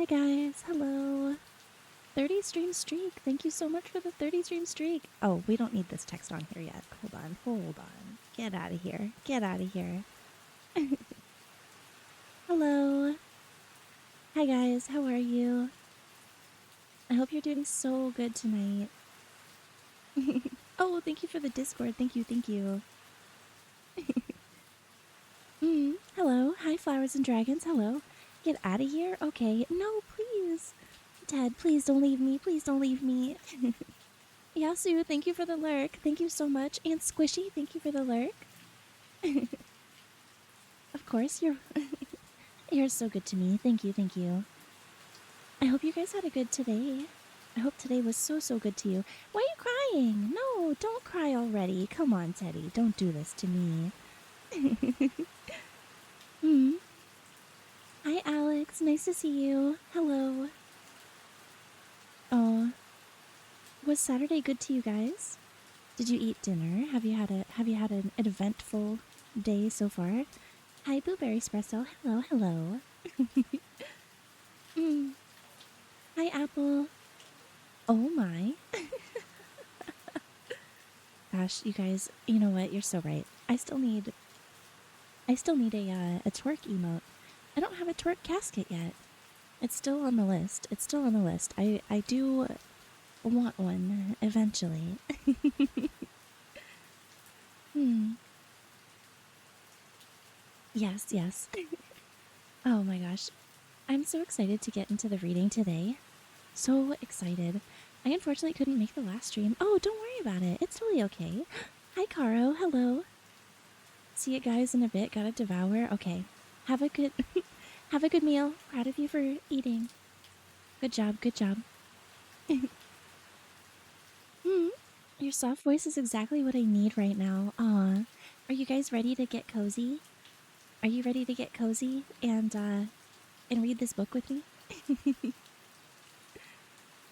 Hi guys, hello. 30 stream streak. Thank you so much for the 30 stream streak. Oh, we don't need this text on here yet. Hold on. Get out of here. Get out of here. Hello. Hi guys, how are you? I hope you're doing so good tonight. Oh, thank you for the Discord. Thank you, thank you. Hello. Hi, Flowers and Dragons. Hello. Get out of here? Okay. No, please. Ted, please don't leave me. Please don't leave me. Yasu, thank you for the lurk. Thank you so much. And Squishy, thank you for the lurk. Of course, you're so good to me. Thank you, thank you. I hope you guys had a good today. I hope today was so good to you. Why are you crying? No, don't cry already. Come on, Teddy. Don't do this to me. Hi, Alex. Nice to see you. Hello. Oh, was Saturday good to you guys? Did you eat dinner? Have you had an eventful day so far? Hi, Blueberry Espresso. Hello, hello. Hi, Apple. Oh my. Gosh, you guys, you know what? You're so right. I still need a twerk emote. I don't have a twerk casket yet. It's still on the list. It's still on the list. I do want one eventually. Yes, yes. Oh my gosh. I'm so excited to get into the reading today. So excited. I unfortunately couldn't make the last stream. Oh, don't worry about it. It's totally okay. Hi, Caro. Hello. See you guys in a bit. Gotta devour. Okay. Have a good have a good meal. Proud of you for eating. Good job, good job. Your soft voice is exactly what I need right now. Aw. Are you guys ready to get cozy? Are you ready to get cozy and read this book with me?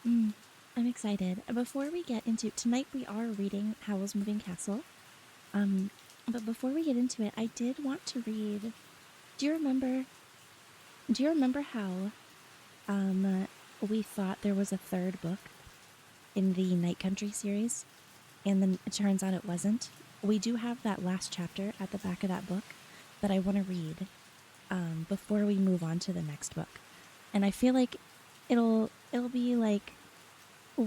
I'm excited. Before we get into tonight, we are reading Howl's Moving Castle. But before we get into it, I did want to read. Do you remember how we thought there was a third book in the Night Country series, and then it turns out it wasn't? We do have that last chapter at the back of that book that I want to read before we move on to the next book, and I feel like it'll be like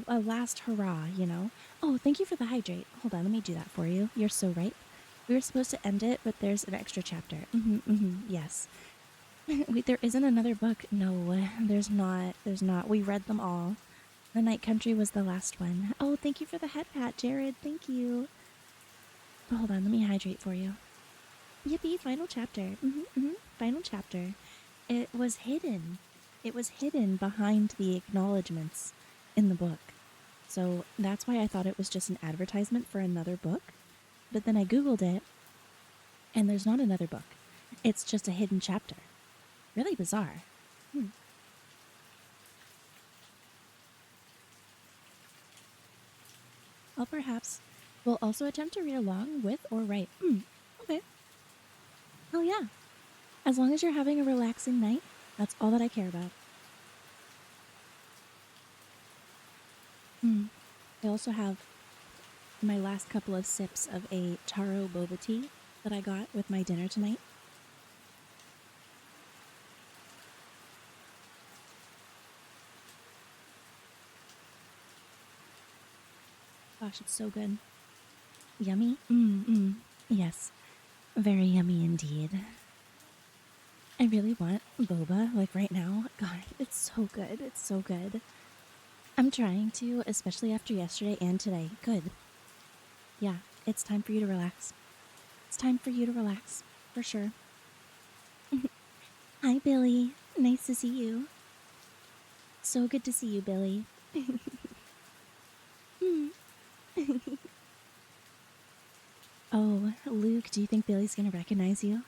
a last hurrah, you know? Oh, thank you for the hydrate. Hold on, let me do that for you. You're so right. We were supposed to end it, but there's an extra chapter. Yes. Wait, there isn't another book. No, there's not. There's not. We read them all. The Night Country was the last one. Oh, thank you for the head pat, Jared. Thank you. But hold on, let me hydrate for you. Yippee, final chapter. Final chapter. It was hidden. It was hidden behind the acknowledgments in the book. So that's why I thought it was just an advertisement for another book. But then I Googled it, and there's not another book. It's just a hidden chapter. Really bizarre. I'll perhaps will also attempt to read along with or write. Okay. Oh yeah. As long as you're having a relaxing night, that's all that I care about. I also have my last couple of sips of a taro boba tea that I got with my dinner tonight. Gosh, it's so good. Yummy? Yes. Very yummy indeed. I really want boba, like right now. God, it's so good. It's so good. I'm trying to, especially after yesterday and today. Good. Yeah, it's time for you to relax. It's time for you to relax, for sure. Hi, Billy. Nice to see you. So good to see you, Billy. Oh, Luke, do you think Billy's gonna recognize you?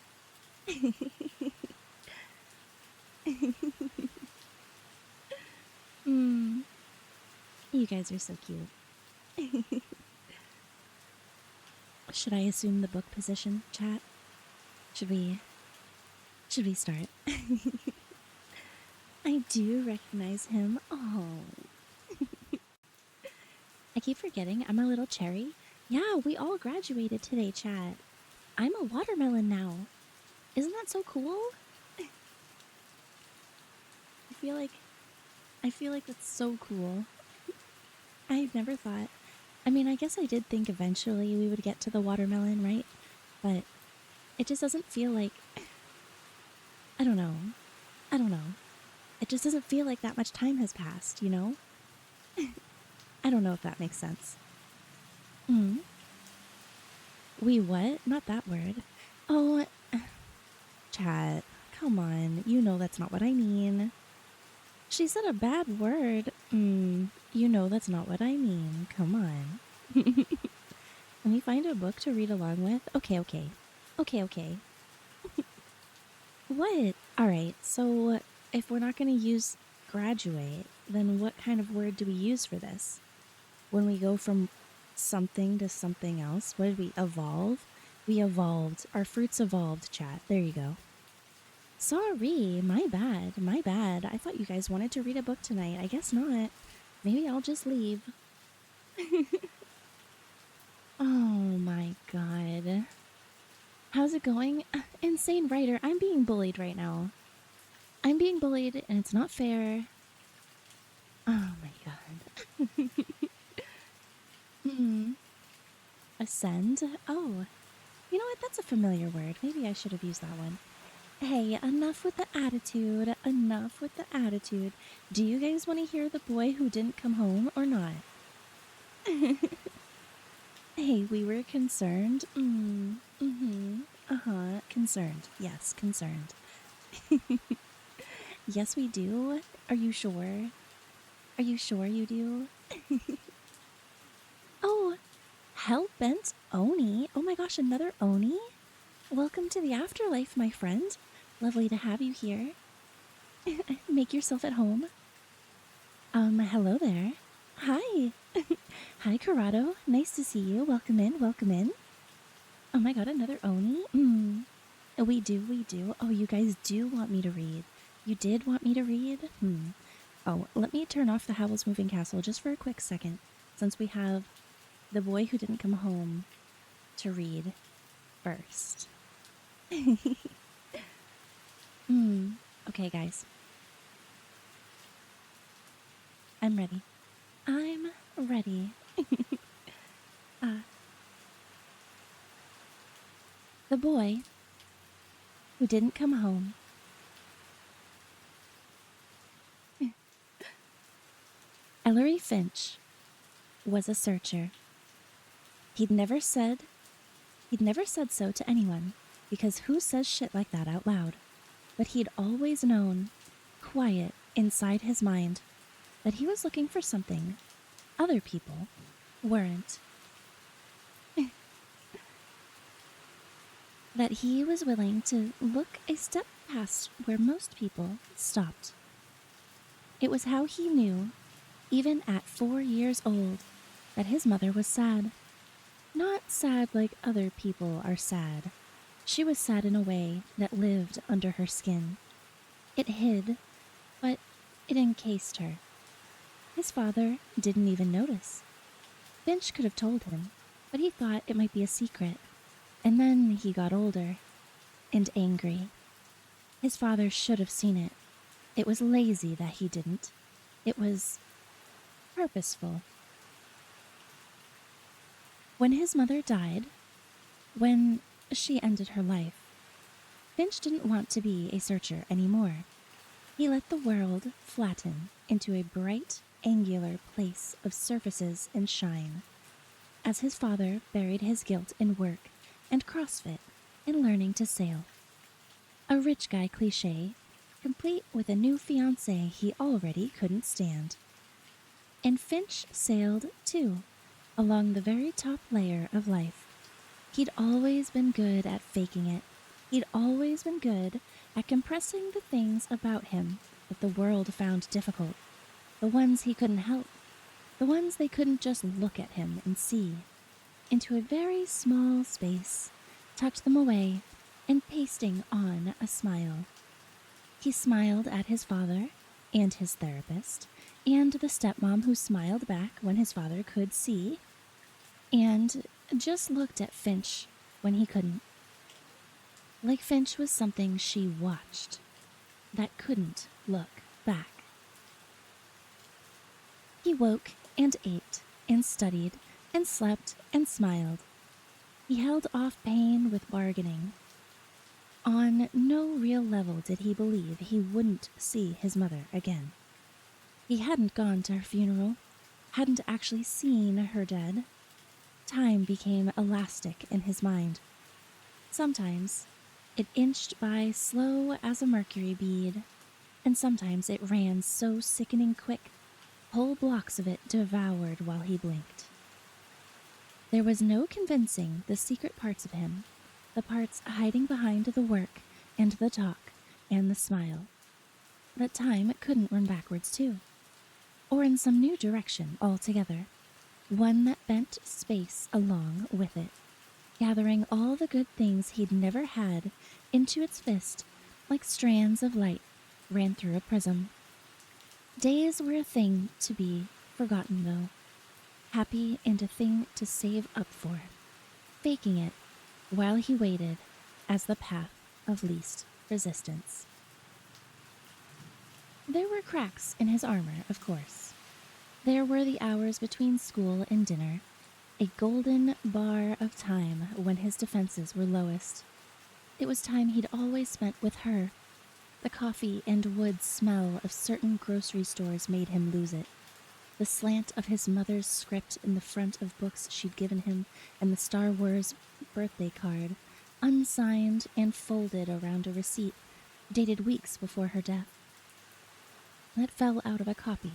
You guys are so cute. Should I assume the book position, chat? Should we start? I do recognize him. Oh, I keep forgetting I'm a little cherry. Yeah, we all graduated today, chat. I'm a watermelon now. Isn't that so cool? I feel like I feel like that's so cool. I've never thought. I mean, I guess I did think eventually we would get to the watermelon, right? But it just doesn't feel like I don't know. I don't know. It just doesn't feel like that much time has passed, you know? I don't know if that makes sense. Hmm. We what? Not that word. Oh, chat. Come on. You know that's not what I mean. She said a bad word. You know that's not what I mean. Come on. Let me find a book to read along with. Okay, okay. Okay, okay. What? Alright, so if we're not going to use graduate, then what kind of word do we use for this? When we go from something to something else, what did we evolve? We evolved. Our fruits evolved, chat. There you go. Sorry, my bad, my bad. I thought you guys wanted to read a book tonight. I guess not. Maybe I'll just leave. Oh my god. How's it going? Insane writer, I'm being bullied right now. I'm being bullied and it's not fair. Oh my god. Ascend? Oh. You know what? That's a familiar word. Maybe I should have used that one. Hey, enough with the attitude. Enough with the attitude. Do you guys want to hear the boy who didn't come home or not? Hey, we were concerned. Concerned. Yes, concerned. Yes, we do. Are you sure? Are you sure you do? Oh, hell-bent Oni. Oh my gosh, another Oni? Welcome to the afterlife, my friend. Lovely to have you here. Make yourself at home. Hello there. Hi. Hi, Corrado. Nice to see you. Welcome in, welcome in. Oh my god, another Oni? We do. Oh, you guys do want me to read. You did want me to read? Oh, let me turn off the Howl's Moving Castle just for a quick second, since we have the boy who didn't come home to read first. Okay, guys. I'm ready. I'm ready. The boy who didn't come home. Ellery Finch was a searcher. He'd never said so to anyone, because who says shit like that out loud? But he'd always known, quiet inside his mind, that he was looking for something other people weren't. That he was willing to look a step past where most people stopped. It was how he knew, even at 4 years old, that his mother was sad. Not sad like other people are sad. She was sad in a way that lived under her skin. It hid, but it encased her. His father didn't even notice. Finch could have told him, but he thought it might be a secret. And then he got older and angry. His father should have seen it. It was lazy that he didn't. It was purposeful. When his mother died, when she ended her life, Finch didn't want to be a searcher anymore. He let the world flatten into a bright, angular place of surfaces and shine, as his father buried his guilt in work and CrossFit and learning to sail. A rich guy cliché, complete with a new fiancée he already couldn't stand. And Finch sailed, too, along the very top layer of life. He'd always been good at faking it. He'd always been good at compressing the things about him that the world found difficult, the ones he couldn't help, the ones they couldn't just look at him and see, into a very small space, tucked them away, and pasting on a smile. He smiled at his father, and his therapist, and the stepmom who smiled back when his father could see, and just looked at Finch when he couldn't. Like Finch was something she watched that couldn't look back. He woke and ate and studied and slept and smiled. He held off pain with bargaining. On no real level did he believe he wouldn't see his mother again. He hadn't gone to her funeral, hadn't actually seen her dead. Time became elastic in his mind. Sometimes it inched by slow as a mercury bead, and sometimes it ran so sickening quick, whole blocks of it devoured while he blinked. There was no convincing the secret parts of him, the parts hiding behind the work and the talk and the smile, that time couldn't run backwards too, or in some new direction altogether, one that bent space along with it, gathering all the good things he'd never had into its fist like strands of light ran through a prism. Days were a thing to be forgotten, though. Happy and a thing to save up for, faking it while he waited as the path of least resistance. There were cracks in his armor, of course. There were the hours between school and dinner, a golden bar of time when his defenses were lowest. It was time he'd always spent with her. The coffee and wood smell of certain grocery stores made him lose it. The slant of his mother's script in the front of books she'd given him, and the Star Wars birthday card, unsigned and folded around a receipt, dated weeks before her death. That fell out of a copy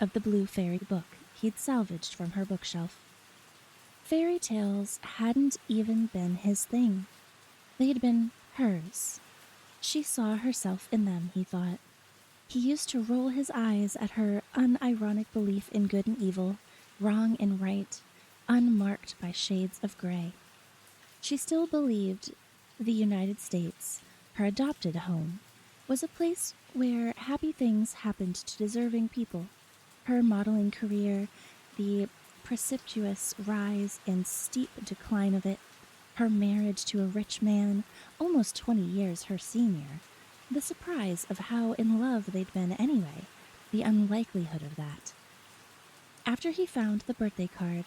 of the Blue Fairy book he'd salvaged from her bookshelf. Fairy tales hadn't even been his thing. They'd been hers. She saw herself in them, he thought. He used to roll his eyes at her unironic belief in good and evil, wrong and right, unmarked by shades of gray. She still believed the United States, her adopted home, was a place where happy things happened to deserving people. Her modeling career, the precipitous rise and steep decline of it, her marriage to a rich man, almost 20 years her senior, the surprise of how in love they'd been anyway, the unlikelihood of that. After he found the birthday card,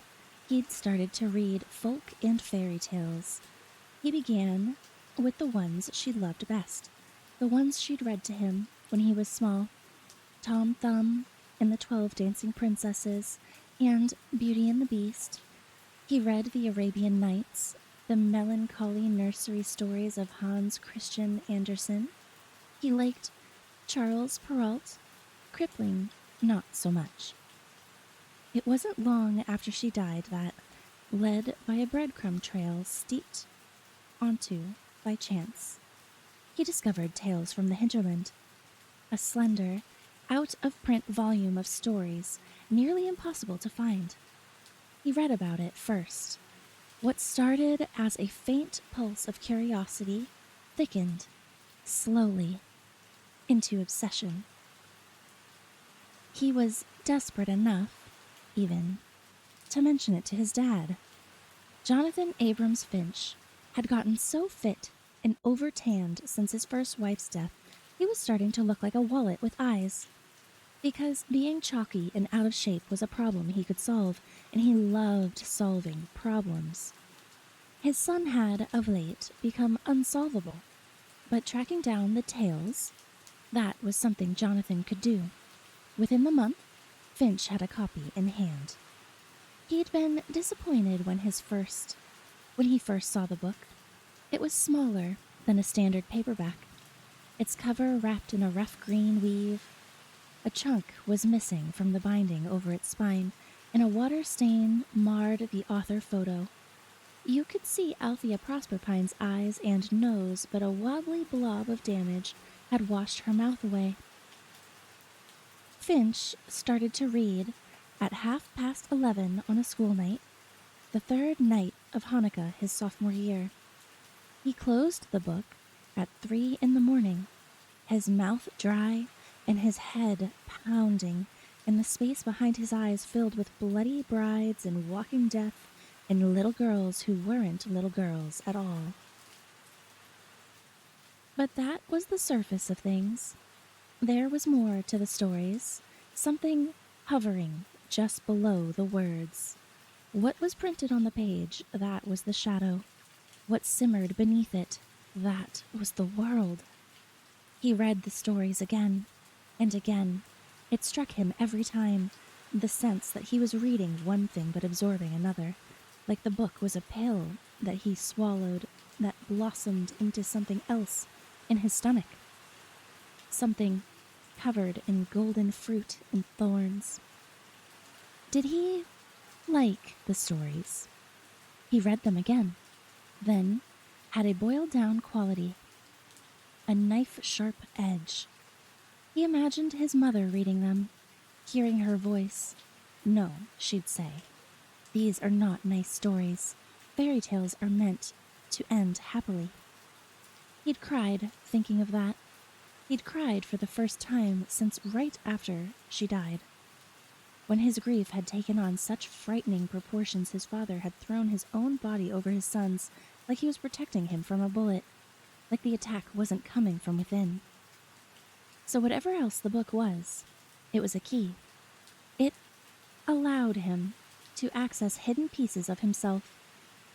he'd started to read folk and fairy tales. He began with the ones she loved best, the ones she'd read to him when he was small, Tom Thumb and the 12 Dancing Princesses, and Beauty and the Beast. He read the Arabian Nights, the melancholy nursery stories of Hans Christian Andersen. He liked Charles Perrault, Kipling not so much. It wasn't long after she died that, led by a breadcrumb trail steeped onto by chance, he discovered Tales from the Hinterland, a slender, out-of-print volume of stories nearly impossible to find. He read about it first. What started as a faint pulse of curiosity thickened, slowly, into obsession. He was desperate enough, even, to mention it to his dad. Jonathan Abrams Finch had gotten so fit and over-tanned since his first wife's death, he was starting to look like a wallet with eyes. Because being chalky and out of shape was a problem he could solve, and he loved solving problems. His son had, of late, become unsolvable, but tracking down the tales, that was something Jonathan could do. Within the month, Finch had a copy in hand. He'd been disappointed when he first saw the book. It was smaller than a standard paperback, its cover wrapped in a rough green weave. A chunk was missing from the binding over its spine, and a water stain marred the author photo. You could see Althea Prosperpine's eyes and nose, but a wobbly blob of damage had washed her mouth away. Finch started to read at 11:30 on a school night, the third night of Hanukkah his sophomore year. He closed the book at 3 in the morning, his mouth dry and his head pounding, and the space behind his eyes filled with bloody brides and walking death and little girls who weren't little girls at all. But that was the surface of things. There was more to the stories, something hovering just below the words. What was printed on the page, that was the shadow. What simmered beneath it, that was the world. He read the stories again and again. It struck him every time, the sense that he was reading one thing but absorbing another, like the book was a pill that he swallowed that blossomed into something else in his stomach. Something covered in golden fruit and thorns. Did he like the stories? He read them again, then had a boiled down quality, a knife-sharp edge. He imagined his mother reading them, hearing her voice. No, she'd say, these are not nice stories. Fairy tales are meant to end happily. He'd cried thinking of that. He'd cried for the first time since right after she died. When his grief had taken on such frightening proportions, his father had thrown his own body over his son's like he was protecting him from a bullet, like the attack wasn't coming from within. So whatever else the book was, it was a key. It allowed him to access hidden pieces of himself,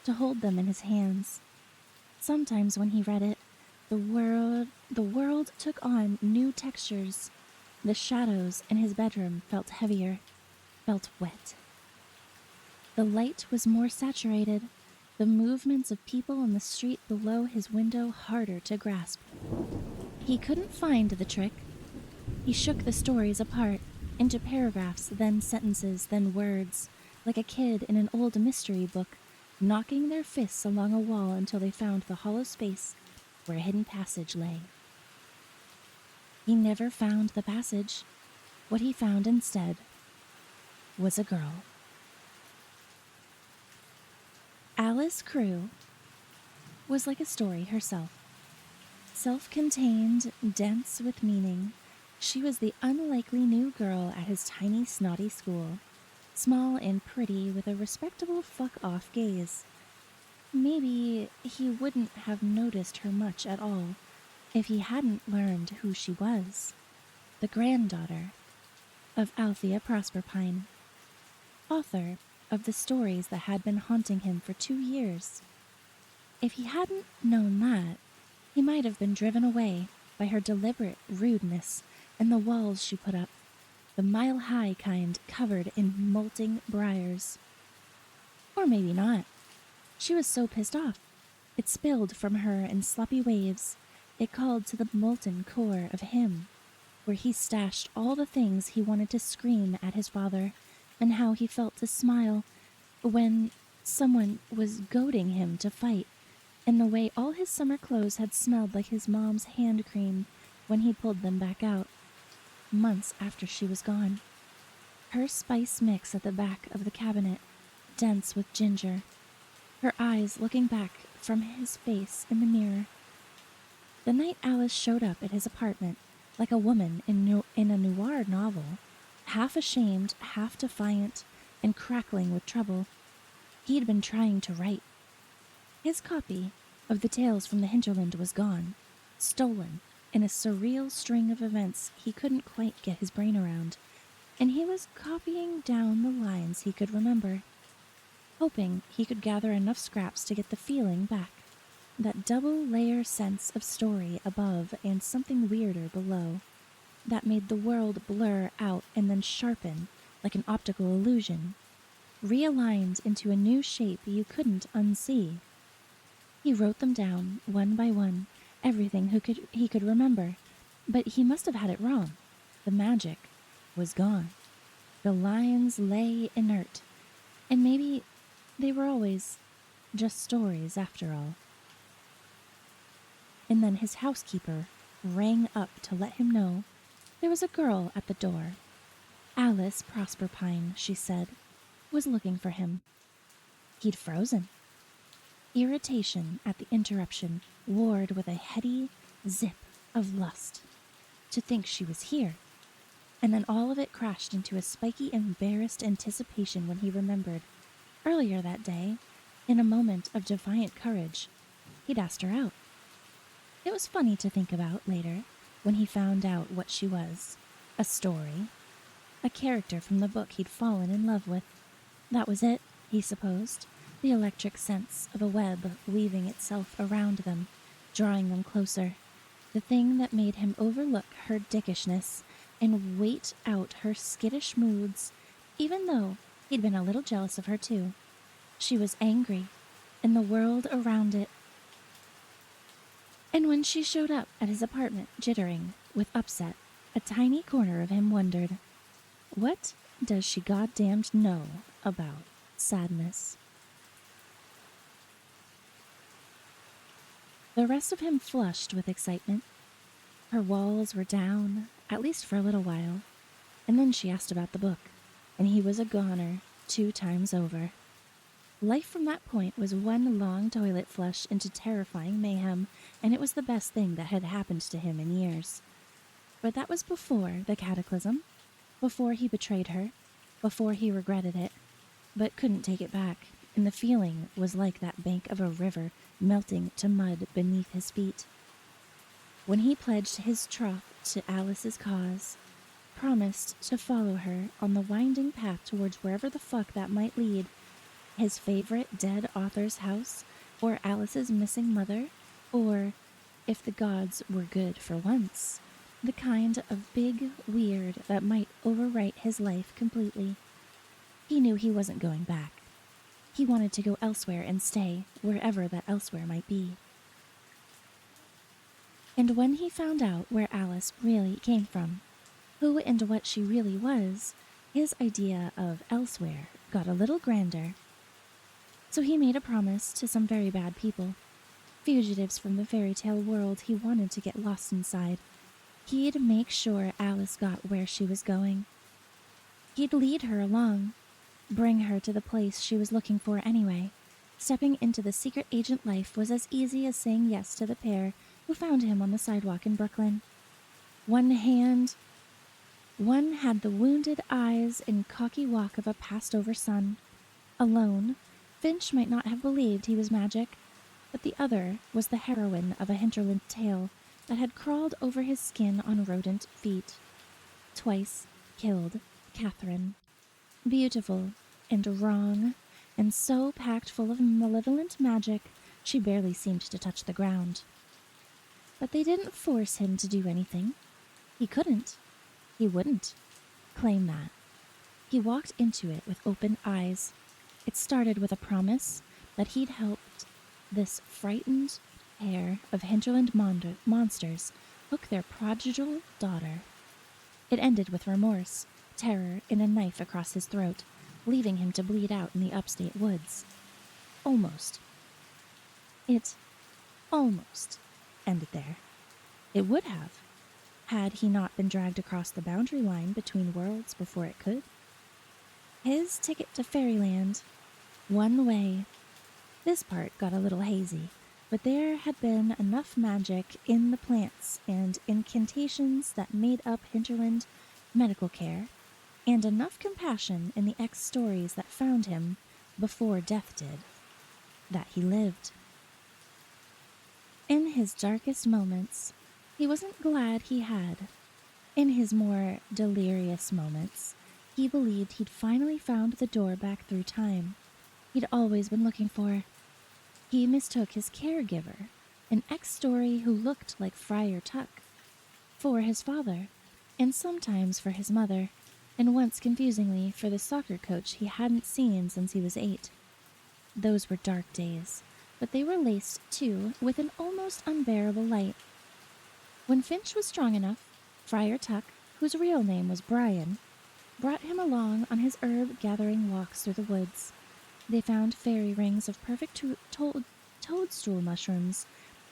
to hold them in his hands. Sometimes when he read it, the world took on new textures. The shadows in his bedroom felt heavier, felt wet. The light was more saturated, the movements of people on the street below his window harder to grasp. He couldn't find the trick. He shook the stories apart into paragraphs, then sentences, then words, like a kid in an old mystery book, knocking their fists along a wall until they found the hollow space where a hidden passage lay. He never found the passage. What he found instead was a girl. Alice Crewe was like a story herself. Self-contained, dense with meaning, she was the unlikely new girl at his tiny, snotty school, small and pretty with a respectable fuck-off gaze. Maybe he wouldn't have noticed her much at all if he hadn't learned who she was. The granddaughter of Althea Prosperpine, author of the stories that had been haunting him for 2 years. If he hadn't known that, he might have been driven away by her deliberate rudeness and the walls she put up, the mile-high kind covered in molting briars. Or maybe not. She was so pissed off. It spilled from her in sloppy waves. It called to the molten core of him, where he stashed all the things he wanted to scream at his father, and how he felt to smile when someone was goading him to fight, and the way all his summer clothes had smelled like his mom's hand cream when he pulled them back out, months after she was gone. Her spice mix at the back of the cabinet, dense with ginger, her eyes looking back from his face in the mirror. The night Alice showed up at his apartment, like a woman in a noir novel, half ashamed, half defiant, and crackling with trouble, he'd been trying to write. His copy of the Tales from the Hinterland was gone, stolen in a surreal string of events he couldn't quite get his brain around, and he was copying down the lines he could remember, hoping he could gather enough scraps to get the feeling back, that double-layer sense of story above and something weirder below, that made the world blur out and then sharpen like an optical illusion, realigned into a new shape you couldn't unsee. He wrote them down, one by one, everything he could remember, but he must have had it wrong. The magic was gone. The lines lay inert, and maybe they were always just stories after all. And then his housekeeper rang up to let him know there was a girl at the door. Alice Prosperpine, she said, was looking for him. He'd frozen. Irritation at the interruption warred with a heady zip of lust. to think she was here. And then all of it crashed into a spiky, embarrassed anticipation when he remembered, earlier that day, in a moment of defiant courage, he'd asked her out. It was funny to think about later, when he found out what she was. A story. A character from the book he'd fallen in love with. That was it, he supposed. The electric sense of a web weaving itself around them, drawing them closer. The thing that made him overlook her dickishness and wait out her skittish moods, even though he'd been a little jealous of her too. She was angry, and the world around it. And when she showed up at his apartment, jittering with upset, a tiny corner of him wondered, what does she goddamned know about sadness? The rest of him flushed with excitement. Her walls were down, at least for a little while, and then she asked about the book, and he was a goner 2 times over. Life from that point was one long toilet flush into terrifying mayhem, and it was the best thing that had happened to him in years. But that was before the cataclysm, before he betrayed her, before he regretted it, but couldn't take it back, and the feeling was like that bank of a river melting to mud beneath his feet. When he pledged his troth to Alice's cause, promised to follow her on the winding path towards wherever the fuck that might lead, his favorite dead author's house, or Alice's missing mother, or, if the gods were good for once, the kind of big weird that might overwrite his life completely. He knew he wasn't going back. He wanted to go elsewhere and stay, wherever that elsewhere might be. And when he found out where Alice really came from, who and what she really was, his idea of elsewhere got a little grander. So he made a promise to some very bad people, fugitives from the fairy tale world he wanted to get lost inside. He'd make sure Alice got where she was going. He'd lead her along, bring her to the place she was looking for anyway. Stepping into the secret agent life was as easy as saying yes to the pair who found him on the sidewalk in Brooklyn. One had the wounded eyes and cocky walk of a passed-over son. Alone, Finch might not have believed he was magic, but the other was the heroine of a hinterland tale that had crawled over his skin on rodent feet. Twice killed Catherine. Beautiful and wrong, and so packed full of malevolent magic she barely seemed to touch the ground. But they didn't force him to do anything. He couldn't. He wouldn't claim that. He walked into it with open eyes. It started with a promise that he'd helped this frightened pair of hinterland monsters hook their prodigal daughter. It ended with remorse, terror, and a knife across his throat, leaving him to bleed out in the upstate woods. Almost. It almost ended there. It would have, had he not been dragged across the boundary line between worlds before it could. His ticket to fairyland, one way. This part got a little hazy, but there had been enough magic in the plants and incantations that made up hinterland medical care, and enough compassion in the stories that found him before death did, that he lived. In his darkest moments, he wasn't glad he had. In his more delirious moments, he believed he'd finally found the door back through time he'd always been looking for. He mistook his caregiver, an ex-story who looked like Friar Tuck, for his father, and sometimes for his mother, and once confusingly for the soccer coach he hadn't seen since he was 8. Those were dark days, but they were laced, too, with an almost unbearable light. When Finch was strong enough, Friar Tuck, whose real name was Brian, brought him along on his herb-gathering walks through the woods. They found fairy rings of perfect toadstool mushrooms,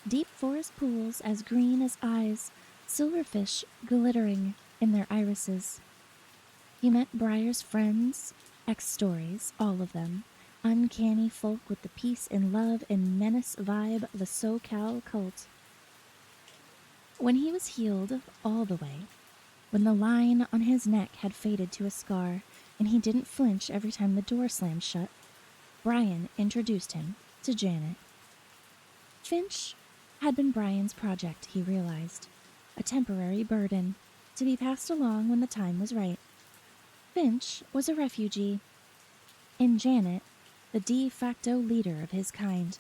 deep forest pools as green as eyes, silverfish glittering in their irises. He met Briar's friends, ex-stories, all of them, uncanny folk with the peace and love and menace vibe of a SoCal cult. When he was healed all the way, when the line on his neck had faded to a scar and he didn't flinch every time the door slammed shut, Brian introduced him to Janet. Finch had been Brian's project, he realized, a temporary burden to be passed along when the time was right. Finch was a refugee, and Janet, the de facto leader of his kind,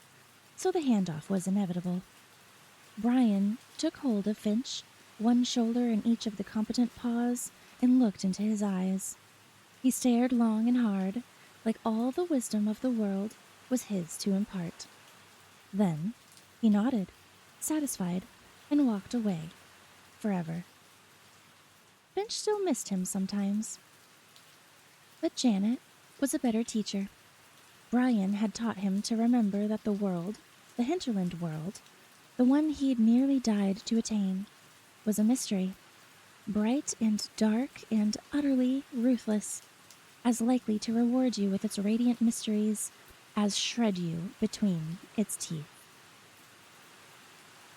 so the handoff was inevitable. Brian took hold of Finch, one shoulder in each of the competent paws, and looked into his eyes. He stared long and hard, like all the wisdom of the world was his to impart. Then he nodded, satisfied, and walked away, forever. Finch still missed him sometimes. But Janet was a better teacher. Brian had taught him to remember that the world, the hinterland world, the one he'd nearly died to attain, was a mystery, bright and dark and utterly ruthless, as likely to reward you with its radiant mysteries as shred you between its teeth.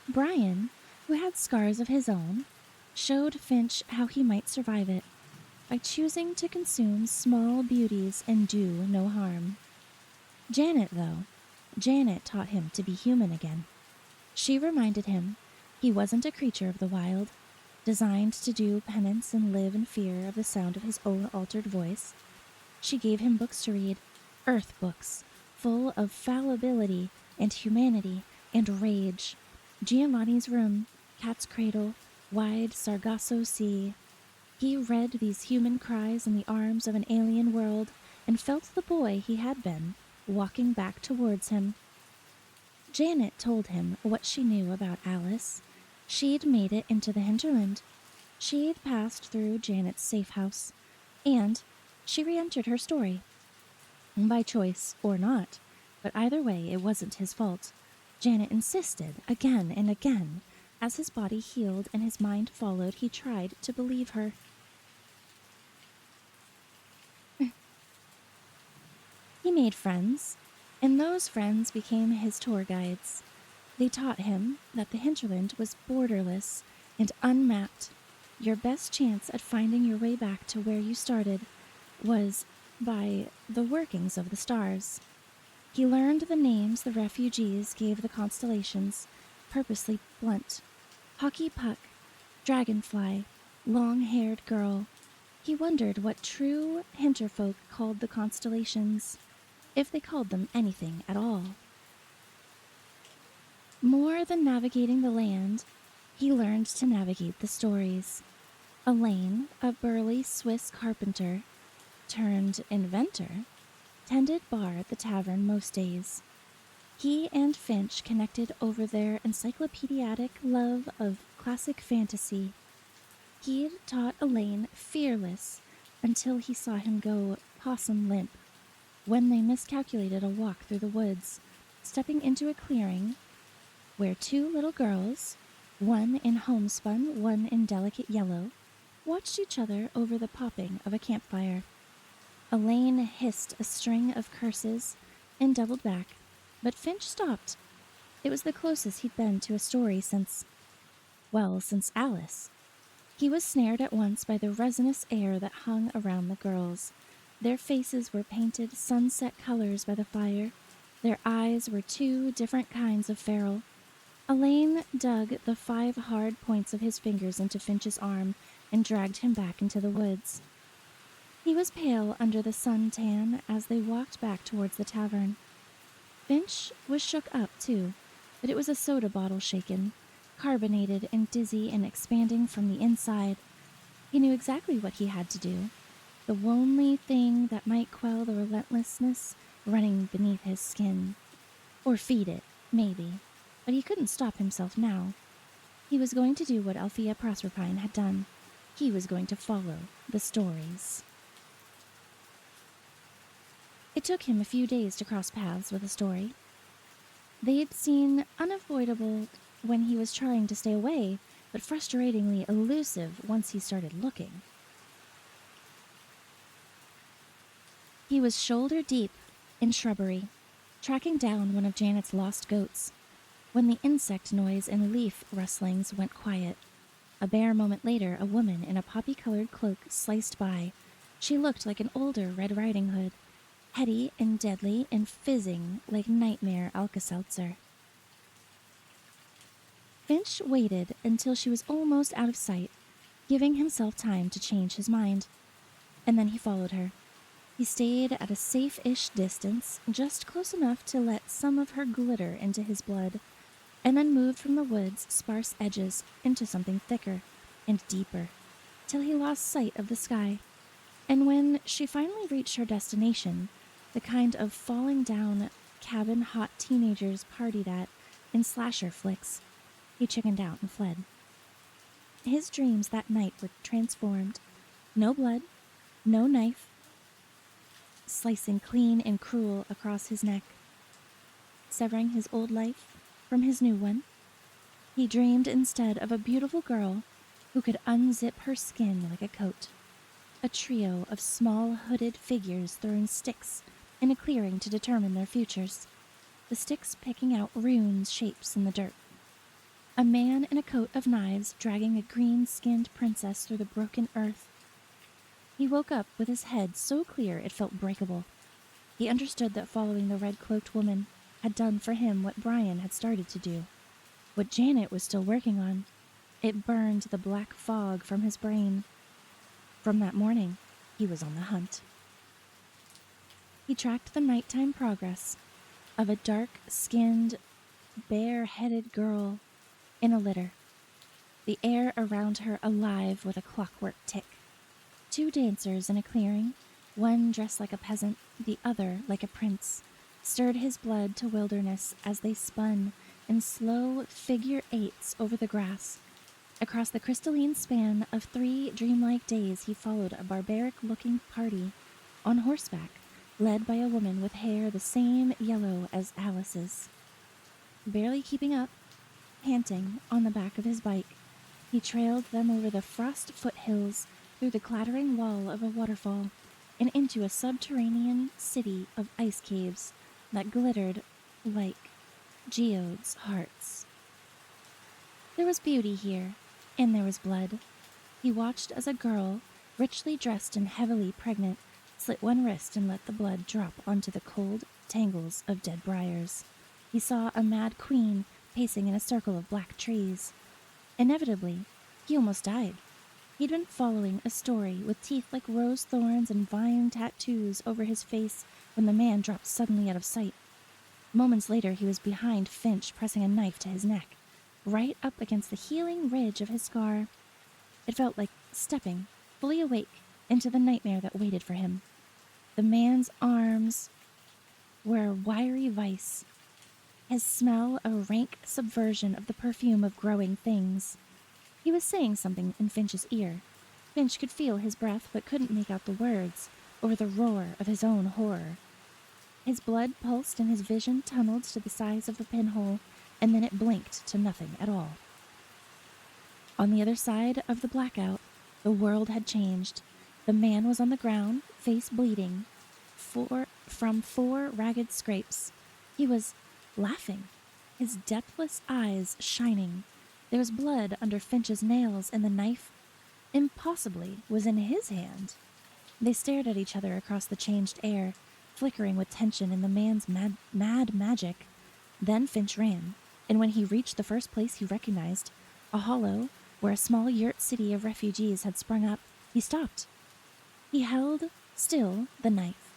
Brian, who had scars of his own, showed Finch how he might survive it by choosing to consume small beauties and do no harm. Janet taught him to be human again. She reminded him he wasn't a creature of the wild, designed to do penance and live in fear of the sound of his own altered voice. She gave him books to read, earth books, full of fallibility and humanity and rage. Giovanni's Room, Cat's Cradle, Wide Sargasso Sea. He read these human cries in the arms of an alien world and felt the boy he had been walking back towards him. Janet told him what she knew about Alice. She'd made it into the hinterland. She'd passed through Janet's safe house, and she re-entered her story. By choice or not, but either way it wasn't his fault. Janet insisted again and again. As his body healed and his mind followed, he tried to believe her. He made friends, and those friends became his tour guides. They taught him that the hinterland was borderless and unmapped. Your best chance at finding your way back to where you started was by the workings of the stars. He learned the names the refugees gave the constellations, purposely blunt. Hockey puck, dragonfly, long-haired girl. He wondered what true hinterfolk called the constellations, if they called them anything at all. More than navigating the land, he learned to navigate the stories. Elaine, a burly Swiss carpenter turned inventor, tended bar at the tavern most days. He and Finch connected over their encyclopedic love of classic fantasy. He'd taught Elaine fearless until he saw him go possum limp when they miscalculated a walk through the woods, stepping into a clearing where two little girls, one in homespun, one in delicate yellow, watched each other over the popping of a campfire. Elaine hissed a string of curses and doubled back, but Finch stopped. It was the closest he'd been to a story since Alice. He was snared at once by the resinous air that hung around the girls. Their faces were painted sunset colors by the fire. Their eyes were two different kinds of feral. Elaine dug the 5 hard points of his fingers into Finch's arm and dragged him back into the woods. He was pale under the suntan as they walked back towards the tavern. Finch was shook up, too, but it was a soda bottle shaken, carbonated and dizzy and expanding from the inside. He knew exactly what he had to do, the only thing that might quell the relentlessness running beneath his skin. Or feed it, maybe, but he couldn't stop himself now. He was going to do what Althea Proserpine had done. He was going to follow the stories. It took him a few days to cross paths with a story. They'd seemed unavoidable when he was trying to stay away, but frustratingly elusive once he started looking. He was shoulder deep in shrubbery, tracking down one of Janet's lost goats. When the insect noise and leaf rustlings went quiet, a bare moment later, a woman in a poppy-colored cloak sliced by. She looked like an older Red Riding Hood, heady and deadly and fizzing like nightmare Alka-Seltzer. Finch waited until she was almost out of sight, giving himself time to change his mind. And then he followed her. He stayed at a safe-ish distance, just close enough to let some of her glitter into his blood, and then moved from the wood's sparse edges into something thicker and deeper, till he lost sight of the sky. And when she finally reached her destination, the kind of falling down cabin hot teenagers partied at in slasher flicks, he chickened out and fled. His dreams that night were transformed. No blood, no knife, slicing clean and cruel across his neck, severing his old life from his new one. He dreamed instead of a beautiful girl who could unzip her skin like a coat. A trio of small hooded figures throwing sticks in a clearing to determine their futures, the sticks picking out rune shapes in the dirt. A man in a coat of knives dragging a green-skinned princess through the broken earth. He woke up with his head so clear it felt breakable. He understood that following the red-cloaked woman had done for him what Brian had started to do, what Janet was still working on. It burned the black fog from his brain. From that morning, he was on the hunt. He tracked the nighttime progress of a dark-skinned, bare-headed girl in a litter, the air around her alive with a clockwork tick. Two dancers in a clearing, one dressed like a peasant, the other like a prince, stirred his blood to wilderness as they spun in slow figure eights over the grass. Across the crystalline span of 3 dreamlike days, he followed a barbaric-looking party on horseback, led by a woman with hair the same yellow as Alice's. Barely keeping up, panting on the back of his bike, he trailed them over the frost foothills, through the clattering wall of a waterfall, and into a subterranean city of ice caves that glittered like geodes' hearts. There was beauty here, and there was blood. He watched as a girl, richly dressed and heavily pregnant, slit one wrist and let the blood drop onto the cold tangles of dead briars. He saw a mad queen pacing in a circle of black trees. Inevitably, he almost died. He'd been following a story with teeth like rose thorns and vine tattoos over his face when the man dropped suddenly out of sight. Moments later, he was behind Finch, pressing a knife to his neck, right up against the healing ridge of his scar. It felt like stepping, fully awake, into the nightmare that waited for him. The man's arms were a wiry vice, his smell a rank subversion of the perfume of growing things. He was saying something in Finch's ear. Finch could feel his breath but couldn't make out the words or the roar of his own horror. His blood pulsed and his vision tunneled to the size of a pinhole, and then it blinked to nothing at all. On the other side of the blackout, the world had changed. The man was on the ground, face bleeding, from 4 ragged scrapes. He was laughing, his depthless eyes shining. There was blood under Finch's nails, and the knife, impossibly, was in his hand. They stared at each other across the changed air, flickering with tension in the man's mad magic. Then Finch ran, and when he reached the first place he recognized, a hollow where a small yurt city of refugees had sprung up, he stopped. He held still the knife.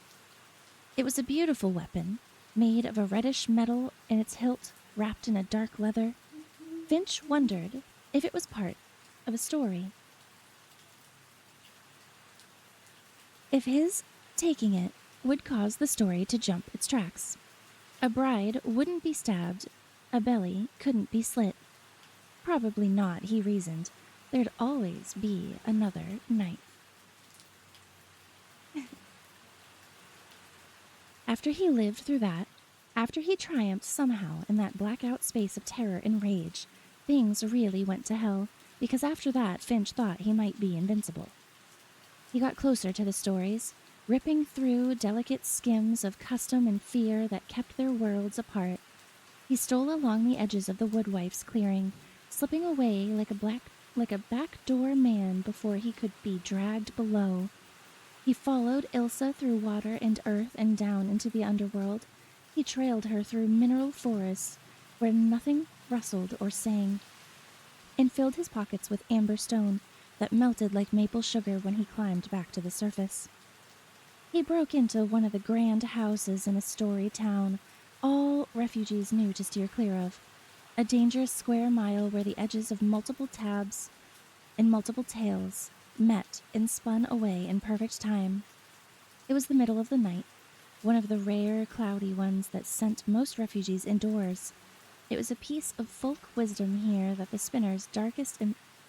It was a beautiful weapon, made of a reddish metal and its hilt wrapped in a dark leather. Finch wondered if it was part of a story. If his taking it would cause the story to jump its tracks. A bride wouldn't be stabbed, a belly couldn't be slit. Probably not, he reasoned. There'd always be another knife. After he lived through that, after he triumphed somehow in that blackout space of terror and rage, things really went to hell, because after that Finch thought he might be invincible. He got closer to the stories, ripping through delicate skims of custom and fear that kept their worlds apart. He stole along the edges of the woodwife's clearing, slipping away like a backdoor man before he could be dragged below. He followed Ilsa through water and earth and down into the underworld. He trailed her through mineral forests where nothing rustled or sang, and filled his pockets with amber stone that melted like maple sugar when he climbed back to the surface. He broke into one of the grand houses in a story town all refugees knew to steer clear of, a dangerous square mile where the edges of multiple tabs and multiple tails met and spun away in perfect time. It was the middle of the night, one of the rare cloudy ones that sent most refugees indoors. It was a piece of folk wisdom here that the spinner's darkest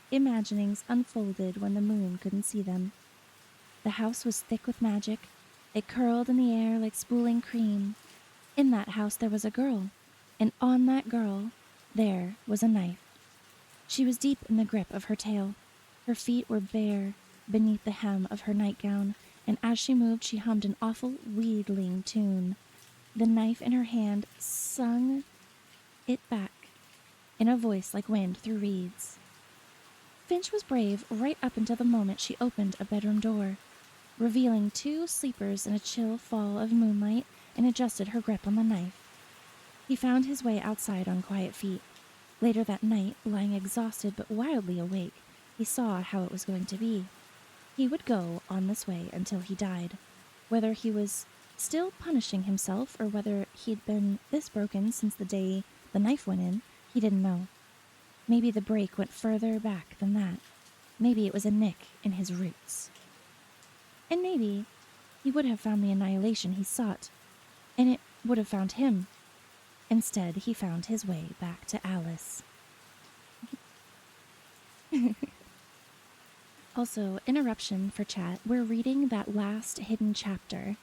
imaginings unfolded when the moon couldn't see them. The house was thick with magic. It curled in the air like spooling cream. In that house there was a girl, and on that girl there was a knife. She was deep in the grip of her tail. Her feet were bare beneath the hem of her nightgown, and as she moved she hummed an awful wheedling tune. The knife in her hand sung it back in a voice like wind through reeds. Finch was brave right up until the moment she opened a bedroom door, revealing two sleepers in a chill fall of moonlight, and adjusted her grip on the knife. He found his way outside on quiet feet. Later that night, lying exhausted but wildly awake, he saw how it was going to be. He would go on this way until he died. Whether he was still punishing himself or whether he'd been this broken since the day the knife went in, he didn't know. Maybe the break went further back than that. Maybe it was a nick in his roots. And maybe he would have found the annihilation he sought, and it would have found him. Instead, he found his way back to Alice. Also, interruption for chat, we're reading that last hidden chapter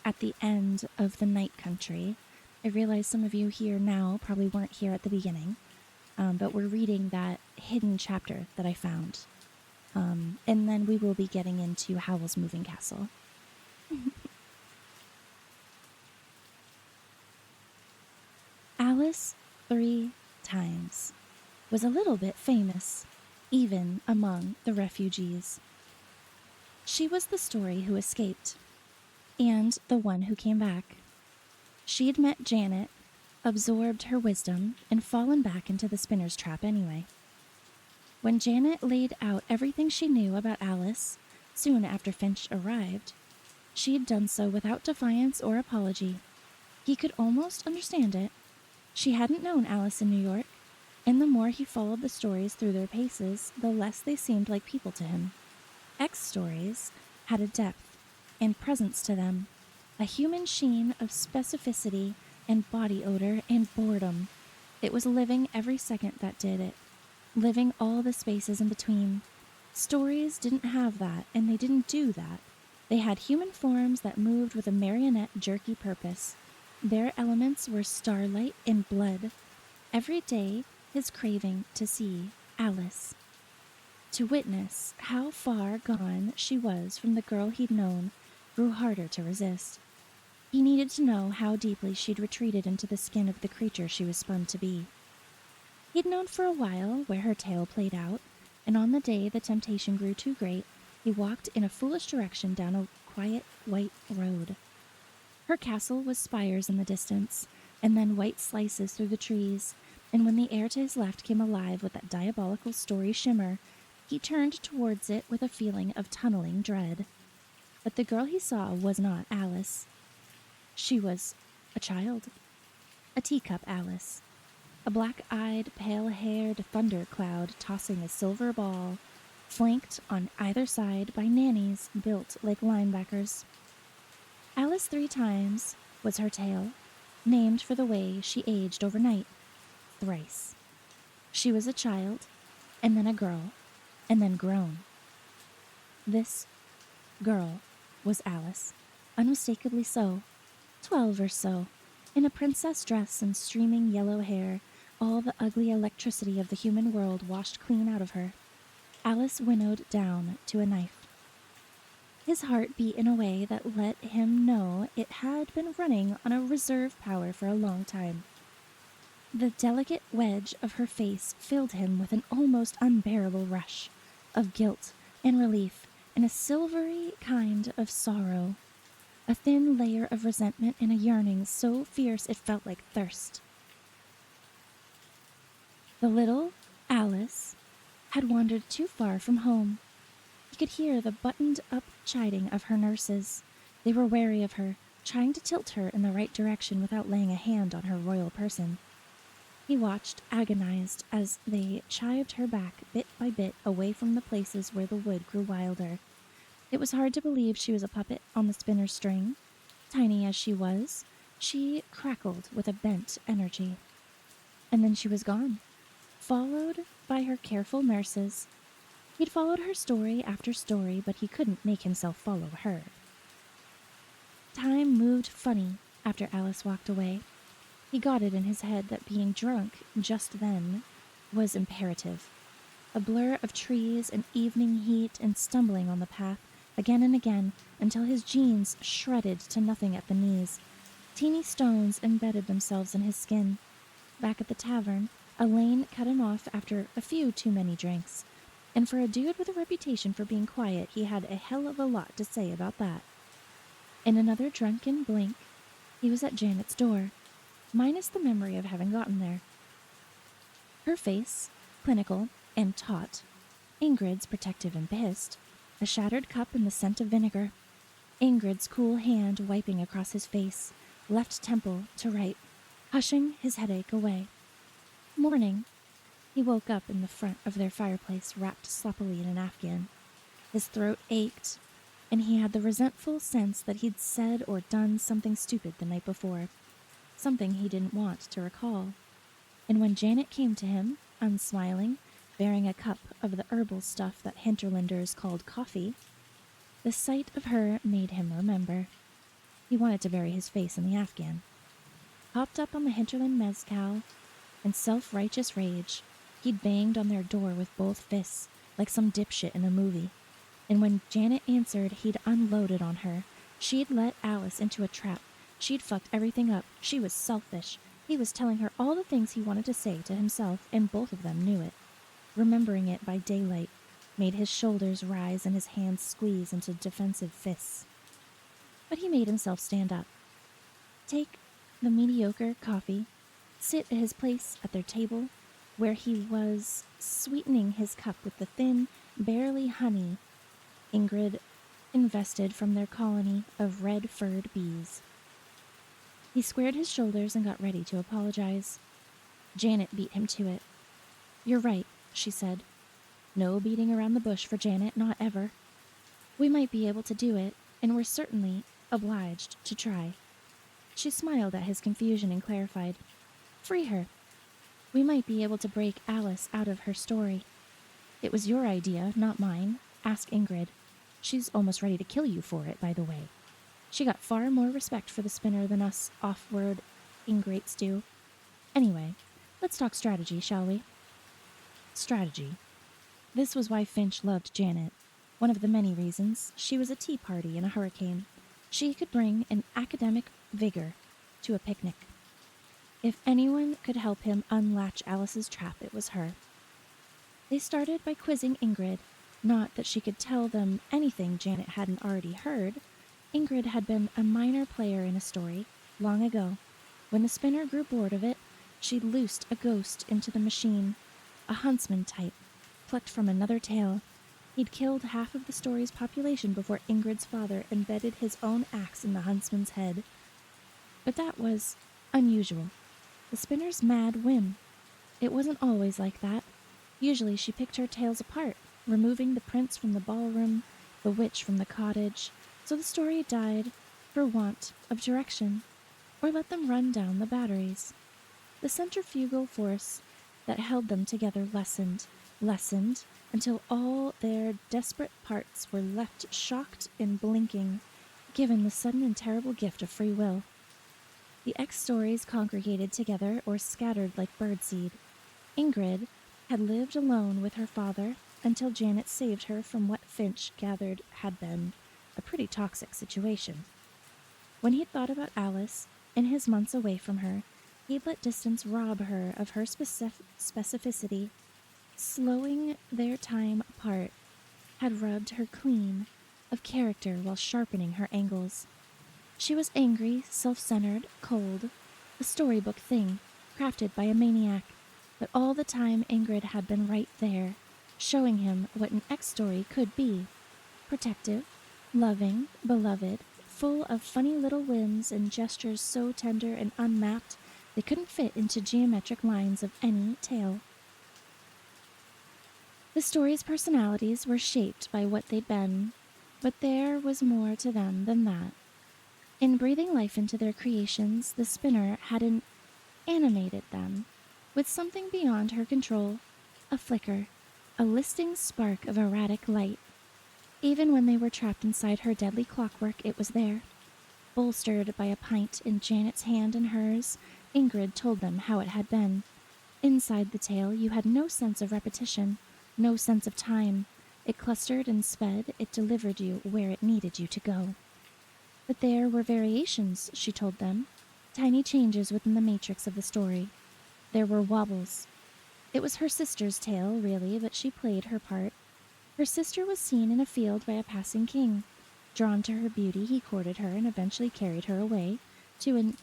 at the end of The Night Country. I realize some of you here now probably weren't here at the beginning, but we're reading that hidden chapter that I found. And then we will be getting into Howl's Moving Castle. Alice 3 times was a little bit famous, even among the refugees. She was the story who escaped, and the one who came back. She'd met Janet, absorbed her wisdom, and fallen back into the spinner's trap anyway. When Janet laid out everything she knew about Alice, soon after Finch arrived, she had done so without defiance or apology. He could almost understand it. She hadn't known Alice in New York, and the more he followed the stories through their paces, the less they seemed like people to him. X stories had a depth and presence to them, a human sheen of specificity and body odor and boredom. It was living every second that did it, living all the spaces in between. Stories didn't have that, and they didn't do that. They had human forms that moved with a marionette jerky purpose. Their elements were starlight and blood. Every day, his craving to see Alice, to witness how far gone she was from the girl he'd known, grew harder to resist. He needed to know how deeply she'd retreated into the skin of the creature she was spun to be. He'd known for a while where her tale played out, and on the day the temptation grew too great, he walked in a foolish direction down a quiet white road. Her castle was spires in the distance, and then white slices through the trees, and when the air to his left came alive with that diabolical story shimmer, he turned towards it with a feeling of tunneling dread. But the girl he saw was not Alice. She was a child. A teacup Alice. A black-eyed, pale-haired thundercloud tossing a silver ball, flanked on either side by nannies built like linebackers. Alice 3 times was her tale, named for the way she aged overnight, thrice. She was a child, and then a girl, and then grown. This girl was Alice, unmistakably so, 12 or so, in a princess dress and streaming yellow hair, all the ugly electricity of the human world washed clean out of her. Alice winnowed down to a knife. His heart beat in a way that let him know it had been running on a reserve power for a long time. The delicate wedge of her face filled him with an almost unbearable rush of guilt and relief and a silvery kind of sorrow, a thin layer of resentment and a yearning so fierce it felt like thirst. The little Alice had wandered too far from home. He could hear the buttoned-up chiding of her nurses. They were wary of her, trying to tilt her in the right direction without laying a hand on her royal person. He watched, agonized, as they chived her back bit by bit away from the places where the wood grew wilder. It was hard to believe she was a puppet on the spinner's string. Tiny as she was, she crackled with a bent energy. And then she was gone, followed by her careful nurses. He'd followed her story after story, but he couldn't make himself follow her. Time moved funny after Alice walked away. He got it in his head that being drunk just then was imperative. A blur of trees and evening heat and stumbling on the path again and again until his jeans shredded to nothing at the knees. Teeny stones embedded themselves in his skin. Back at the tavern, Elaine cut him off after a few too many drinks. And for a dude with a reputation for being quiet, he had a hell of a lot to say about that. In another drunken blink, he was at Janet's door, minus the memory of having gotten there. Her face, clinical and taut. Ingrid's protective and pissed. A shattered cup in the scent of vinegar. Ingrid's cool hand wiping across his face, left temple to right, hushing his headache away. Morning. He woke up in the front of their fireplace, wrapped sloppily in an afghan. His throat ached, and he had the resentful sense that he'd said or done something stupid the night before, something he didn't want to recall. And when Janet came to him, unsmiling, bearing a cup of the herbal stuff that hinterlanders called coffee, the sight of her made him remember. He wanted to bury his face in the afghan. Hopped up on the hinterland mezcal, in self-righteous rage, he'd banged on their door with both fists, like some dipshit in a movie. And when Janet answered, he'd unloaded on her. She'd let Alice into a trap. She'd fucked everything up. She was selfish. He was telling her all the things he wanted to say to himself, and both of them knew it. Remembering it by daylight made his shoulders rise and his hands squeeze into defensive fists. But he made himself stand up. Take the mediocre coffee, sit at his place at their table, where he was sweetening his cup with the thin, barely honey Ingrid invested from their colony of red-furred bees. He squared his shoulders and got ready to apologize. Janet beat him to it. "You're right," she said. "No beating around the bush for Janet, not ever. We might be able to do it, and we're certainly obliged to try." She smiled at his confusion and clarified. "Free her. We might be able to break Alice out of her story. It was your idea, not mine. Ask Ingrid. She's almost ready to kill you for it, by the way. She got far more respect for the spinner than us off-word ingrates do. Anyway, let's talk strategy, shall we?" Strategy. This was why Finch loved Janet. One of the many reasons. She was a tea party in a hurricane. She could bring an academic vigor to a picnic. If anyone could help him unlatch Alice's trap, it was her. They started by quizzing Ingrid. Not that she could tell them anything Janet hadn't already heard. Ingrid had been a minor player in a story, long ago. When the spinner grew bored of it, she loosed a ghost into the machine, a huntsman type, plucked from another tale. He'd killed half of the story's population before Ingrid's father embedded his own axe in the huntsman's head. But that was unusual. The spinner's mad whim. It wasn't always like that. Usually she picked her tales apart, removing the prince from the ballroom, the witch from the cottage, so the story died for want of direction, or let them run down the batteries. The centrifugal force that held them together lessened, until all their desperate parts were left shocked and blinking, given the sudden and terrible gift of free will. The X-stories congregated together or scattered like birdseed. Ingrid had lived alone with her father until Janet saved her from what Finch gathered had been a pretty toxic situation. When he thought about Alice, in his months away from her, He'd let distance rob her of her specificity, slowing their time apart had rubbed her clean of character while sharpening her angles. She was angry, self-centered, cold, a storybook thing, crafted by a maniac, but all the time Ingrid had been right there, showing him what an ex-story could be. Protective, loving, beloved, full of funny little whims and gestures so tender and unmapped they couldn't fit into geometric lines of any tale. The story's personalities were shaped by what they'd been, but there was more to them than that. In breathing life into their creations, the spinner had animated them with something beyond her control, a flicker, a listing spark of erratic light. Even when they were trapped inside her deadly clockwork, it was there. Bolstered by a pint in Janet's hand and hers, Ingrid told them how it had been. Inside the tale, you had no sense of repetition, no sense of time. It clustered and sped, it delivered you where it needed you to go. But there were variations, she told them, tiny changes within the matrix of the story. There were wobbles. It was her sister's tale, really, but she played her part. Her sister was seen in a field by a passing king. Drawn to her beauty, he courted her and eventually carried her away to an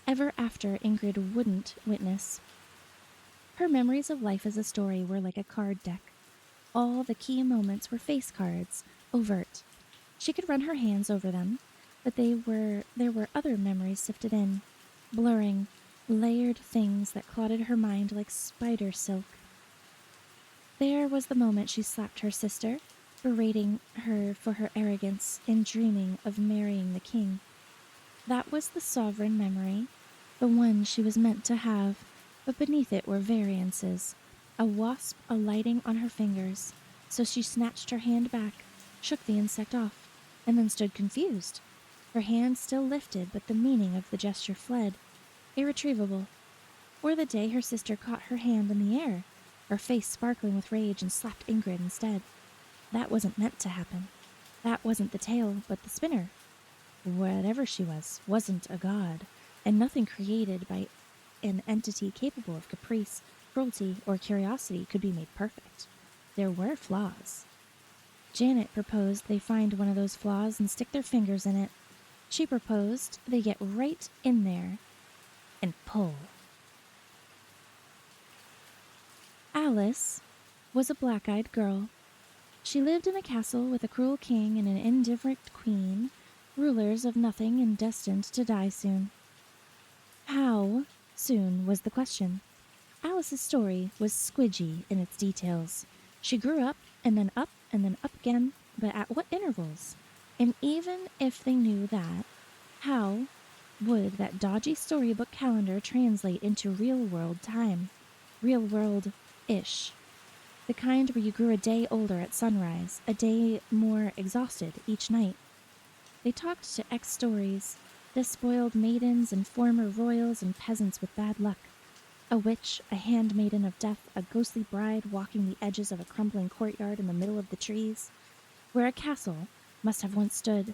ever after Ingrid wouldn't witness. Her memories of life as a story were like a card deck. All the key moments were face cards, overt. She could run her hands over them, but there were other memories sifted in, blurring, layered things that clotted her mind like spider silk. There was the moment she slapped her sister, berating her for her arrogance in dreaming of marrying the king. That was the sovereign memory, the one she was meant to have, but beneath it were variances, a wasp alighting on her fingers, so she snatched her hand back, shook the insect off, and then stood confused. Her hand still lifted, but the meaning of the gesture fled, irretrievable. Or the day her sister caught her hand in the air, her face sparkling with rage, and slapped Ingrid instead. That wasn't meant to happen. That wasn't the tale, but the spinner. Whatever she was, wasn't a god, and nothing created by an entity capable of caprice, cruelty, or curiosity could be made perfect. There were flaws. Janet proposed they find one of those flaws and stick their fingers in it. She proposed they get right in there and pull. Alice was a black-eyed girl. She lived in a castle with a cruel king and an indifferent queen, rulers of nothing and destined to die soon. How soon was the question. Alice's story was squidgy in its details. She grew up and then up again, but at what intervals? And even if they knew that, how would that dodgy storybook calendar translate into real-world time? Real-world-ish. The kind where you grew a day older at sunrise, a day more exhausted each night. They talked to ex-stories, despoiled maidens and former royals and peasants with bad luck. A witch, a handmaiden of death, a ghostly bride walking the edges of a crumbling courtyard in the middle of the trees, where a castle must have once stood.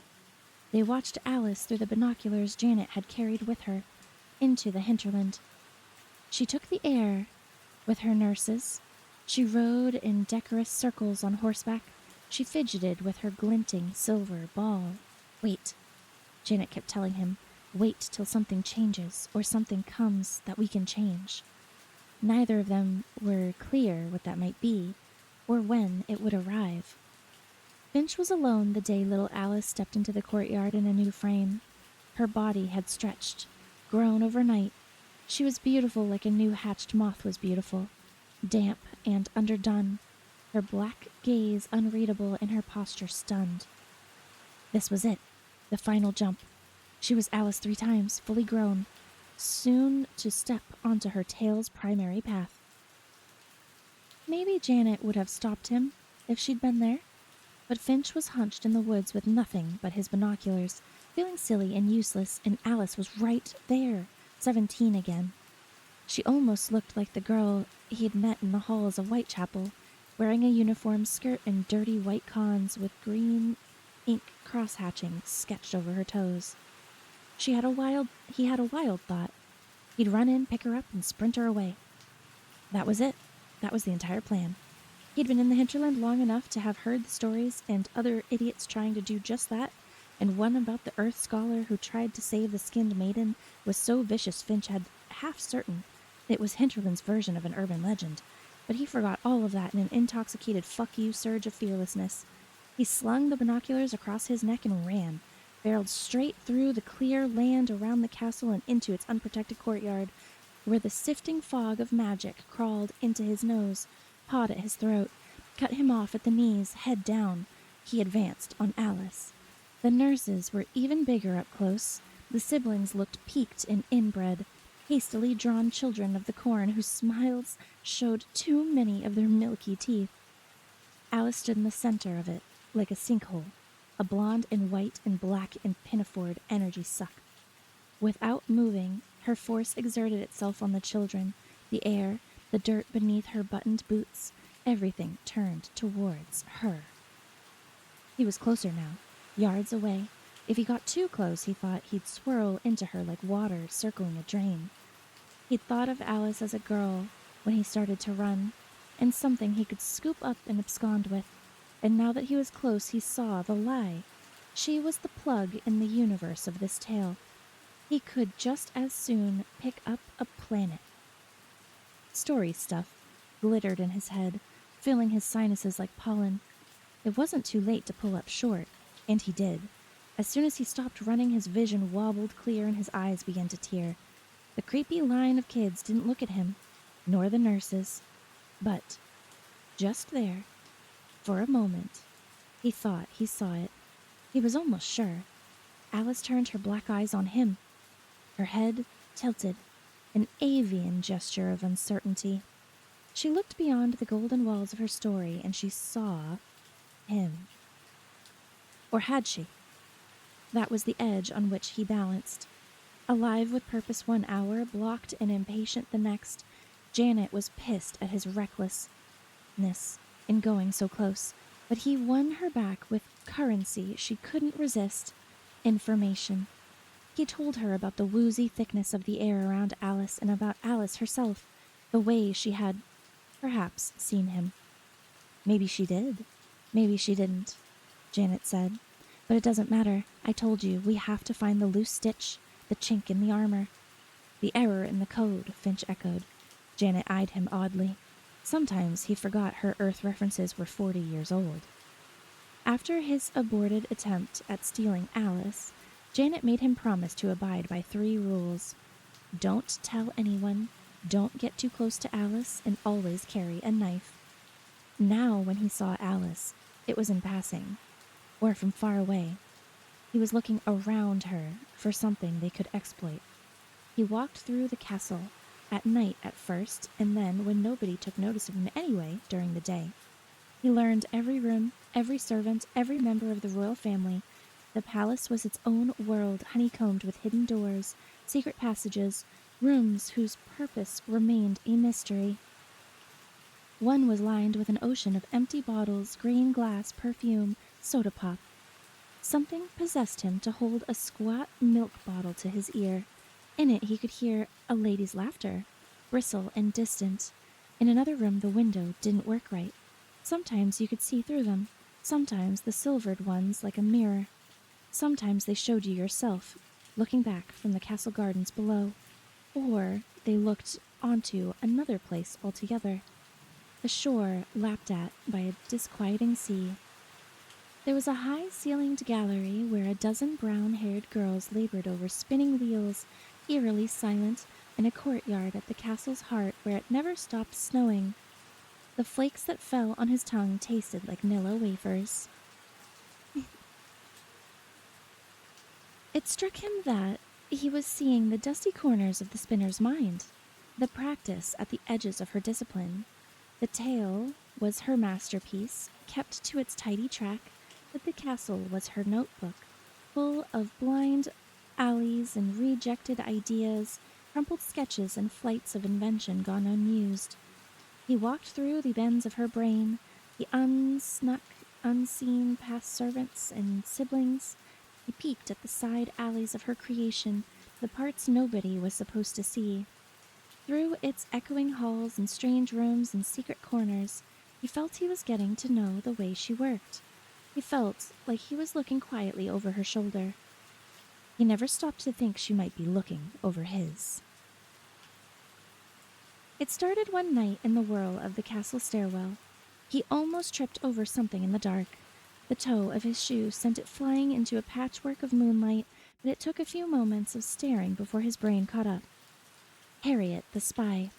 They watched Alice through the binoculars Janet had carried with her, into the hinterland. She took the air with her nurses. She rode in decorous circles on horseback. She fidgeted with her glinting silver ball. Wait, Janet kept telling him. Wait till something changes, or something comes that we can change. Neither of them were clear what that might be, or when it would arrive. Finch was alone the day little Alice stepped into the courtyard in a new frame. Her body had stretched, grown overnight. She was beautiful like a new hatched moth was beautiful, damp and underdone, her black gaze unreadable and her posture stunned. This was it, the final jump. She was Alice 3 times, fully grown, soon to step onto her tale's primary path. Maybe Janet would have stopped him if she'd been there, but Finch was hunched in the woods with nothing but his binoculars, feeling silly and useless, and Alice was right there, 17 again. She almost looked like the girl he'd met in the halls of Whitechapel, wearing a uniform skirt and dirty white cons with green ink cross-hatching sketched over her toes. He had a wild thought. He'd run in, pick her up, and sprint her away. That was it. That was the entire plan. He'd been in the hinterland long enough to have heard the stories and other idiots trying to do just that, and one about the Earth Scholar who tried to save the skinned maiden was so vicious Finch had half certain it was Hinterland's version of an urban legend. But he forgot all of that in an intoxicated fuck-you surge of fearlessness. He slung the binoculars across his neck and ran, barreled straight through the clear land around the castle and into its unprotected courtyard, where the sifting fog of magic crawled into his nose, pawed at his throat, cut him off at the knees, head down. He advanced on Alice. The nurses were even bigger up close. The siblings looked peaked and inbred, hastily drawn children of the corn whose smiles showed too many of their milky teeth. Alice stood in the center of it, like a sinkhole, a blonde and white and black and pinafored energy suck. Without moving, her force exerted itself on the children, the air, the dirt beneath her buttoned boots. Everything turned towards her. He was closer now, yards away. If he got too close, he thought he'd swirl into her like water circling a drain. He'd thought of Alice as a girl when he started to run, and something he could scoop up and abscond with. And now that he was close, he saw the lie. She was the plug in the universe of this tale. He could just as soon pick up a planet. Story stuff glittered in his head, filling his sinuses like pollen. It wasn't too late to pull up short, and he did. As soon as he stopped running, his vision wobbled clear and his eyes began to tear. The creepy line of kids didn't look at him, nor the nurses. But, just there, for a moment, he thought he saw it. He was almost sure. Alice turned her black eyes on him. Her head tilted, an avian gesture of uncertainty. She looked beyond the golden walls of her story, and she saw him. Or had she? That was the edge on which he balanced. Alive with purpose 1 hour, blocked and impatient the next, Janet was pissed at his recklessness in going so close, but he won her back with currency she couldn't resist: information. He told her about the woozy thickness of the air around Alice and about Alice herself, the way she had, perhaps, seen him. Maybe she did. Maybe she didn't, Janet said. But it doesn't matter. I told you, we have to find the loose stitch, the chink in the armor. The error in the code, Finch echoed. Janet eyed him oddly. Sometimes he forgot her Earth references were 40 years old. After his aborted attempt at stealing Alice, Janet made him promise to abide by 3 rules. Don't tell anyone, don't get too close to Alice, and always carry a knife. Now, when he saw Alice, it was in passing, or from far away. He was looking around her for something they could exploit. He walked through the castle, at night at first, and then, when nobody took notice of him anyway, during the day. He learned every room, every servant, every member of the royal family. The palace was its own world, honeycombed with hidden doors, secret passages, rooms whose purpose remained a mystery. One was lined with an ocean of empty bottles, green glass, perfume, soda pop. Something possessed him to hold a squat milk bottle to his ear. In it he could hear a lady's laughter, bristle and distant. In another room the window didn't work right. Sometimes you could see through them, sometimes the silvered ones like a mirror. Sometimes they showed you yourself, looking back from the castle gardens below, or they looked onto another place altogether, the shore lapped at by a disquieting sea. There was a high-ceilinged gallery where a dozen brown-haired girls labored over spinning wheels, eerily silent, in a courtyard at the castle's heart where it never stopped snowing. The flakes that fell on his tongue tasted like Nilla wafers. It struck him that he was seeing the dusty corners of the spinner's mind, the practice at the edges of her discipline. The tale was her masterpiece, kept to its tidy track, but the castle was her notebook, full of blind alleys and rejected ideas, crumpled sketches and flights of invention gone unused. He walked through the bends of her brain, the unsnuck, unseen past servants and siblings. He peeked at the side alleys of her creation, the parts nobody was supposed to see. Through its echoing halls and strange rooms and secret corners, he felt he was getting to know the way she worked. He felt like he was looking quietly over her shoulder. He never stopped to think she might be looking over his. It started one night in the whirl of the castle stairwell. He almost tripped over something in the dark. The toe of his shoe sent it flying into a patchwork of moonlight, but it took a few moments of staring before his brain caught up. Harriet the Spy.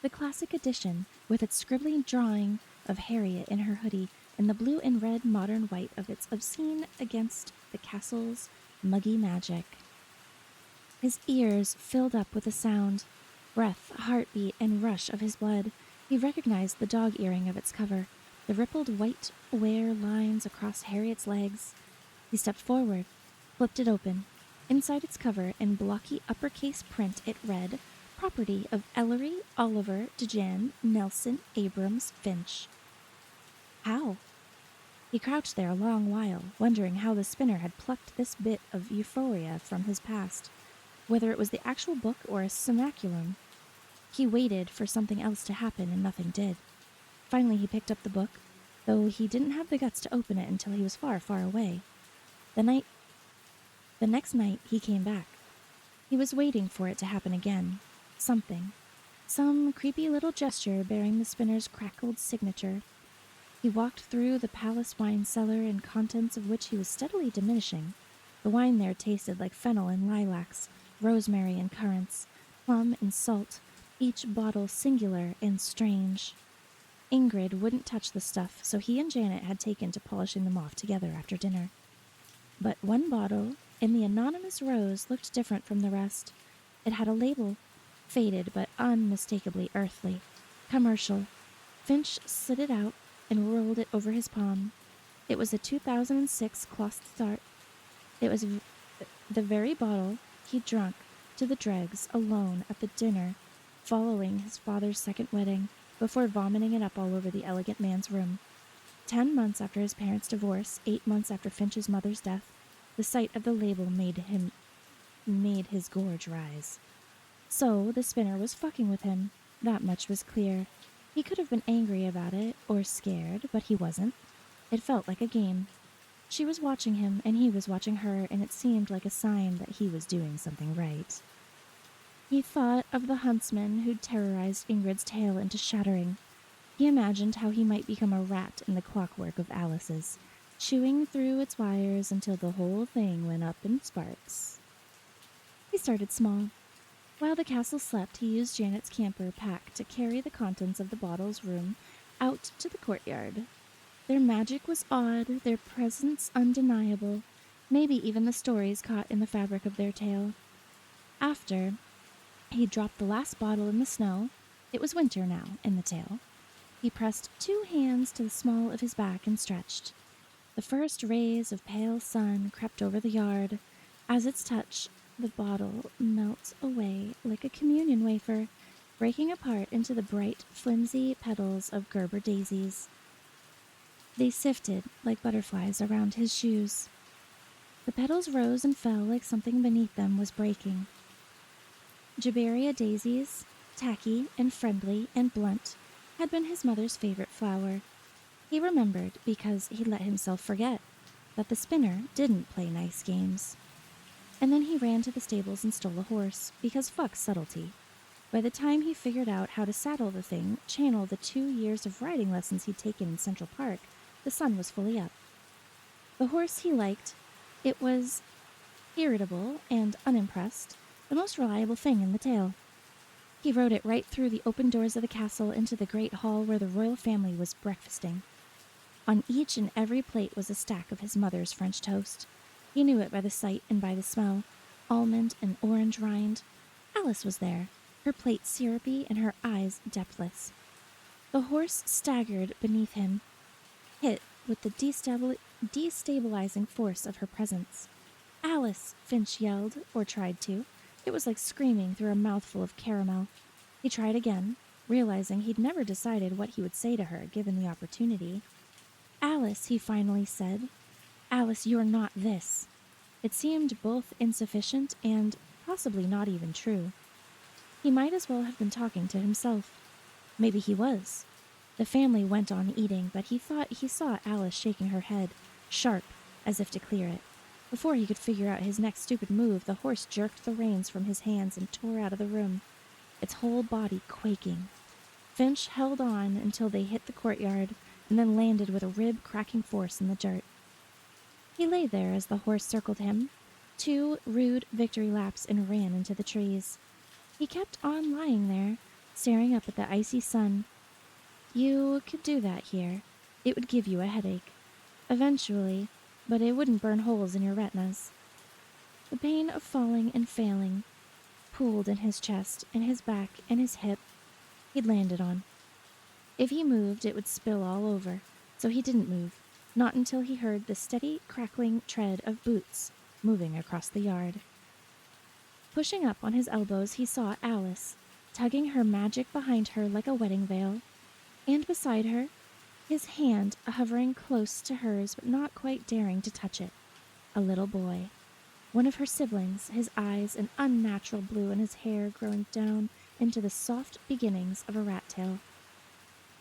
The classic edition, with its scribbling drawing of Harriet in her hoodie and the blue and red modern white of its obscene against the castle's muggy magic. His ears filled up with a sound, breath, heartbeat, and rush of his blood. He recognized the dog earring of its cover, the rippled white wear lines across Harriet's legs. He stepped forward, flipped it open. Inside its cover, in blocky uppercase print, it read, "Property of Ellery, Oliver, DeJan, Nelson, Abrams, Finch." How? He crouched there a long while, wondering how the spinner had plucked this bit of euphoria from his past, whether it was the actual book or a simulacrum. He waited for something else to happen, and nothing did. Finally, he picked up the book, though he didn't have the guts to open it until he was far, far away. The next night, he came back. He was waiting for it to happen again. Something. Some creepy little gesture bearing the spinner's crackled signature. He walked through the palace wine cellar, and contents of which he was steadily diminishing. The wine there tasted like fennel and lilacs, rosemary and currants, plum and salt, each bottle singular and strange. Ingrid wouldn't touch the stuff, so he and Janet had taken to polishing them off together after dinner. But one bottle, in the anonymous rose, looked different from the rest. It had a label, faded but unmistakably earthly. Commercial. Finch slid it out and rolled it over his palm. It was a 2006 cloth start. It was the very bottle he drunk to the dregs alone at the dinner following his father's second wedding, before vomiting it up all over the elegant man's room. 10 months after his parents' divorce, 8 months after Finch's mother's death, the sight of the label made his gorge rise. So the spinner was fucking with him. That much was clear. He could have been angry about it, or scared, but he wasn't. It felt like a game. She was watching him, and he was watching her, and it seemed like a sign that he was doing something right. He thought of the huntsman who'd terrorized Ingrid's tail into shattering. He imagined how he might become a rat in the clockwork of Alice's, chewing through its wires until the whole thing went up in sparks. He started small. While the castle slept, he used Janet's camper pack to carry the contents of the bottle's room out to the courtyard. Their magic was odd, their presence undeniable, maybe even the stories caught in the fabric of their tale. After he dropped the last bottle in the snow, it was winter now in the tale. He pressed 2 hands to the small of his back and stretched. The first rays of pale sun crept over the yard. As its touch, the bottle melts away like a communion wafer, breaking apart into the bright, flimsy petals of Gerber daisies. They sifted like butterflies around his shoes. The petals rose and fell like something beneath them was breaking. Jaberia daisies, tacky and friendly and blunt, had been his mother's favorite flower. He remembered, because he let himself forget, that the spinner didn't play nice games. And then he ran to the stables and stole a horse, because fuck subtlety. By the time he figured out how to saddle the thing, channel the 2 years of riding lessons he'd taken in Central Park, the sun was fully up. The horse he liked. It was irritable and unimpressed, the most reliable thing in the tale. He rode it right through the open doors of the castle into the great hall where the royal family was breakfasting. On each and every plate was a stack of his mother's French toast. He knew it by the sight and by the smell, almond and orange rind. Alice was there, her plate syrupy and her eyes depthless. The horse staggered beneath him, hit with the destabilizing force of her presence. "Alice!" Finch yelled, or tried to. It was like screaming through a mouthful of caramel. He tried again, realizing he'd never decided what he would say to her given the opportunity. "Alice," he finally said. "Alice, you're not this." It seemed both insufficient and possibly not even true. He might as well have been talking to himself. Maybe he was. The family went on eating, but he thought he saw Alice shaking her head, sharp, as if to clear it. Before he could figure out his next stupid move, the horse jerked the reins from his hands and tore out of the room, its whole body quaking. Finch held on until they hit the courtyard and then landed with a rib-cracking force in the dirt. He lay there as the horse circled him, 2 rude victory laps, and ran into the trees. He kept on lying there, staring up at the icy sun. You could do that here. It would give you a headache. Eventually, but it wouldn't burn holes in your retinas. The pain of falling and failing pooled in his chest and his back and his hip he'd landed on. If he moved, it would spill all over, so he didn't move, not until he heard the steady, crackling tread of boots moving across the yard. Pushing up on his elbows, he saw Alice, tugging her magic behind her like a wedding veil, and beside her, his hand hovering close to hers but not quite daring to touch it, a little boy. One of her siblings, his eyes an unnatural blue and his hair growing down into the soft beginnings of a rat tail.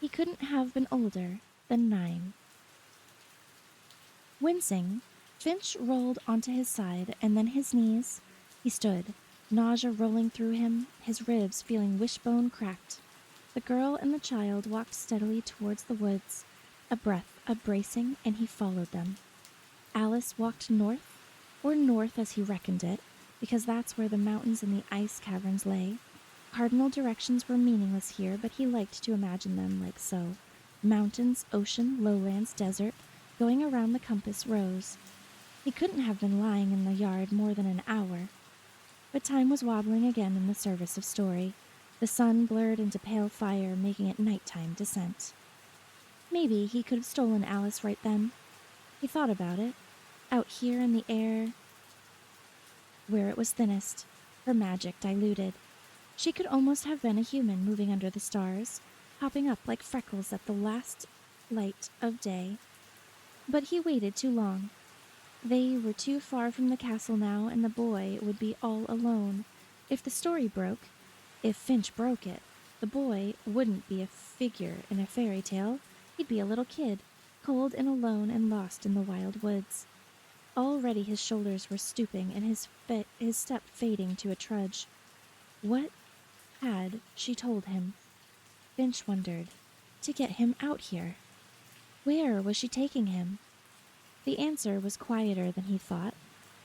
He couldn't have been older than 9. Wincing, Finch rolled onto his side and then his knees. He stood, nausea rolling through him, his ribs feeling wishbone cracked. The girl and the child walked steadily towards the woods, a breath, a bracing, and he followed them. Alice walked north, or north as he reckoned it, because that's where the mountains and the ice caverns lay. Cardinal directions were meaningless here, but he liked to imagine them like so. Mountains, ocean, lowlands, desert, going around the compass rose. He couldn't have been lying in the yard more than an hour. But time was wobbling again in the service of story. The sun blurred into pale fire, making it nighttime descent. Maybe he could have stolen Alice right then. He thought about it. Out here in the air, where it was thinnest, her magic diluted. She could almost have been a human moving under the stars, popping up like freckles at the last light of day. But he waited too long. They were too far from the castle now, and the boy would be all alone. If the story broke, if Finch broke it, the boy wouldn't be a figure in a fairy tale. He'd be a little kid, cold and alone and lost in the wild woods. Already his shoulders were stooping and his step fading to a trudge. What had she told him? Finch wondered. To get him out here. Where was she taking him? The answer was quieter than he thought,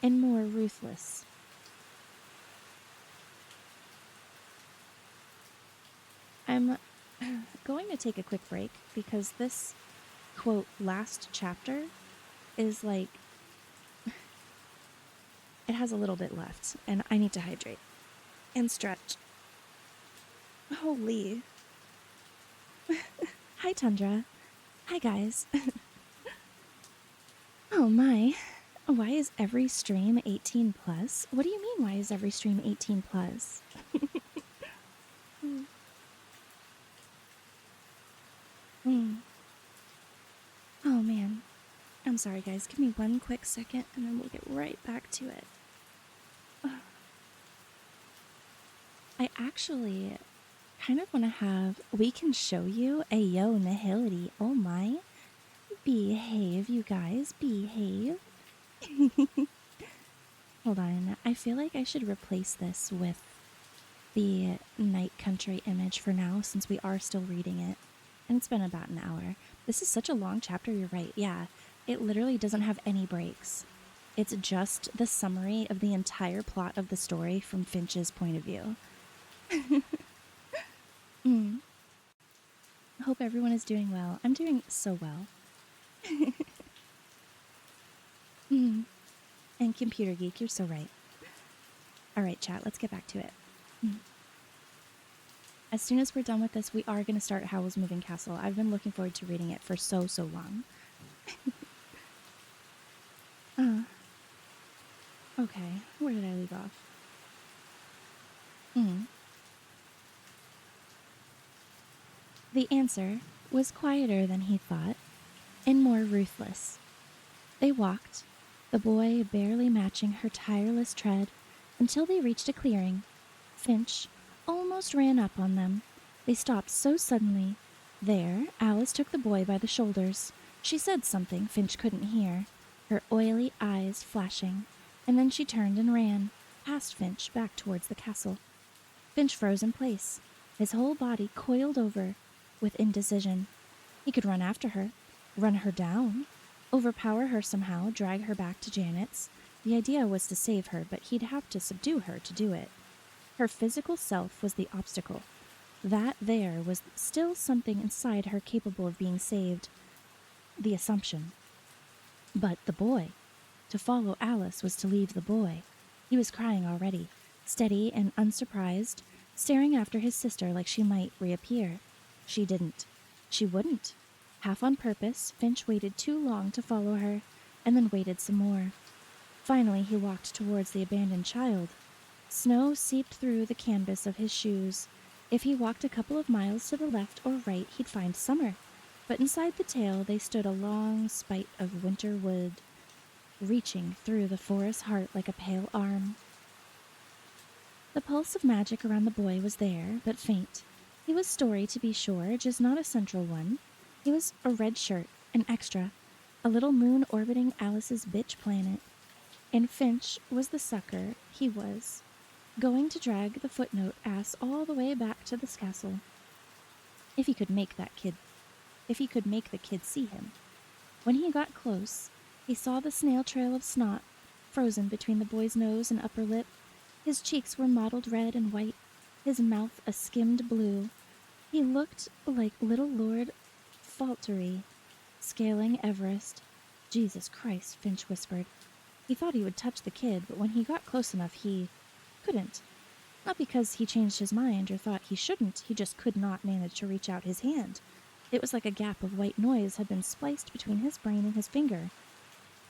and more ruthless. I'm going to take a quick break because this, quote, last chapter is like, it has a little bit left, and I need to hydrate and stretch. Holy. Hi, Tundra. Hi, guys. Oh my. Why is every stream 18 plus? What do you mean, why is every stream 18 plus? Oh man. I'm sorry, guys. Give me one quick second and then we'll get right back to it. I actually kind of want to have, we can show you a yo nihility. Oh my. Behave, you guys. Behave. Hold on. I feel like I should replace this with the night country image for now since we are still reading it. And it's been about an hour. This is such a long chapter, you're right. Yeah, it literally doesn't have any breaks. It's just the summary of the entire plot of the story from Finch's point of view. Hope everyone is doing well. I'm doing so well. And Computer Geek, you're so right. Alright, chat, let's get back to it. As soon as we're done with this, we are going to start Howl's Moving Castle. I've been looking forward to reading it for so long. Okay, where did I leave off? The answer was quieter than he thought, and more ruthless. They walked, the boy barely matching her tireless tread until they reached a clearing. Finch almost ran up on them. They stopped so suddenly. There, Alice took the boy by the shoulders. She said something Finch couldn't hear, her oily eyes flashing, and then she turned and ran, past Finch, back towards the castle. Finch froze in place, his whole body coiled over with indecision. He could run after her, run her down, overpower her somehow, drag her back to Janet's. The idea was to save her, but he'd have to subdue her to do it. Her physical self was the obstacle. That there was still something inside her capable of being saved. The assumption. But the boy. To follow Alice was to leave the boy. He was crying already, steady and unsurprised, staring after his sister like she might reappear. She didn't. She wouldn't. Half on purpose, Finch waited too long to follow her, and then waited some more. Finally, he walked towards the abandoned child. Snow seeped through the canvas of his shoes. If he walked a couple of miles to the left or right, he'd find summer. But inside the tail, they stood a long spite of winter wood, reaching through the forest heart like a pale arm. The pulse of magic around the boy was there, but faint. He was Story, to be sure, just not a central one. He was a red shirt, an extra, a little moon orbiting Alice's bitch planet. And Finch was the sucker he was, going to drag the footnote ass all the way back to this castle. If he could make the kid see him. When he got close, he saw the snail trail of snot frozen between the boy's nose and upper lip. His cheeks were mottled red and white, his mouth a skimmed blue. He looked like little Lord Fauntleroy scaling Everest. Jesus Christ, Finch whispered. He thought he would touch the kid, but when he got close enough, he couldn't. Not because he changed his mind or thought he shouldn't, he just could not manage to reach out his hand. It was like a gap of white noise had been spliced between his brain and his finger.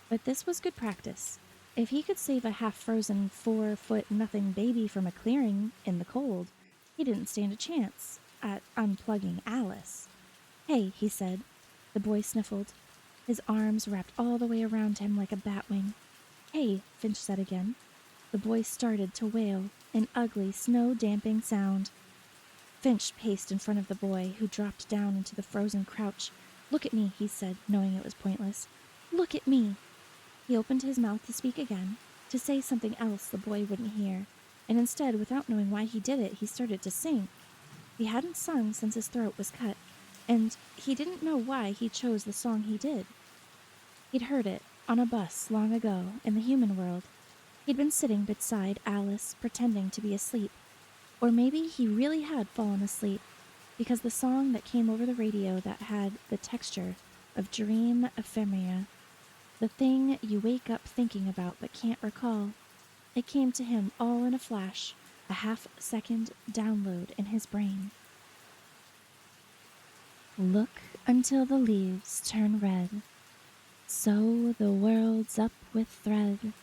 But this was good practice. If he could save a half-frozen 4-foot-nothing baby from a clearing in the cold, he didn't stand a chance at unplugging Alice. Hey, he said. The boy sniffled. His arms wrapped all the way around him like a batwing. Hey, Finch said again. The boy started to wail, an ugly, snow-damping sound. Finch paced in front of the boy, who dropped down into the frozen crouch. Look at me, he said, knowing it was pointless. Look at me. He opened his mouth to speak again, to say something else the boy wouldn't hear, and instead, without knowing why he did it, he started to sing. He hadn't sung since his throat was cut, and he didn't know why he chose the song he did. He'd heard it on a bus long ago in the human world. He'd been sitting beside Alice, pretending to be asleep. Or maybe he really had fallen asleep, because the song that came over the radio that had the texture of dream ephemera, the thing you wake up thinking about but can't recall, it came to him all in a flash, a half-second download in his brain. Look until the leaves turn red, sew the worlds up with thread.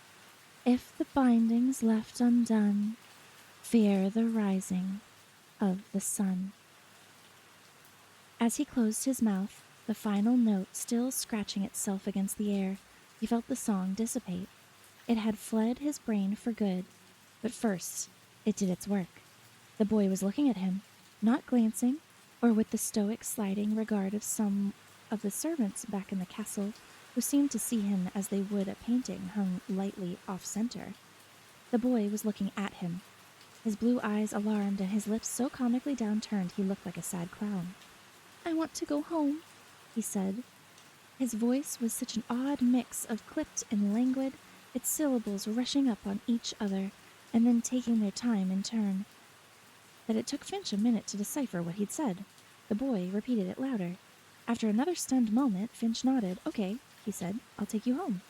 If the binding's left undone, fear the rising of the sun. As he closed his mouth, the final note still scratching itself against the air, he felt the song dissipate. It had fled his brain for good, but first it did its work. The boy was looking at him, not glancing, or with the stoic sliding regard of some of the servants back in the castle, who seemed to see him as they would a painting hung lightly off-center. The boy was looking at him, his blue eyes alarmed and his lips so comically downturned he looked like a sad clown. I want to go home, he said. His voice was such an odd mix of clipped and languid, its syllables rushing up on each other and then taking their time in turn, that it took Finch a minute to decipher what he'd said. The boy repeated it louder. After another stunned moment, Finch nodded. Okay, he said, I'll take you home.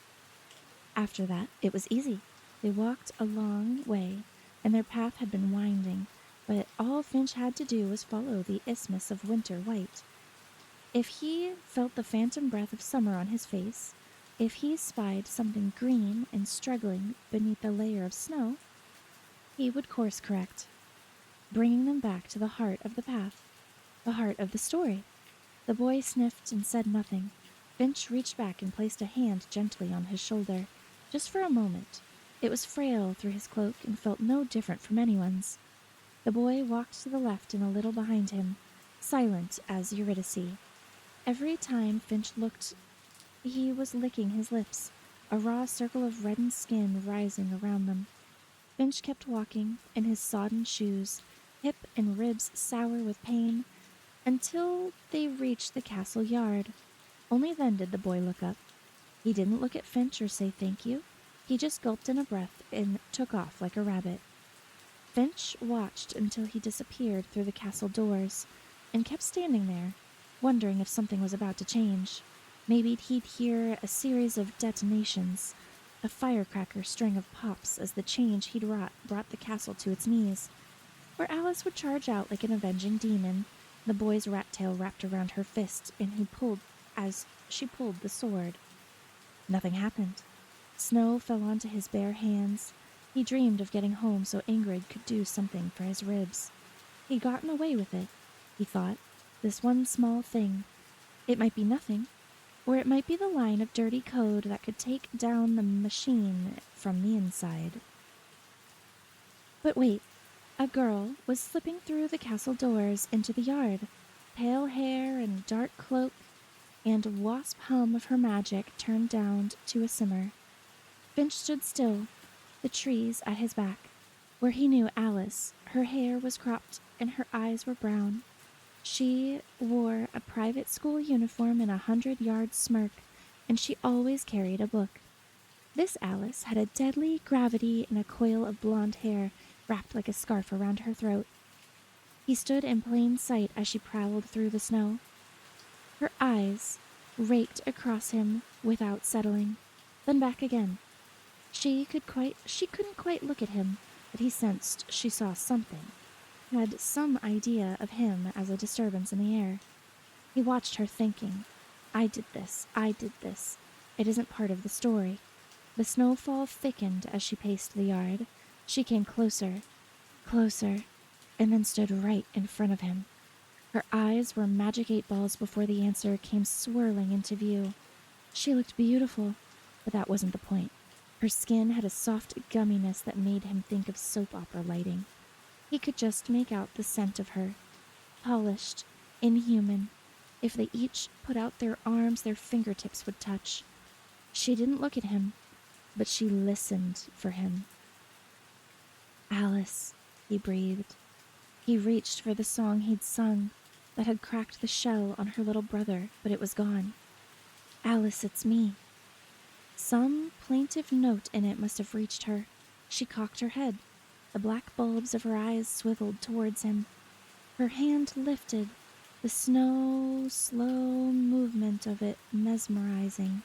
After that, it was easy. They walked a long way, and their path had been winding, but all Finch had to do was follow the isthmus of winter white. If he felt the phantom breath of summer on his face, if he spied something green and struggling beneath a layer of snow, he would course correct, bringing them back to the heart of the path, the heart of the story. The boy sniffed and said nothing. Finch reached back and placed a hand gently on his shoulder. just for a moment. It was frail through his cloak and felt no different from anyone's. The boy walked to the left and a little behind him, silent as Eurydice. Every time Finch looked, he was licking his lips, a raw circle of reddened skin rising around them. Finch kept walking in his sodden shoes, hip and ribs sour with pain, until they reached the castle yard. Only then did the boy look up. He didn't look at Finch or say thank you. He just gulped in a breath and took off like a rabbit. Finch watched until he disappeared through the castle doors and kept standing there, wondering if something was about to change. Maybe he'd hear a series of detonations, a firecracker string of pops as the change he'd wrought brought the castle to its knees. Or Alice would charge out like an avenging demon, the boy's rat tail wrapped around her fist, and he pulled as she pulled the sword. Nothing happened. Snow fell onto his bare hands. He dreamed of getting home so Ingrid could do something for his ribs. He'd gotten away with it, he thought. This one small thing. It might be nothing, or it might be the line of dirty code that could take down the machine from the inside. But wait, a girl was slipping through the castle doors into the yard, pale hair and dark cloak, and a wasp hum of her magic turned down to a simmer. Finch stood still, the trees at his back, where he knew Alice. Her hair was cropped and her eyes were brown. She wore a private school uniform and a 100-yard smirk, and she always carried a book. This Alice had a deadly gravity and a coil of blonde hair wrapped like a scarf around her throat. He stood in plain sight as she prowled through the snow. Her eyes raked across him without settling, then back again. She couldn't quite look at him, but he sensed she saw something, had some idea of him as a disturbance in the air. He watched her thinking, I did this. It isn't part of the story. The snowfall thickened as she paced the yard. She came closer, and then stood right in front of him. Her eyes were magic 8-balls before the answer came swirling into view. She looked beautiful, but that wasn't the point. Her skin had a soft gumminess that made him think of soap opera lighting. He could just make out the scent of her. Polished, inhuman. If they each put out their arms, their fingertips would touch. She didn't look at him, but she listened for him. Alice, he breathed. He reached for the song he'd sung that had cracked the shell on her little brother, but it was gone. Alice, it's me. Some plaintive note in it must have reached her. She cocked her head. The black bulbs of her eyes swiveled towards him. Her hand lifted, the slow movement of it mesmerizing.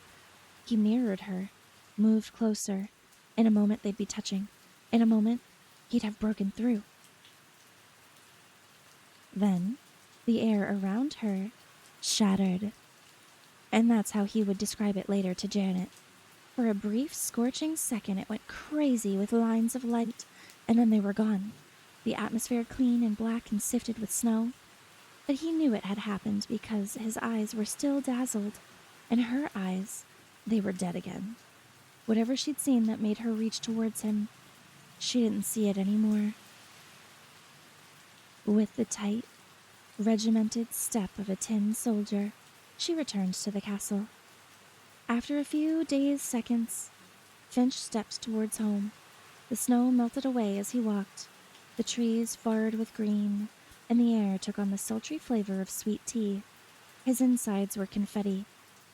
He mirrored her, moved closer. In a moment they'd be touching. In a moment he'd have broken through. Then the air around her shattered. And that's how he would describe it later to Janet. For a brief, scorching second, it went crazy with lines of light, and then they were gone, the atmosphere clean and black and sifted with snow. But he knew it had happened because his eyes were still dazzled, and her eyes, they were dead again. Whatever she'd seen that made her reach towards him, she didn't see it anymore. With the tight, regimented step of a tin soldier, she returned to the castle. After a few dazed seconds, Finch stepped towards home. The snow melted away as he walked. The trees furrowed with green, and the air took on the sultry flavor of sweet tea. His insides were confetti.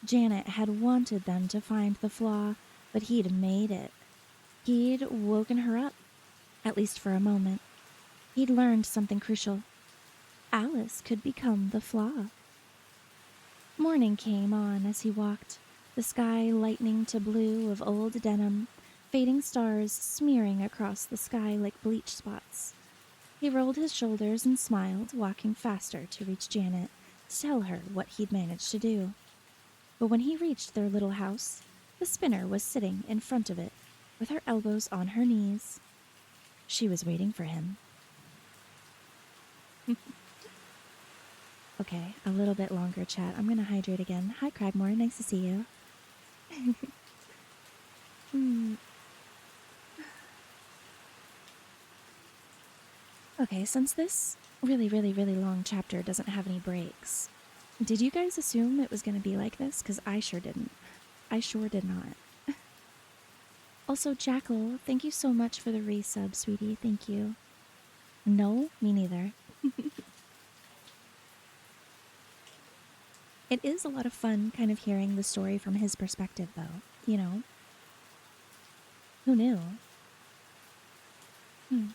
Janet had wanted them to find the flaw, but he'd made it. He'd woken her up, at least for a moment. He'd learned something crucial. Alice could become the flaw. Morning came on as he walked, the sky lightening to blue of old denim, fading stars smearing across the sky like bleach spots. He rolled his shoulders and smiled, walking faster to reach Janet, to tell her what he'd managed to do. But when he reached their little house, the spinner was sitting in front of it, with her elbows on her knees. She was waiting for him. Okay, a little bit longer chat. I'm going to hydrate again. Hi, Cragmore. Nice to see you. Okay, since this really, really, really long chapter doesn't have any breaks, did you guys assume it was going to be like this? Because I sure didn't. I sure did not. Also, Jackal, thank you so much for the resub, sweetie. Thank you. No, me neither. It is a lot of fun kind of hearing the story from his perspective, though. You know? Who knew? Hmm.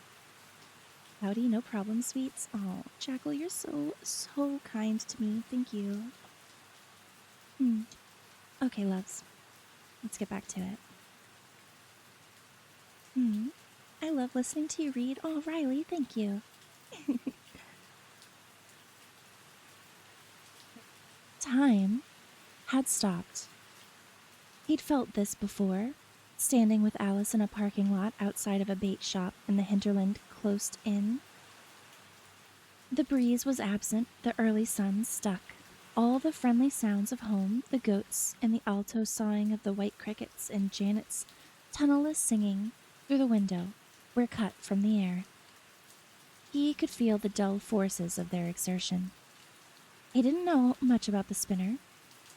Howdy, no problem, sweets. Oh, Jackal, you're so, so kind to me. Thank you. Okay, loves. Let's get back to it. I love listening to you read. Oh, Riley, thank you. Time had stopped. He'd felt this before, standing with Alice in a parking lot outside of a bait shop in the hinterland closed in. The breeze was absent, the early sun stuck. All the friendly sounds of home, the goats and the alto sawing of the white crickets and Janet's tunnelless singing through the window, were cut from the air. He could feel the dull forces of their exertion. He didn't know much about the spinner.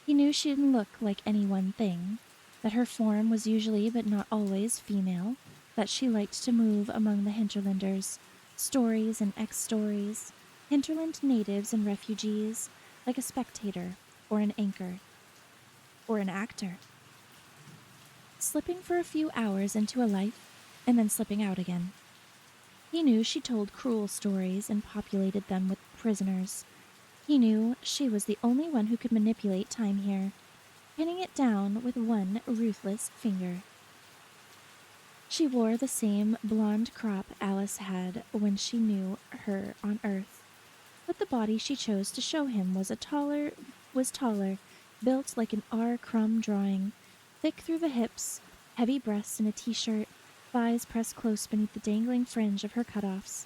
He knew she didn't look like any one thing, that her form was usually but not always female, that she liked to move among the hinterlanders, stories and ex-stories, hinterland natives and refugees, like a spectator or an anchor or an actor, slipping for a few hours into a life and then slipping out again. He knew she told cruel stories and populated them with prisoners. He knew she was the only one who could manipulate time here, pinning it down with one ruthless finger. She wore the same blonde crop Alice had when she knew her on Earth, but the body she chose to show him was taller, built like an R. Crumb drawing, thick through the hips, heavy breasts in a t-shirt, thighs pressed close beneath the dangling fringe of her cutoffs.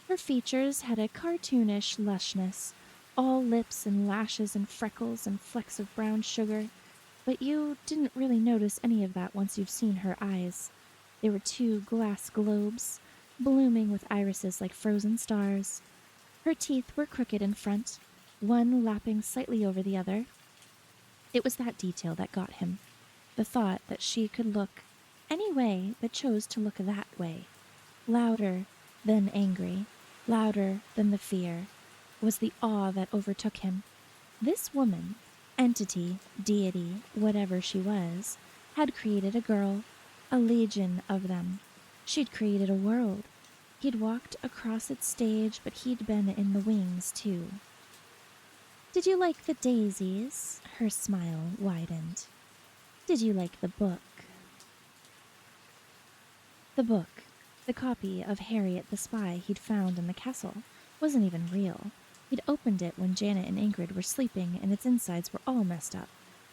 Her features had a cartoonish lushness, all lips and lashes and freckles and flecks of brown sugar, but you didn't really notice any of that once you've seen her eyes. They were two glass globes, blooming with irises like frozen stars. Her teeth were crooked in front, one lapping slightly over the other. It was that detail that got him, the thought that she could look any way but chose to look that way. Louder than angry, louder than the fear, was the awe that overtook him. This woman, entity, deity, whatever she was, had created a girl, a legion of them. She'd created a world. He'd walked across its stage, but he'd been in the wings, too. Did you like the daisies? Her smile widened. Did you like the book? The book, the copy of Harriet the Spy he'd found in the castle, wasn't even real. He'd opened it when Janet and Ingrid were sleeping, and its insides were all messed up.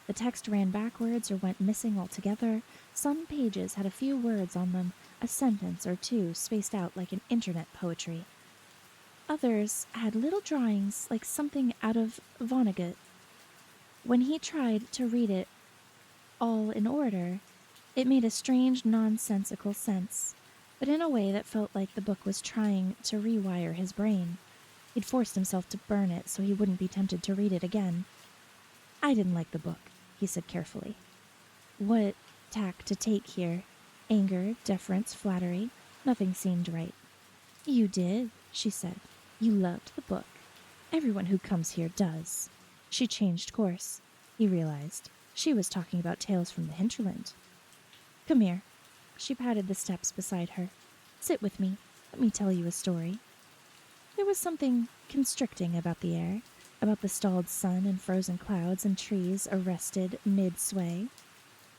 The text ran backwards or went missing altogether. Some pages had a few words on them, a sentence or two spaced out like an internet poetry. Others had little drawings like something out of Vonnegut. When he tried to read it all in order, it made a strange, nonsensical sense, but in a way that felt like the book was trying to rewire his brain. He'd forced himself to burn it so he wouldn't be tempted to read it again. I didn't like the book, he said carefully. What tack to take here? Anger, deference, flattery? Nothing seemed right. You did, she said. You loved the book. Everyone who comes here does. She changed course. He realized. She was talking about tales from the hinterland. Come here. She patted the steps beside her. Sit with me. Let me tell you a story. There was something constricting about the air, about the stalled sun and frozen clouds and trees arrested mid-sway.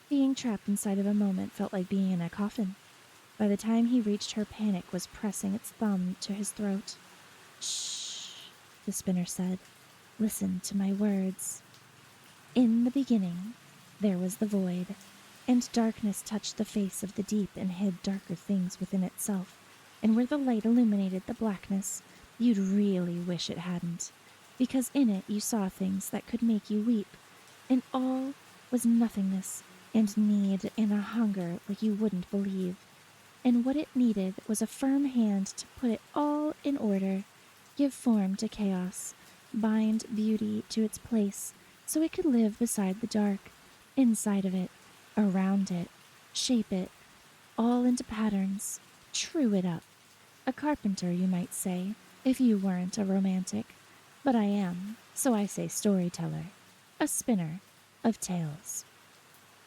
Being trapped inside of a moment felt like being in a coffin. By the time he reached her, panic was pressing its thumb to his throat. Shh, the spinner said. Listen to my words. In the beginning, there was the void, and darkness touched the face of the deep and hid darker things within itself, and where the light illuminated the blackness, you'd really wish it hadn't, because in it you saw things that could make you weep, and all was nothingness and need and a hunger like you wouldn't believe. and what it needed was a firm hand to put it all in order, give form to chaos, bind beauty to its place so it could live beside the dark, inside of it, around it, shape it, all into patterns, true it up. A carpenter, you might say, if you weren't a romantic. But I am, so I say storyteller, a spinner of tales.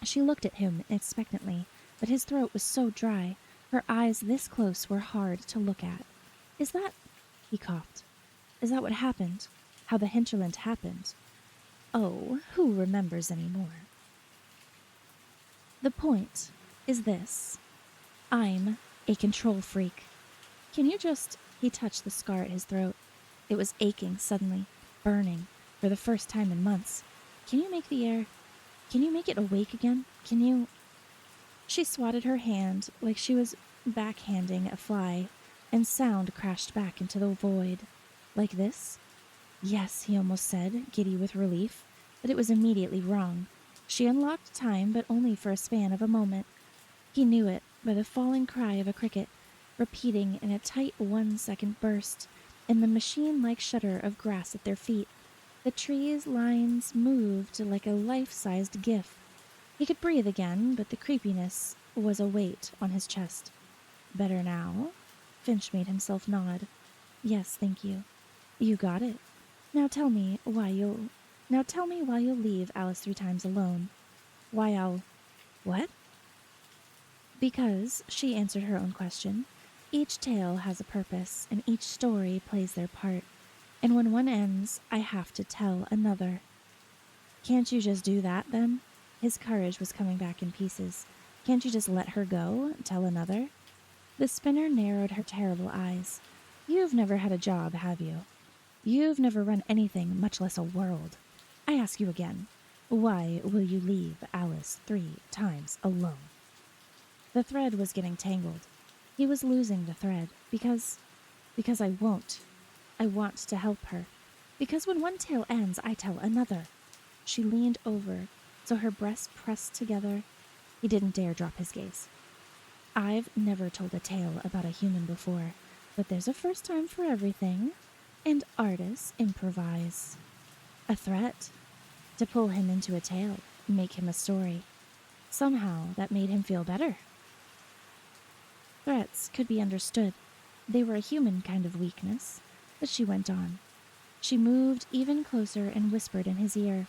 She looked at him expectantly, but his throat was so dry, her eyes this close were hard to look at. Is that, he coughed, is that what happened? How the hinterland happened? Oh, who remembers any more? The point is this. I'm a control freak. Can you just... He touched the scar at his throat. It was aching suddenly, burning, for the first time in months. Can you make the air... Can you make it awake again? Can you... She swatted her hand like she was backhanding a fly, and sound crashed back into the void. Like this? Yes, he almost said, giddy with relief, but it was immediately wrong. She unlocked time, but only for a span of a moment. He knew it by the falling cry of a cricket, repeating in a tight 1-second burst, and the machine-like shudder of grass at their feet. The trees' lines moved like a life-sized gif. He could breathe again, but the creepiness was a weight on his chest. Better now? Finch made himself nod. Yes, thank you. You got it. Now tell me why you'll leave Alice 3 times alone. Why I'll... What? Because, she answered her own question, each tale has a purpose, and each story plays their part. And when one ends, I have to tell another. Can't you just do that, then? His courage was coming back in pieces. Can't you just let her go, tell another? The spinner narrowed her terrible eyes. You've never had a job, have you? You've never run anything, much less a world. I ask you again, why will you leave Alice 3 times alone? The thread was getting tangled. He was losing the thread, because I won't. I want to help her. Because when one tale ends, I tell another. She leaned over, so her breasts pressed together. He didn't dare drop his gaze. I've never told a tale about a human before, but there's a first time for everything, and artists improvise. A threat. To pull him into a tale, make him a story. Somehow that made him feel better. Threats could be understood. They were a human kind of weakness, but she went on. She moved even closer and whispered in his ear.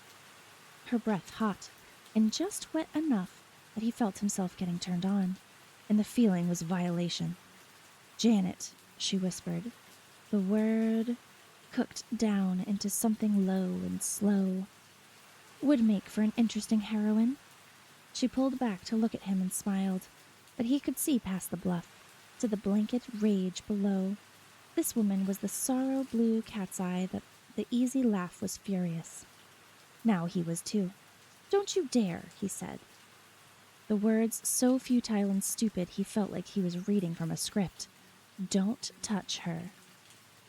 Her breath hot, and just wet enough that he felt himself getting turned on, and the feeling was violation. Janet, she whispered. The word cooked down into something low and slow. Would make for an interesting heroine. She pulled back to look at him and smiled, but he could see past the bluff, to the blanket rage below. This woman was the sorrow blue cat's eye that the easy laugh was furious. Now he was too. Don't you dare, he said. The words so futile and stupid he felt like he was reading from a script. Don't touch her.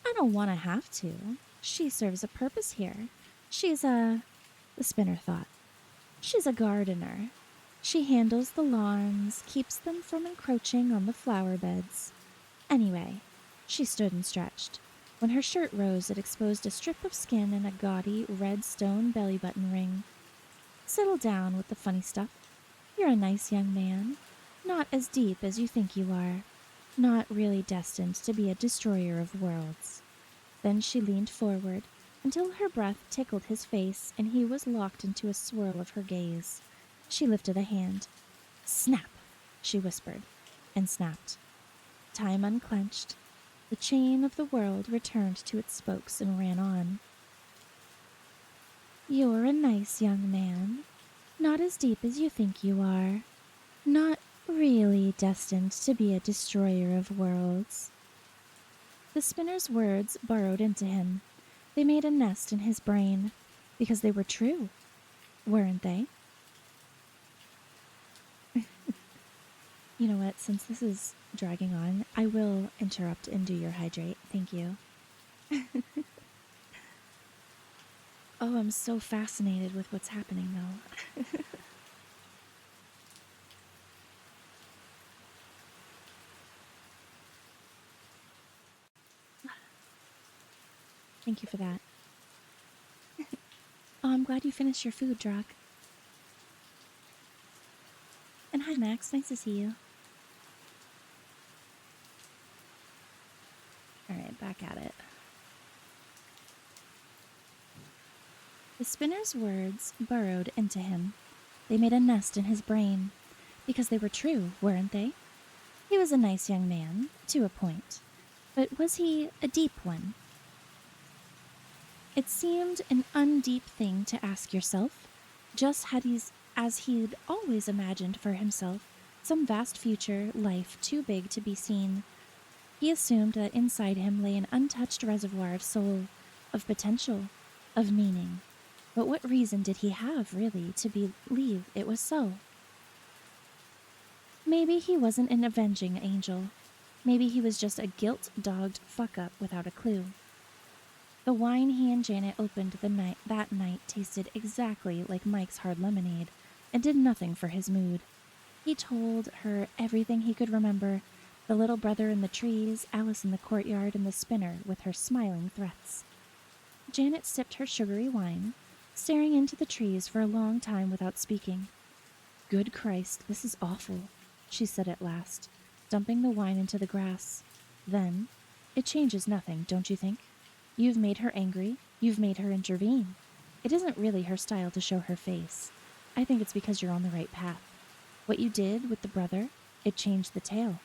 I don't want to have to. She serves a purpose here. She's a... The spinner thought. She's a gardener. She handles the lawns, keeps them from encroaching on the flower beds. Anyway, she stood and stretched. When her shirt rose, it exposed a strip of skin and a gaudy red stone belly button ring. Settle down with the funny stuff. You're a nice young man. Not as deep as you think you are. Not really destined to be a destroyer of worlds. Then she leaned forward until her breath tickled his face and he was locked into a swirl of her gaze. She lifted a hand. Snap, she whispered, and snapped. Time unclenched. The chain of the world returned to its spokes and ran on. You're a nice young man. Not as deep as you think you are. Not really destined to be a destroyer of worlds. The spinner's words burrowed into him. They made a nest in his brain, because they were true, weren't they? You know what, since this is dragging on, I will interrupt and do your hydrate. Thank you. Oh, I'm so fascinated with what's happening, though. Thank you for that. Oh, I'm glad you finished your food, Drock. And hi, Max. Nice to see you. All right, back at it. The spinner's words burrowed into him. They made a nest in his brain. Because they were true, weren't they? He was a nice young man, to a point. But was he a deep one? It seemed an undeep thing to ask yourself, just as he'd always imagined for himself, some vast future life too big to be seen. He assumed that inside him lay an untouched reservoir of soul, of potential, of meaning. But what reason did he have, really, to believe it was so? Maybe he wasn't an avenging angel. Maybe he was just a guilt-dogged fuck-up without a clue. The wine he and Janet opened that night tasted exactly like Mike's hard lemonade and did nothing for his mood. He told her everything he could remember, the little brother in the trees, Alice in the courtyard, and the spinner with her smiling threats. Janet sipped her sugary wine, staring into the trees for a long time without speaking. "Good Christ, this is awful," she said at last, dumping the wine into the grass. Then, "It changes nothing, don't you think? You've made her angry. You've made her intervene. It isn't really her style to show her face. I think it's because you're on the right path. What you did with the brother, it changed the tale.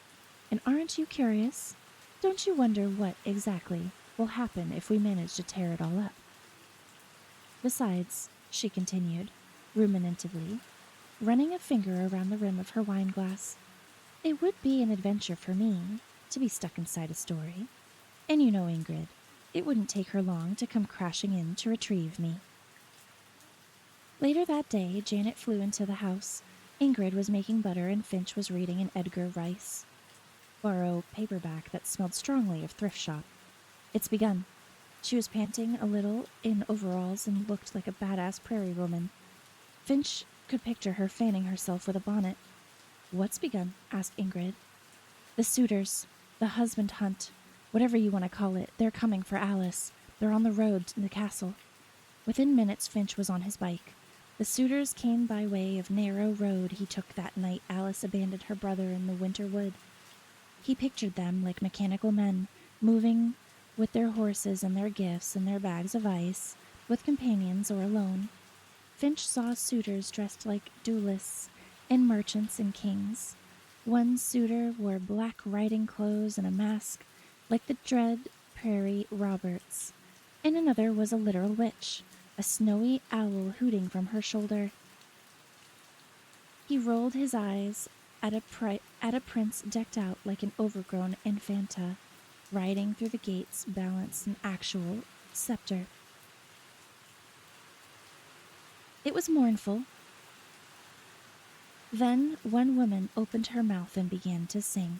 And aren't you curious? Don't you wonder what, exactly, will happen if we manage to tear it all up? Besides," she continued, ruminatively, running a finger around the rim of her wine glass, "it would be an adventure for me to be stuck inside a story. And you know Ingrid, it wouldn't take her long to come crashing in to retrieve me." Later that day, Janet flew into the house. Ingrid was making butter and Finch was reading an Edgar Rice Burrow paperback that smelled strongly of thrift shop. "It's begun." She was panting a little in overalls and looked like a badass prairie woman. Finch could picture her fanning herself with a bonnet. "What's begun?" asked Ingrid. "The suitors, the husband hunt, whatever you want to call it, they're coming for Alice. They're on the road to the castle." Within minutes, Finch was on his bike. The suitors came by way of narrow road he took that night Alice abandoned her brother in the winter wood. He pictured them like mechanical men, moving with their horses and their gifts and their bags of ice, with companions or alone. Finch saw suitors dressed like duelists and merchants and kings. One suitor wore black riding clothes and a mask, like the dread Prairie Roberts, and another was a literal witch, a snowy owl hooting from her shoulder. He rolled his eyes at a prince decked out like an overgrown infanta, riding through the gates balanced an actual scepter. It was mournful. Then one woman opened her mouth and began to sing.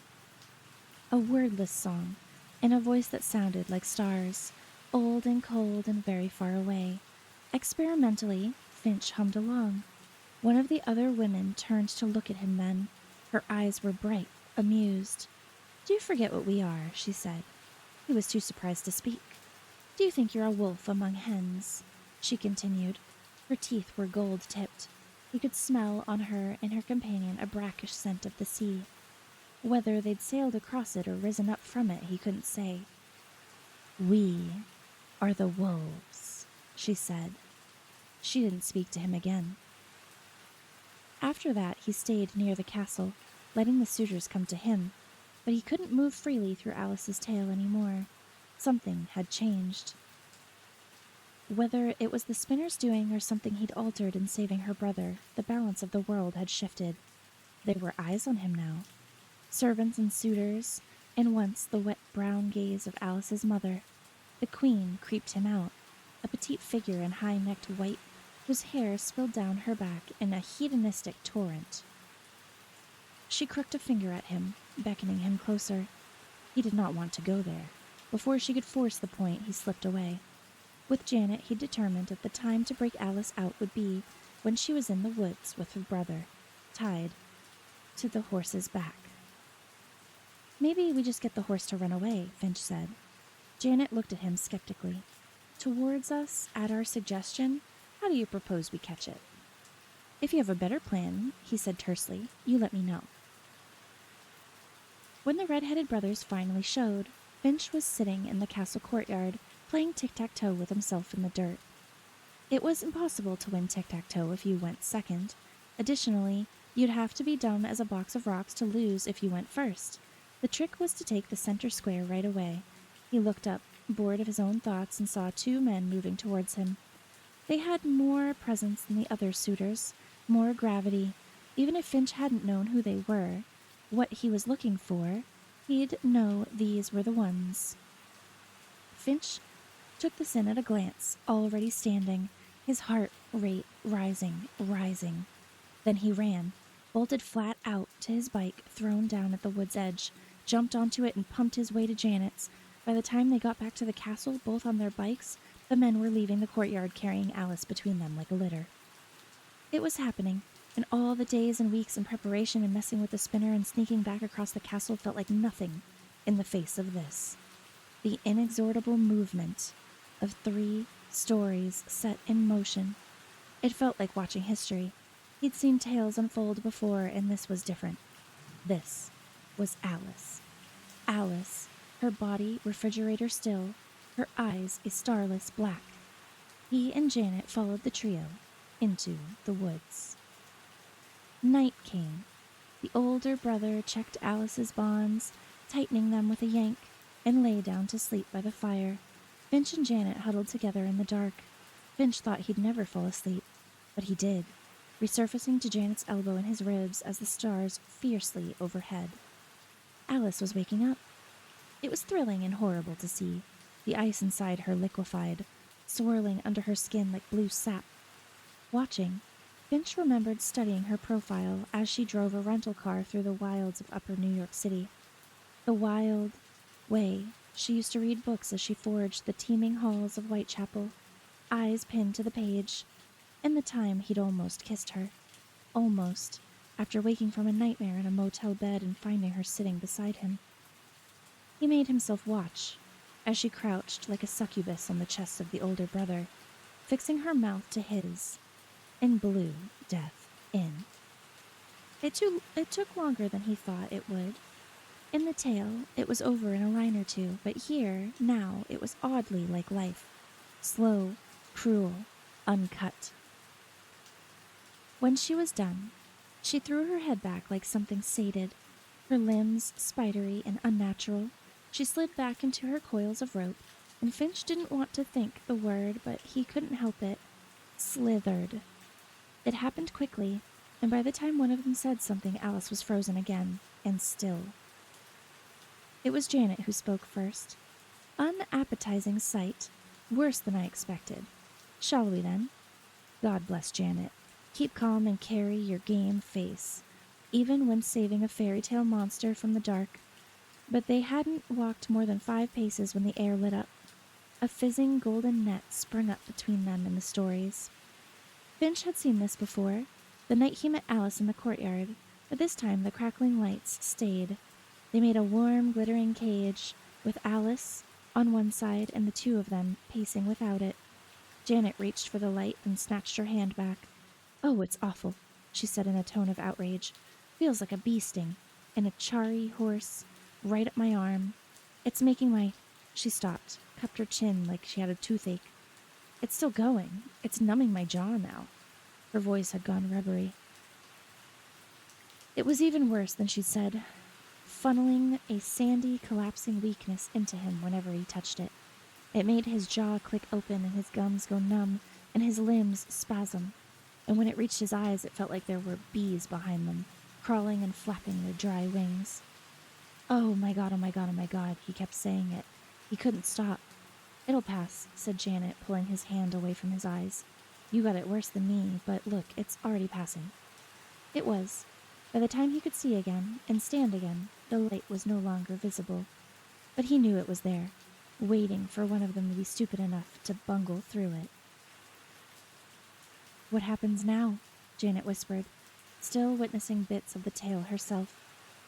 A wordless song, in a voice that sounded like stars, old and cold and very far away. Experimentally, Finch hummed along. One of the other women turned to look at him then. Her eyes were bright, amused. "Do you forget what we are?" she said. He was too surprised to speak. "Do you think you're a wolf among hens?" she continued. Her teeth were gold-tipped. He could smell on her and her companion a brackish scent of the sea. Whether they'd sailed across it or risen up from it, he couldn't say. "We are the wolves," she said. She didn't speak to him again. After that, he stayed near the castle, letting the suitors come to him, but he couldn't move freely through Alice's tale anymore. Something had changed. Whether it was the spinner's doing or something he'd altered in saving her brother, the balance of the world had shifted. There were eyes on him now. Servants and suitors, and once the wet brown gaze of Alice's mother. The queen creeped him out, a petite figure in high-necked white, whose hair spilled down her back in a hedonistic torrent. She crooked a finger at him, beckoning him closer. He did not want to go there. Before she could force the point, he slipped away. With Janet, he determined that the time to break Alice out would be when she was in the woods with her brother, tied to the horse's back. "Maybe we just get the horse to run away," Finch said. Janet looked at him skeptically. towards us at our suggestion. How do you propose we catch it? If you have a better plan, he said tersely, you let me know. When the red-headed brothers finally showed, Finch was sitting in the castle courtyard, playing tic-tac-toe with himself in the dirt. It was impossible to win tic-tac-toe if you went second. Additionally, you'd have to be dumb as a box of rocks to lose if you went first. The trick was to take the center square right away. He looked up, bored of his own thoughts, and saw two men moving towards him. They had more presence than the other suitors, more gravity. Even if Finch hadn't known who they were, what he was looking for, he'd know these were the ones. Finch took this in at a glance, already standing, his heart rate rising. Then he ran, bolted flat out to his bike thrown down at the wood's edge, jumped onto it and pumped his way to Janet's. By the time they got back to the castle, both on their bikes, the men were leaving the courtyard carrying Alice between them like a litter. It was happening, and all the days and weeks in preparation and messing with the spinner and sneaking back across the castle felt like nothing in the face of this. The inexorable movement of 3 stories set in motion. It felt like watching history. He'd seen tales unfold before, and this was different. This was Alice. Alice, her body refrigerator still, her eyes a starless black. He and Janet followed the trio into the woods. Night came. The older brother checked Alice's bonds, tightening them with a yank, and lay down to sleep by the fire. Finch and Janet huddled together in the dark. Finch thought he'd never fall asleep, but he did, resurfacing to Janet's elbow in his ribs as the stars fiercely overhead. Alice was waking up. It was thrilling and horrible to see, the ice inside her liquefied, swirling under her skin like blue sap. Watching, Finch remembered studying her profile as she drove a rental car through the wilds of upper New York City. The wild way she used to read books as she foraged the teeming halls of Whitechapel, eyes pinned to the page, and the time he'd almost kissed her. Almost, after waking from a nightmare in a motel bed and finding her sitting beside him. He made himself watch as she crouched like a succubus on the chest of the older brother, fixing her mouth to his, and blew death in. It took longer than he thought it would. In the tale, it was over in a line or two, but here, now, it was oddly like life. Slow, cruel, uncut. When she was done, she threw her head back like something sated, her limbs spidery and unnatural. She slid back into her coils of rope, and Finch didn't want to think the word, but he couldn't help it. Slithered. It happened quickly, and by the time one of them said something, Alice was frozen again, and still. It was Janet who spoke first. Unappetizing sight, worse than I expected. Shall we then? God bless Janet. Keep calm and carry your game face, even when saving a fairy tale monster from the dark. But they hadn't walked more than 5 paces when the air lit up. A fizzing golden net sprung up between them and the stories. Finch had seen this before, the night he met Alice in the courtyard, but this time the crackling lights stayed. They made a warm, glittering cage, with Alice on one side and the 2 of them pacing without it. Janet reached for the light and snatched her hand back. "Oh, it's awful," she said in a tone of outrage. "Feels like a bee sting, and a charry horse right up my arm. It's making my—" She stopped, cupped her chin like she had a toothache. "It's still going. It's numbing my jaw now." Her voice had gone rubbery. It was even worse than she'd said, funneling a sandy, collapsing weakness into him whenever he touched it. It made his jaw click open and his gums go numb and his limbs spasm. And when it reached his eyes, it felt like there were bees behind them, crawling and flapping their dry wings. "Oh my God, oh my God, oh my God," he kept saying it. He couldn't stop. "It'll pass," said Janet, pulling his hand away from his eyes. "You got it worse than me, but look, it's already passing." It was. By the time he could see again and stand again, the light was no longer visible. But he knew it was there, waiting for one of them to be stupid enough to bungle through it. "What happens now?" Janet whispered, still witnessing bits of the tale herself,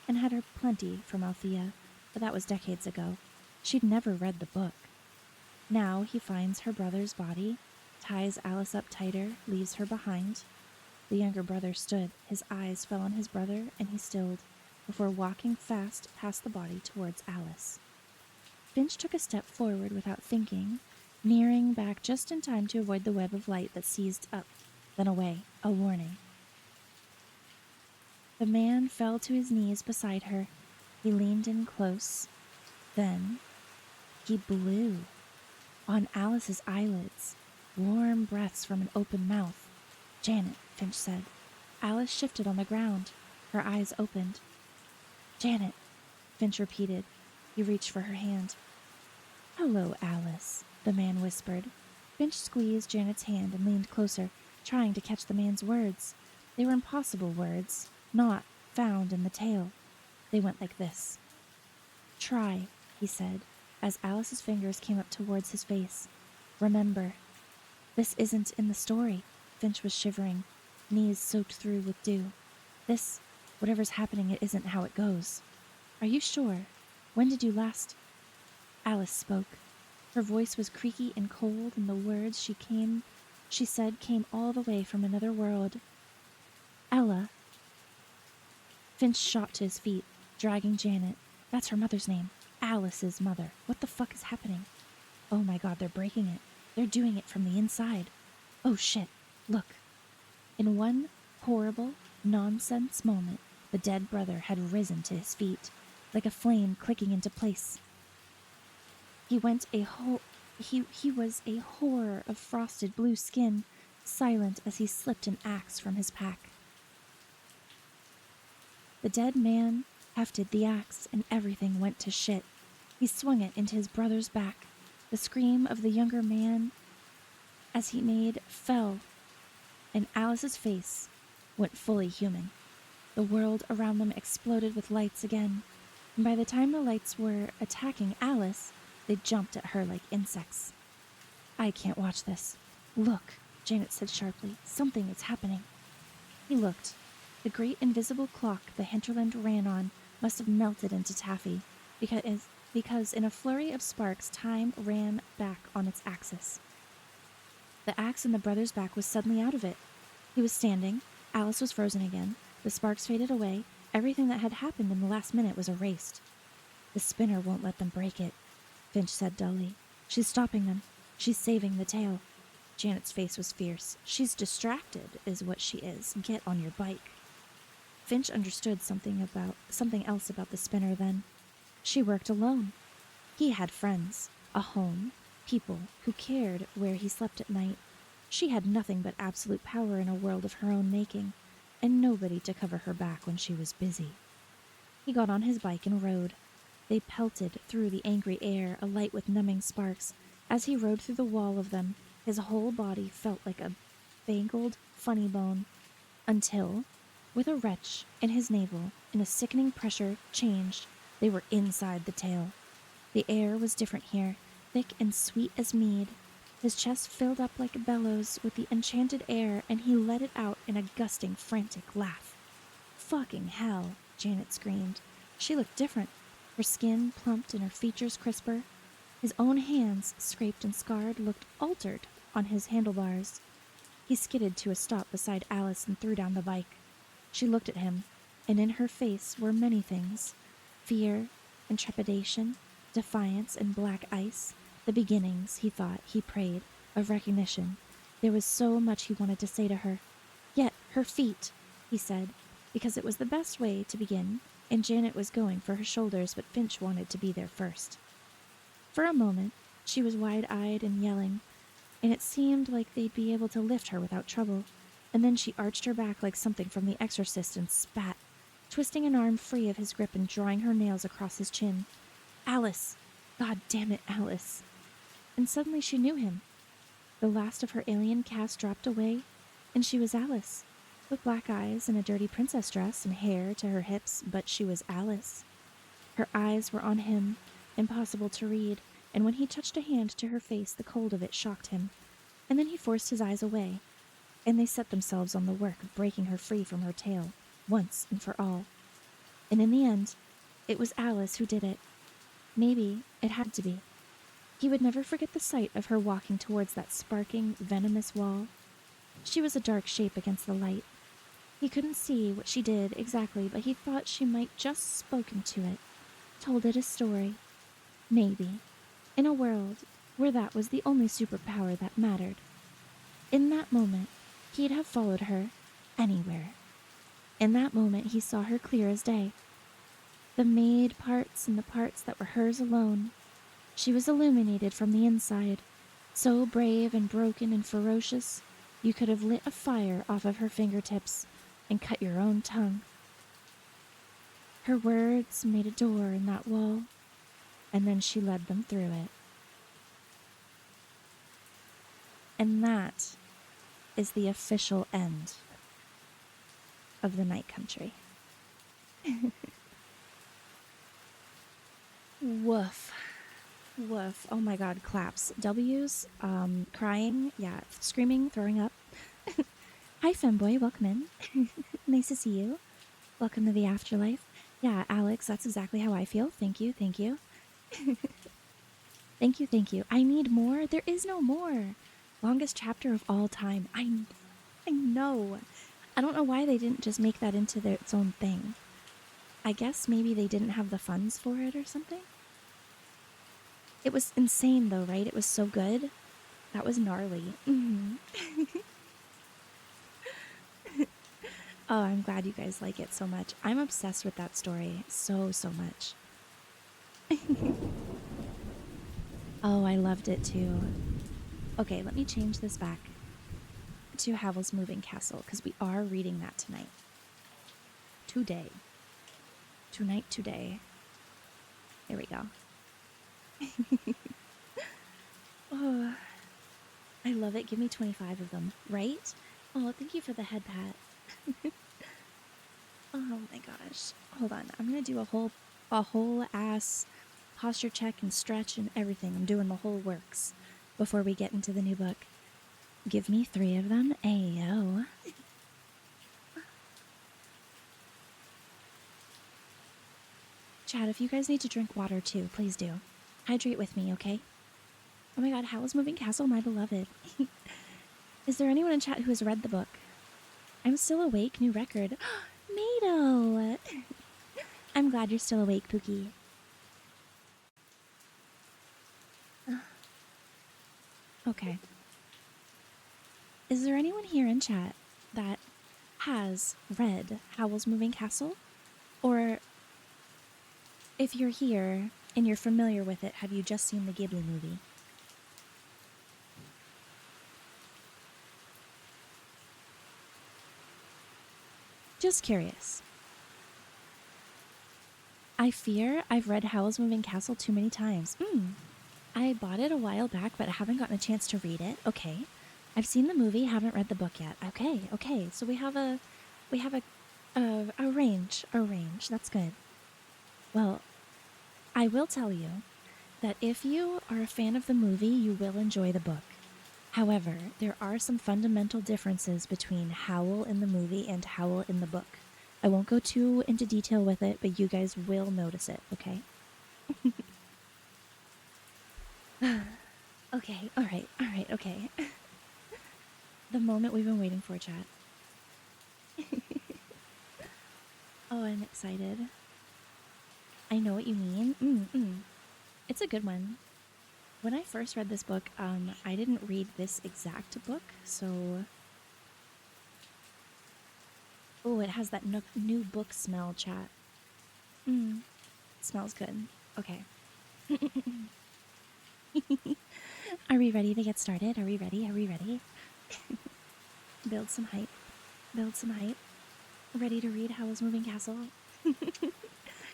and had heard plenty from Althea, but that was decades ago. She'd never read the book. Now he finds her brother's body, ties Alice up tighter, leaves her behind. The younger brother stood. His eyes fell on his brother, and he stilled, before walking fast past the body towards Alice. Finch took a step forward without thinking, nearing back just in time to avoid the web of light that seized up, then away, a warning. The man fell to his knees beside her. He leaned in close. Then he blew on Alice's eyelids, warm breaths from an open mouth. "Janet," Finch said. Alice shifted on the ground. Her eyes opened. "Janet," Finch repeated. He reached for her hand. "Hello, Alice," the man whispered. Finch squeezed Janet's hand and leaned closer, trying to catch the man's words. They were impossible words, not found in the tale. They went like this. "Try," he said, as Alice's fingers came up towards his face. "Remember, this isn't in the story." Finch was shivering, knees soaked through with dew. "This, whatever's happening, it isn't how it goes. Are you sure? When did you last—" Alice spoke. Her voice was creaky and cold, and the words she said came all the way from another world. "Ella." Finch shot to his feet, dragging Janet. That's her mother's name. Alice's mother. What the fuck is happening? Oh my god, they're breaking it. They're doing it from the inside. Oh shit, look. In one horrible, nonsense moment, the dead brother had risen to his feet, like a flame clicking into place. He was a horror of frosted blue skin, silent as he slipped an axe from his pack. The dead man hefted the axe, and everything went to shit. He swung it into his brother's back. The scream of the younger man as he made fell, and Alice's face went fully human. The world around them exploded with lights again, and by the time the lights were attacking Alice, they jumped at her like insects. "I can't watch this." "Look," Janet said sharply. "Something is happening." He looked. The great invisible clock the hinterland ran on must have melted into taffy, because in a flurry of sparks time ran back on its axis. The axe in the brother's back was suddenly out of it. He was standing. Alice was frozen again. The sparks faded away. Everything that had happened in the last minute was erased. "The spinner won't let them break it," Finch said dully. "She's stopping them. She's saving the tail." Janet's face was fierce. "She's distracted, is what she is. Get on your bike." Finch understood something else about the spinner then. She worked alone. He had friends, a home, people who cared where he slept at night. She had nothing but absolute power in a world of her own making, and nobody to cover her back when she was busy. He got on his bike and rode. They pelted through the angry air, alight with numbing sparks. As he rode through the wall of them, his whole body felt like a bangled funny bone, until, with a retch in his navel and a sickening pressure changed, they were inside the tail. The air was different here, thick and sweet as mead. His chest filled up like a bellows with the enchanted air, and he let it out in a gusting, frantic laugh. "Fucking hell," Janet screamed. She looked different, her skin plumped and her features crisper. His own hands, scraped and scarred, looked altered on his handlebars. He skidded to a stop beside Alice and threw down the bike. She looked at him, and in her face were many things: fear and trepidation, defiance and black ice, the beginnings, he thought, he prayed, of recognition. There was so much he wanted to say to her. Yet her feet, he said, because it was the best way to begin, and Janet was going for her shoulders, but Finch wanted to be there first. For a moment, she was wide-eyed and yelling, and it seemed like they'd be able to lift her without trouble. And then she arched her back like something from The Exorcist and spat, twisting an arm free of his grip and drawing her nails across his chin. "Alice! God damn it, Alice!" And suddenly she knew him. The last of her alien caste dropped away, and she was Alice, with black eyes and a dirty princess dress and hair to her hips, but she was Alice. Her eyes were on him, impossible to read, and when he touched a hand to her face, the cold of it shocked him. And then he forced his eyes away, and they set themselves on the work of breaking her free from her tail, once and for all. And in the end, it was Alice who did it. Maybe it had to be. He would never forget the sight of her walking towards that sparking, venomous wall. She was a dark shape against the light. He couldn't see what she did exactly, but he thought she might just spoken to it, told it a story. Maybe. In a world where that was the only superpower that mattered. In that moment, he'd have followed her anywhere. In that moment, he saw her clear as day. The made parts and the parts that were hers alone. She was illuminated from the inside, so brave and broken and ferocious, you could have lit a fire off of her fingertips and cut your own tongue. Her words made a door in that wall, and then she led them through it. And that is the official end of the Night Country. Woof. Woof. Oh my god, claps. W's, crying, yeah, screaming, throwing up. Hi, Femboy, welcome in. Nice to see you. Welcome to the afterlife. Yeah, Alex, that's exactly how I feel. Thank you, thank you. Thank you, thank you. I need more. There is no more. Longest chapter of all time. I know. I don't know why they didn't just make that into its own thing. I guess maybe they didn't have the funds for it or something. It was insane though, right? It was so good. That was gnarly. Mm-hmm. Oh, I'm glad you guys like it so much. I'm obsessed with that story so much. Oh, I loved it too. Okay, let me change this back to Howl's Moving Castle because we are reading that tonight. Today. Today. There we go. Oh, I love it. Give me 25 of them, right? Oh, thank you for the head pat. Oh my gosh. Hold on. I'm going to do a whole ass posture check and stretch and everything. I'm doing the whole works before we get into the new book. Give me 3 of them. Ayo. Chat, if you guys need to drink water too, please do. Hydrate with me, okay? Oh my god, Howl's Moving Castle, my beloved. Is there anyone in chat who has read the book? I'm still awake, new record. Mado! I'm glad you're still awake, Pookie. Okay. Is there anyone here in chat that has read Howl's Moving Castle? Or if you're here and you're familiar with it, have you just seen the Ghibli movie? Just curious. I fear I've read Howl's Moving Castle too many times. I bought it a while back, but I haven't gotten a chance to read it. Okay. I've seen the movie, haven't read the book yet. Okay. So we have a range. That's good. Well, I will tell you that if you are a fan of the movie, you will enjoy the book. However, there are some fundamental differences between Howl in the movie and Howl in the book. I won't go too into detail with it, but you guys will notice it, okay? Okay, alright, okay. The moment we've been waiting for, chat. Oh, I'm excited. I know what you mean. It's a good one. When I first read this book, I didn't read this exact book, so... Oh, it has that new book smell, chat. It smells good. Okay. Are we ready to get started? Are we ready? Build some hype. Ready to read Howl's Moving Castle?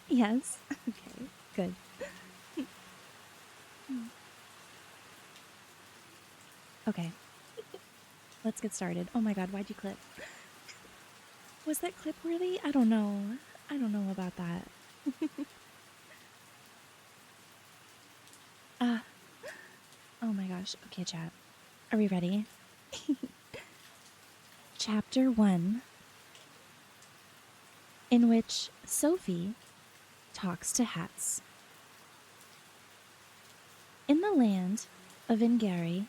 Yes. Okay, good. Okay. Let's get started. Oh my god, why'd you clip? Was that clip worthy? I don't know about that. Oh my gosh. Okay, chat. Are we ready? Chapter 1, in which Sophie talks to hats. In the land of Ingari,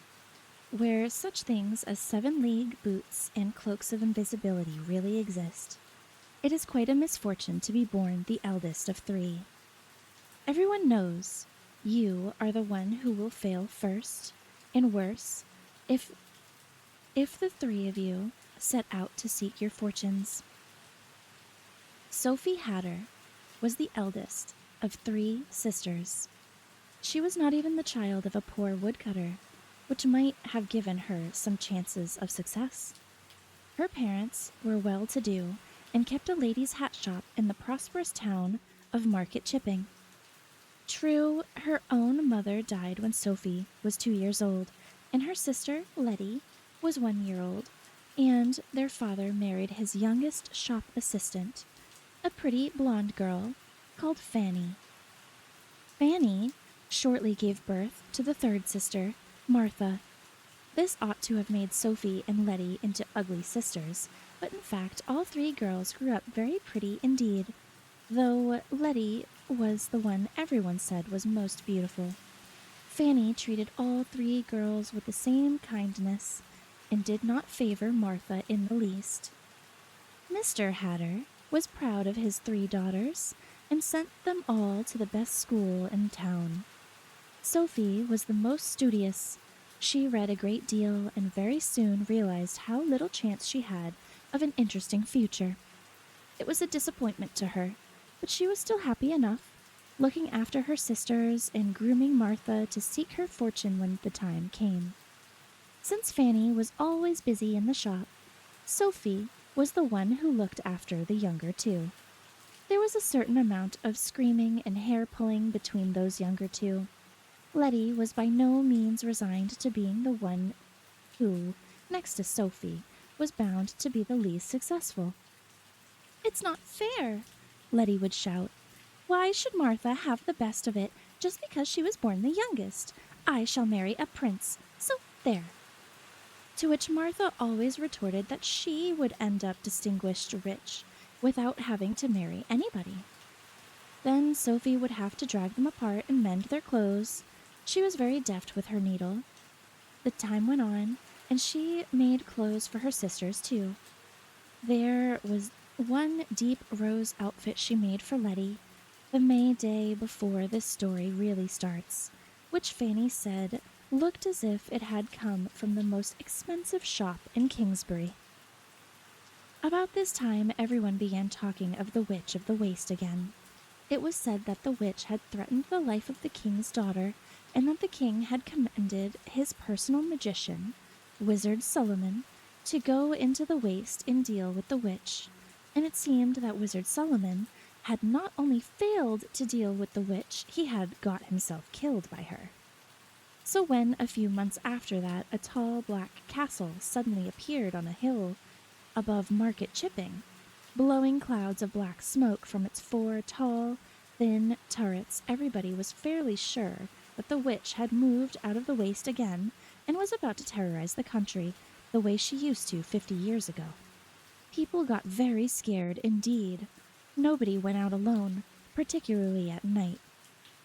where such things as 7-league boots and cloaks of invisibility really exist, it is quite a misfortune to be born the eldest of 3. Everyone knows you are the one who will fail first, and worse, if the 3 of you set out to seek your fortunes. Sophie Hatter was the eldest of 3 sisters. She was not even the child of a poor woodcutter, which might have given her some chances of success. Her parents were well-to-do and kept a ladies' hat shop in the prosperous town of Market Chipping. True, her own mother died when Sophie was 2 years old, and her sister, Letty, was 1 year old, and their father married his youngest shop assistant, a pretty blonde girl called Fanny. Fanny shortly gave birth to the 3rd sister, Martha. This ought to have made Sophie and Letty into ugly sisters, but in fact all 3 girls grew up very pretty indeed, though Letty was the one everyone said was most beautiful. Fanny treated all 3 girls with the same kindness and did not favor Martha in the least. Mr. Hatter was proud of his 3 daughters and sent them all to the best school in town. Sophie was the most studious. She read a great deal and very soon realized how little chance she had of an interesting future. It was a disappointment to her, but she was still happy enough, looking after her sisters and grooming Martha to seek her fortune when the time came. Since Fanny was always busy in the shop, Sophie was the one who looked after the younger 2. There was a certain amount of screaming and hair-pulling between those younger 2. Letty was by no means resigned to being the one who, next to Sophie, was bound to be the least successful. "It's not fair," Letty would shout. "Why should Martha have the best of it just because she was born the youngest? I shall marry a prince, so there." To which Martha always retorted that she would end up distinguished rich without having to marry anybody. Then Sophie would have to drag them apart and mend their clothes. She was very deft with her needle. The time went on, and she made clothes for her sisters too. There was one deep rose outfit she made for Letty, the May day before this story really starts, which Fanny said looked as if it had come from the most expensive shop in Kingsbury. About this time, everyone began talking of the Witch of the Waste again. It was said that the witch had threatened the life of the king's daughter, and that the king had commanded his personal magician, Wizard Solomon, to go into the waste and deal with the witch. And it seemed that Wizard Solomon had not only failed to deal with the witch, he had got himself killed by her. So when, a few months after that, a tall black castle suddenly appeared on a hill above Market Chipping, blowing clouds of black smoke from its 4 tall, thin turrets, everybody was fairly sure that the witch had moved out of the waste again and was about to terrorize the country the way she used to 50 years ago. People got very scared indeed. Nobody went out alone, particularly at night.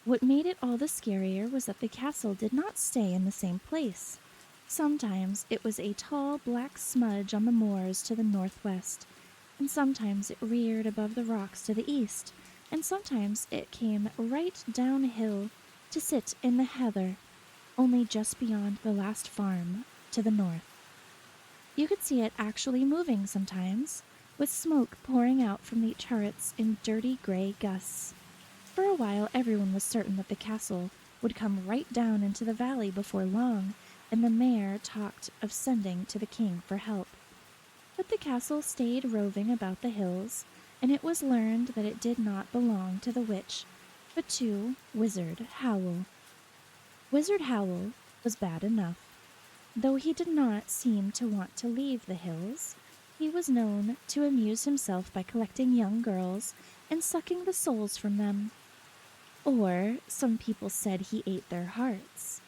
What made it all the scarier was that the castle did not stay in the same place. Sometimes it was a tall black smudge on the moors to the northwest, and sometimes it reared above the rocks to the east, and sometimes it came right downhill to sit in the heather, only just beyond the last farm to the north. You could see it actually moving sometimes, with smoke pouring out from the turrets in dirty gray gusts. For a while everyone was certain that the castle would come right down into the valley before long, and the mayor talked of sending to the king for help. But the castle stayed roving about the hills, and it was learned that it did not belong to the witch, but to Wizard Howl. Wizard Howl was bad enough. Though he did not seem to want to leave the hills, he was known to amuse himself by collecting young girls and sucking the souls from them. Or, some people said he ate their hearts.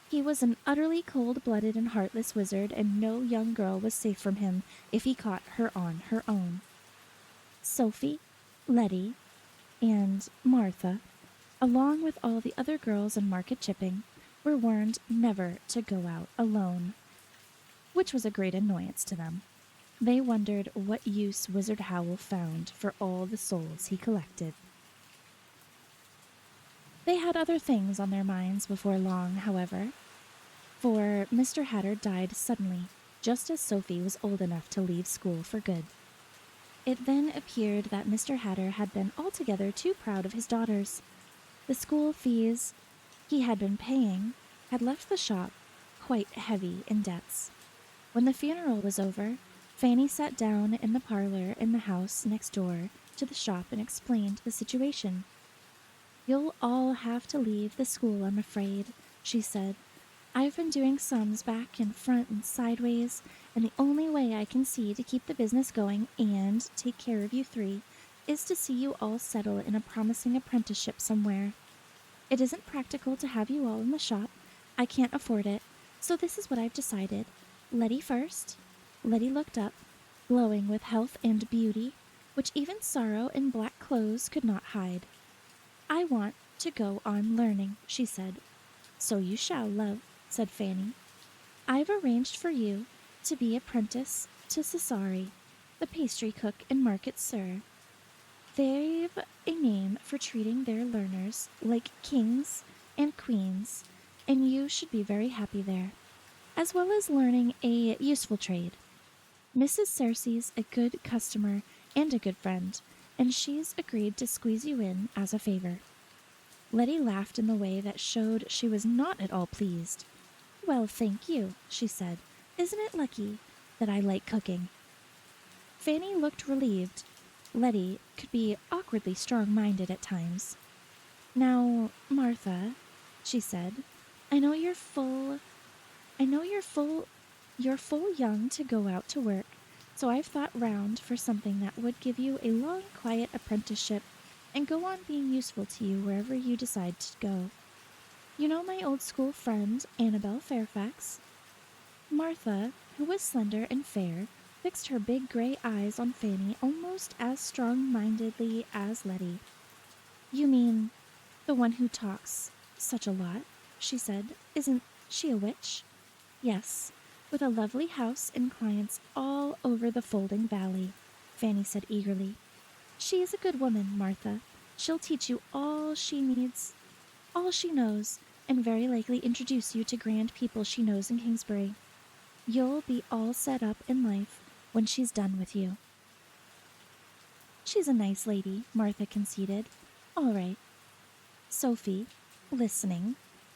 He was an utterly cold-blooded and heartless wizard, and no young girl was safe from him if he caught her on her own. Sophie, Letty, and Martha, along with all the other girls in Market Chipping, were warned never to go out alone, which was a great annoyance to them. They wondered what use Wizard Howl found for all the souls he collected. They had other things on their minds before long, however, for Mr. Hatter died suddenly, just as Sophie was old enough to leave school for good. It then appeared that Mr. Hatter had been altogether too proud of his daughters. The school fees he had been paying had left the shop quite heavy in debts. When the funeral was over, Fanny sat down in the parlor in the house next door to the shop and explained the situation. "You'll all have to leave the school, I'm afraid," she said. "I've been doing sums back and front and sideways, and the only way I can see to keep the business going and take care of you three is to see you all settle in a promising apprenticeship somewhere. It isn't practical to have you all in the shop. I can't afford it, so this is what I've decided. Letty first." Letty looked up, glowing with health and beauty, which even sorrow in black clothes could not hide. "I want to go on learning," she said. "So you shall, love," said Fanny. "I've arranged for you to be apprentice to Cesare, the pastry cook in Market Sur. They've a name for treating their learners like kings and queens, and you should be very happy there, as well as learning a useful trade. Mrs. Cersei's a good customer and a good friend, and she's agreed to squeeze you in as a favor." Letty laughed in the way that showed she was not at all pleased. "Well, thank you," she said. "Isn't it lucky that I like cooking?" Fanny looked relieved. Letty could be awkwardly strong-minded at times. "Now, Martha," she said, I know you're full young to go out to work, so I've thought round for something that would give you a long, quiet apprenticeship and go on being useful to you wherever you decide to go. You know my old school friend, Annabel Fairfax?" Martha, who was slender and fair, fixed her big gray eyes on Fanny almost as strong-mindedly as Letty. "You mean the one who talks such a lot?" she said. "Isn't she a witch?" "Yes, with a lovely house and clients all over the Folding Valley," Fanny said eagerly. "She is a good woman, Martha. She'll teach you all she knows, and very likely introduce you to grand people she knows in Kingsbury. You'll be all set up in life when she's done with you." "She's a nice lady," Martha conceded. "All right." Sophie, listening,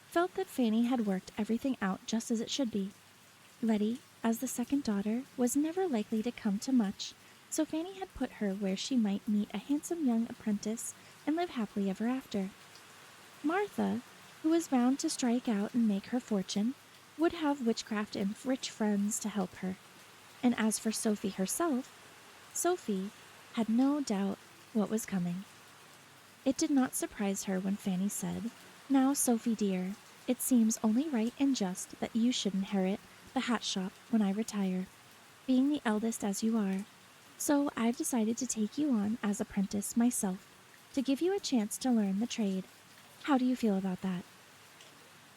felt that Fanny had worked everything out just as it should be. Letty, as the second daughter, was never likely to come to much, so Fanny had put her where she might meet a handsome young apprentice and live happily ever after. Martha, who was bound to strike out and make her fortune, would have witchcraft and rich friends to help her. And as for Sophie herself, Sophie had no doubt what was coming. It did not surprise her when Fanny said, "Now, Sophie dear, it seems only right and just that you should inherit the hat shop when I retire, being the eldest as you are. So I've decided to take you on as apprentice myself, to give you a chance to learn the trade. How do you feel about that?"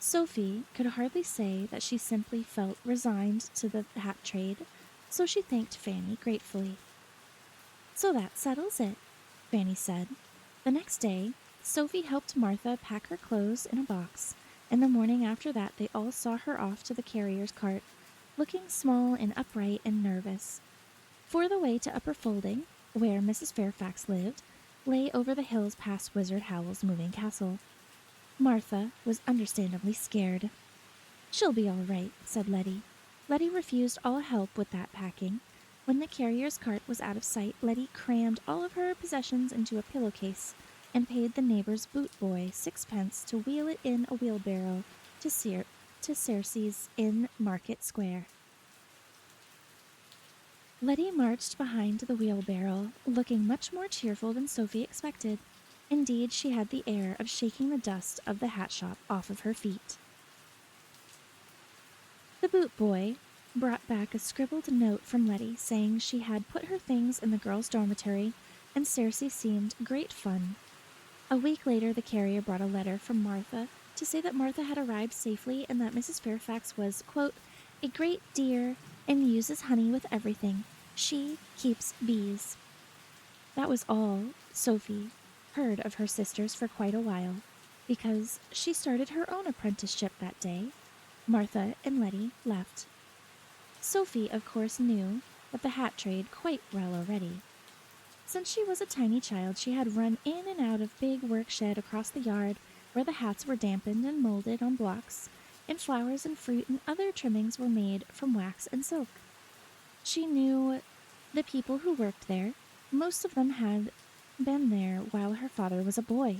Sophie could hardly say that she simply felt resigned to the hat trade, so she thanked Fanny gratefully. "So that settles it," Fanny said. The next day, Sophie helped Martha pack her clothes in a box, and the morning after that they all saw her off to the carrier's cart, looking small and upright and nervous. For the way to Upper Folding, where Mrs. Fairfax lived, lay over the hills past Wizard Howl's moving castle. Martha was understandably scared. "She'll be all right," said Letty. Letty refused all help with that packing. When the carrier's cart was out of sight, Letty crammed all of her possessions into a pillowcase and paid the neighbor's boot boy 6 pence to wheel it in a wheelbarrow to Cersei's in Market Square. Letty marched behind the wheelbarrow, looking much more cheerful than Sophie expected. Indeed, she had the air of shaking the dust of the hat shop off of her feet. The boot boy brought back a scribbled note from Letty saying she had put her things in the girls' dormitory, and Cersei seemed great fun. A week later, the carrier brought a letter from Martha to say that Martha had arrived safely and that Mrs. Fairfax was, quote, a great dear and uses honey with everything. She keeps bees. That was all Sophie heard of her sisters for quite a while, because she started her own apprenticeship that day. Martha and Letty left. Sophie, of course, knew of the hat trade quite well already. Since she was a tiny child, she had run in and out of big work shed across the yard where the hats were dampened and molded on blocks, and flowers and fruit and other trimmings were made from wax and silk. She knew the people who worked there. Most of them had been there while her father was a boy.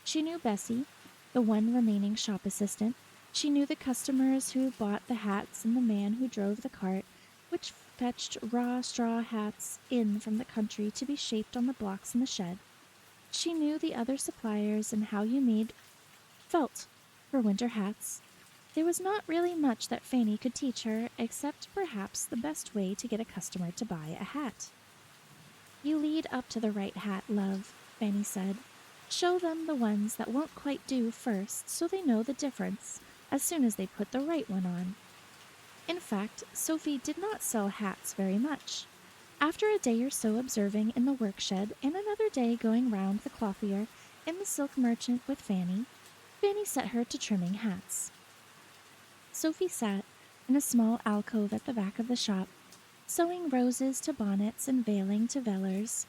She knew Bessie, the one remaining shop assistant. She knew the customers who bought the hats and the man who drove the cart, which fetched raw straw hats in from the country to be shaped on the blocks in the shed. She knew the other suppliers and how you made felt for winter hats. There was not really much that Fanny could teach her, except perhaps the best way to get a customer to buy a hat. You lead up to the right hat, love, Fanny said. Show them the ones that won't quite do first, so they know the difference as soon as they put the right one on. In fact, Sophie did not sell hats very much. After a day or so observing in the work shed and another day going round the clothier and the silk merchant with Fanny, Fanny set her to trimming hats. Sophie sat in a small alcove at the back of the shop, sewing roses to bonnets and veiling to velours,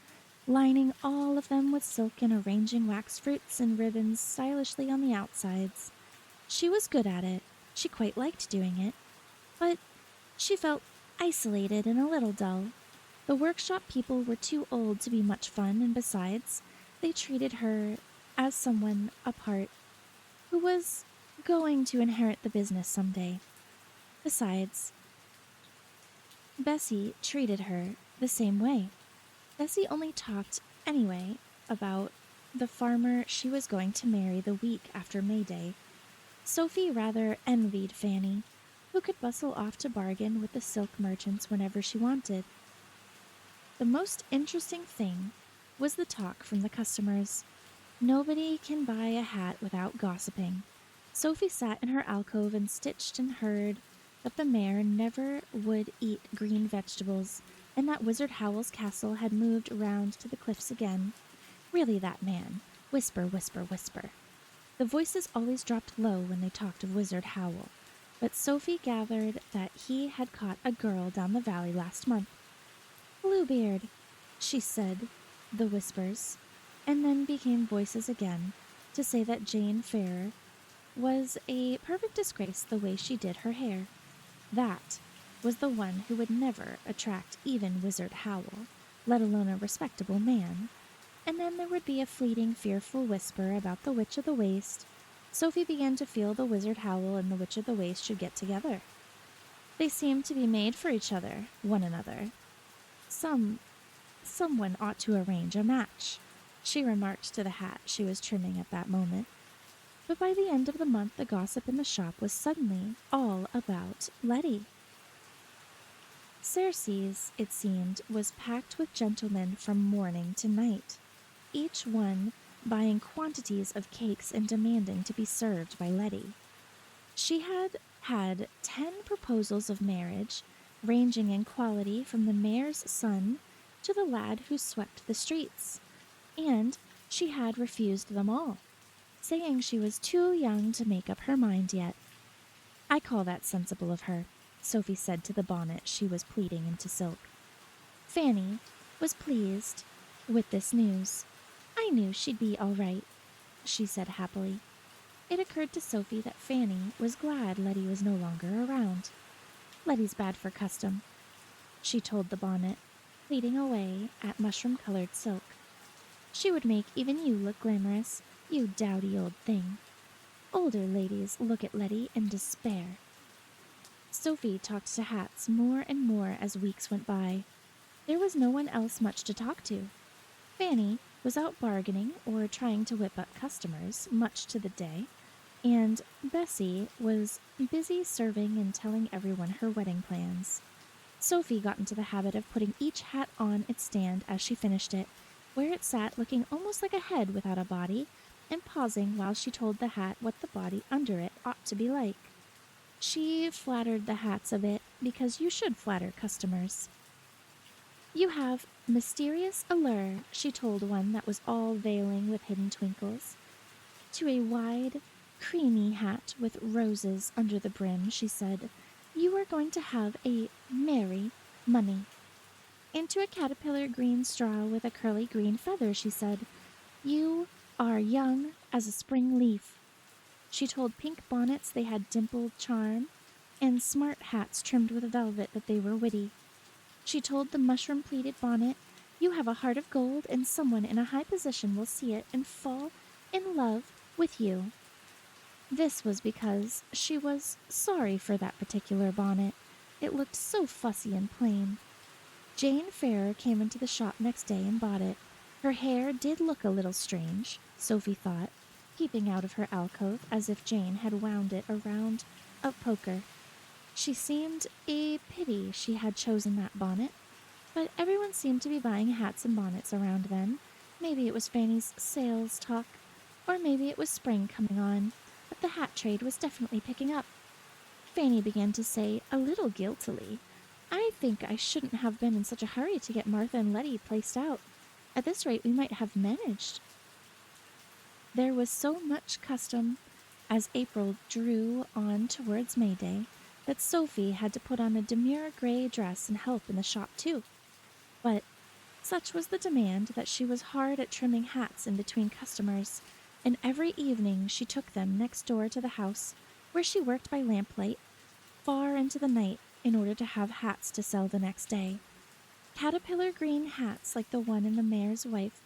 lining all of them with silk and arranging wax fruits and ribbons stylishly on the outsides. She was good at it. She quite liked doing it. But she felt isolated and a little dull. The workshop people were too old to be much fun, and besides, they treated her as someone apart who was going to inherit the business someday. Besides, Bessie treated her the same way. Bessie only talked, anyway, about the farmer she was going to marry the week after May Day. Sophie rather envied Fanny, who could bustle off to bargain with the silk merchants whenever she wanted. The most interesting thing was the talk from the customers. Nobody can buy a hat without gossiping. Sophie sat in her alcove and stitched and heard that the mayor never would eat green vegetables, and that Wizard Howl's castle had moved round to the cliffs again. Really, that man. Whisper, whisper, whisper. The voices always dropped low when they talked of Wizard Howl, but Sophie gathered that he had caught a girl down the valley last month. Bluebeard, she said, the whispers, and then became voices again to say that Jane Ferrer was a perfect disgrace the way she did her hair. That was the one who would never attract even Wizard Howl, let alone a respectable man. And then there would be a fleeting, fearful whisper about the Witch of the Waste. Sophie began to feel the Wizard Howl and the Witch of the Waste should get together. They seemed to be made for each other, one another. Someone ought to arrange a match, she remarked to the hat she was trimming at that moment. But by the end of the month, the gossip in the shop was suddenly all about Letty. Ceres, it seemed, was packed with gentlemen from morning to night, each one buying quantities of cakes and demanding to be served by Letty. She had had 10 proposals of marriage, ranging in quality from the mayor's son to the lad who swept the streets, and she had refused them all, saying she was too young to make up her mind yet. I call that sensible of her, Sophie said to the bonnet she was pleating into silk. Fanny was pleased with this news. I knew she'd be all right, she said happily. It occurred to Sophie that Fanny was glad Letty was no longer around. Letty's bad for custom, she told the bonnet, pleating away at mushroom-colored silk. She would make even you look glamorous, you dowdy old thing. Older ladies look at Letty in despair. Sophie talked to hats more and more as weeks went by. There was no one else much to talk to. Fanny was out bargaining or trying to whip up customers, much to the day, and Bessie was busy serving and telling everyone her wedding plans. Sophie got into the habit of putting each hat on its stand as she finished it, where it sat looking almost like a head without a body, and pausing while she told the hat what the body under it ought to be like. She flattered the hats a bit because you should flatter customers. You have mysterious allure, she told one that was all veiling with hidden twinkles. To a wide, creamy hat with roses under the brim, she said, you are going to have a merry money. Into a caterpillar green straw with a curly green feather, she said, you are young as a spring leaf. She told pink bonnets they had dimpled charm, and smart hats trimmed with velvet that they were witty. She told the mushroom-pleated bonnet, you have a heart of gold, and someone in a high position will see it and fall in love with you. This was because she was sorry for that particular bonnet. It looked so fussy and plain. Jane Ferrer came into the shop next day and bought it. Her hair did look a little strange, Sophie thought, peeping out of her alcove as if Jane had wound it around a poker. She seemed a pity she had chosen that bonnet, but everyone seemed to be buying hats and bonnets around then. Maybe it was Fanny's sales talk, or maybe it was spring coming on, but the hat trade was definitely picking up. Fanny began to say, a little guiltily, I think I shouldn't have been in such a hurry to get Martha and Letty placed out. At this rate we might have managed. There was so much custom as April drew on towards May Day that Sophie had to put on a demure gray dress and help in the shop too. But such was the demand that she was hard at trimming hats in between customers, and every evening she took them next door to the house, where she worked by lamplight, far into the night in order to have hats to sell the next day. Caterpillar green hats like the one in the mayor's wife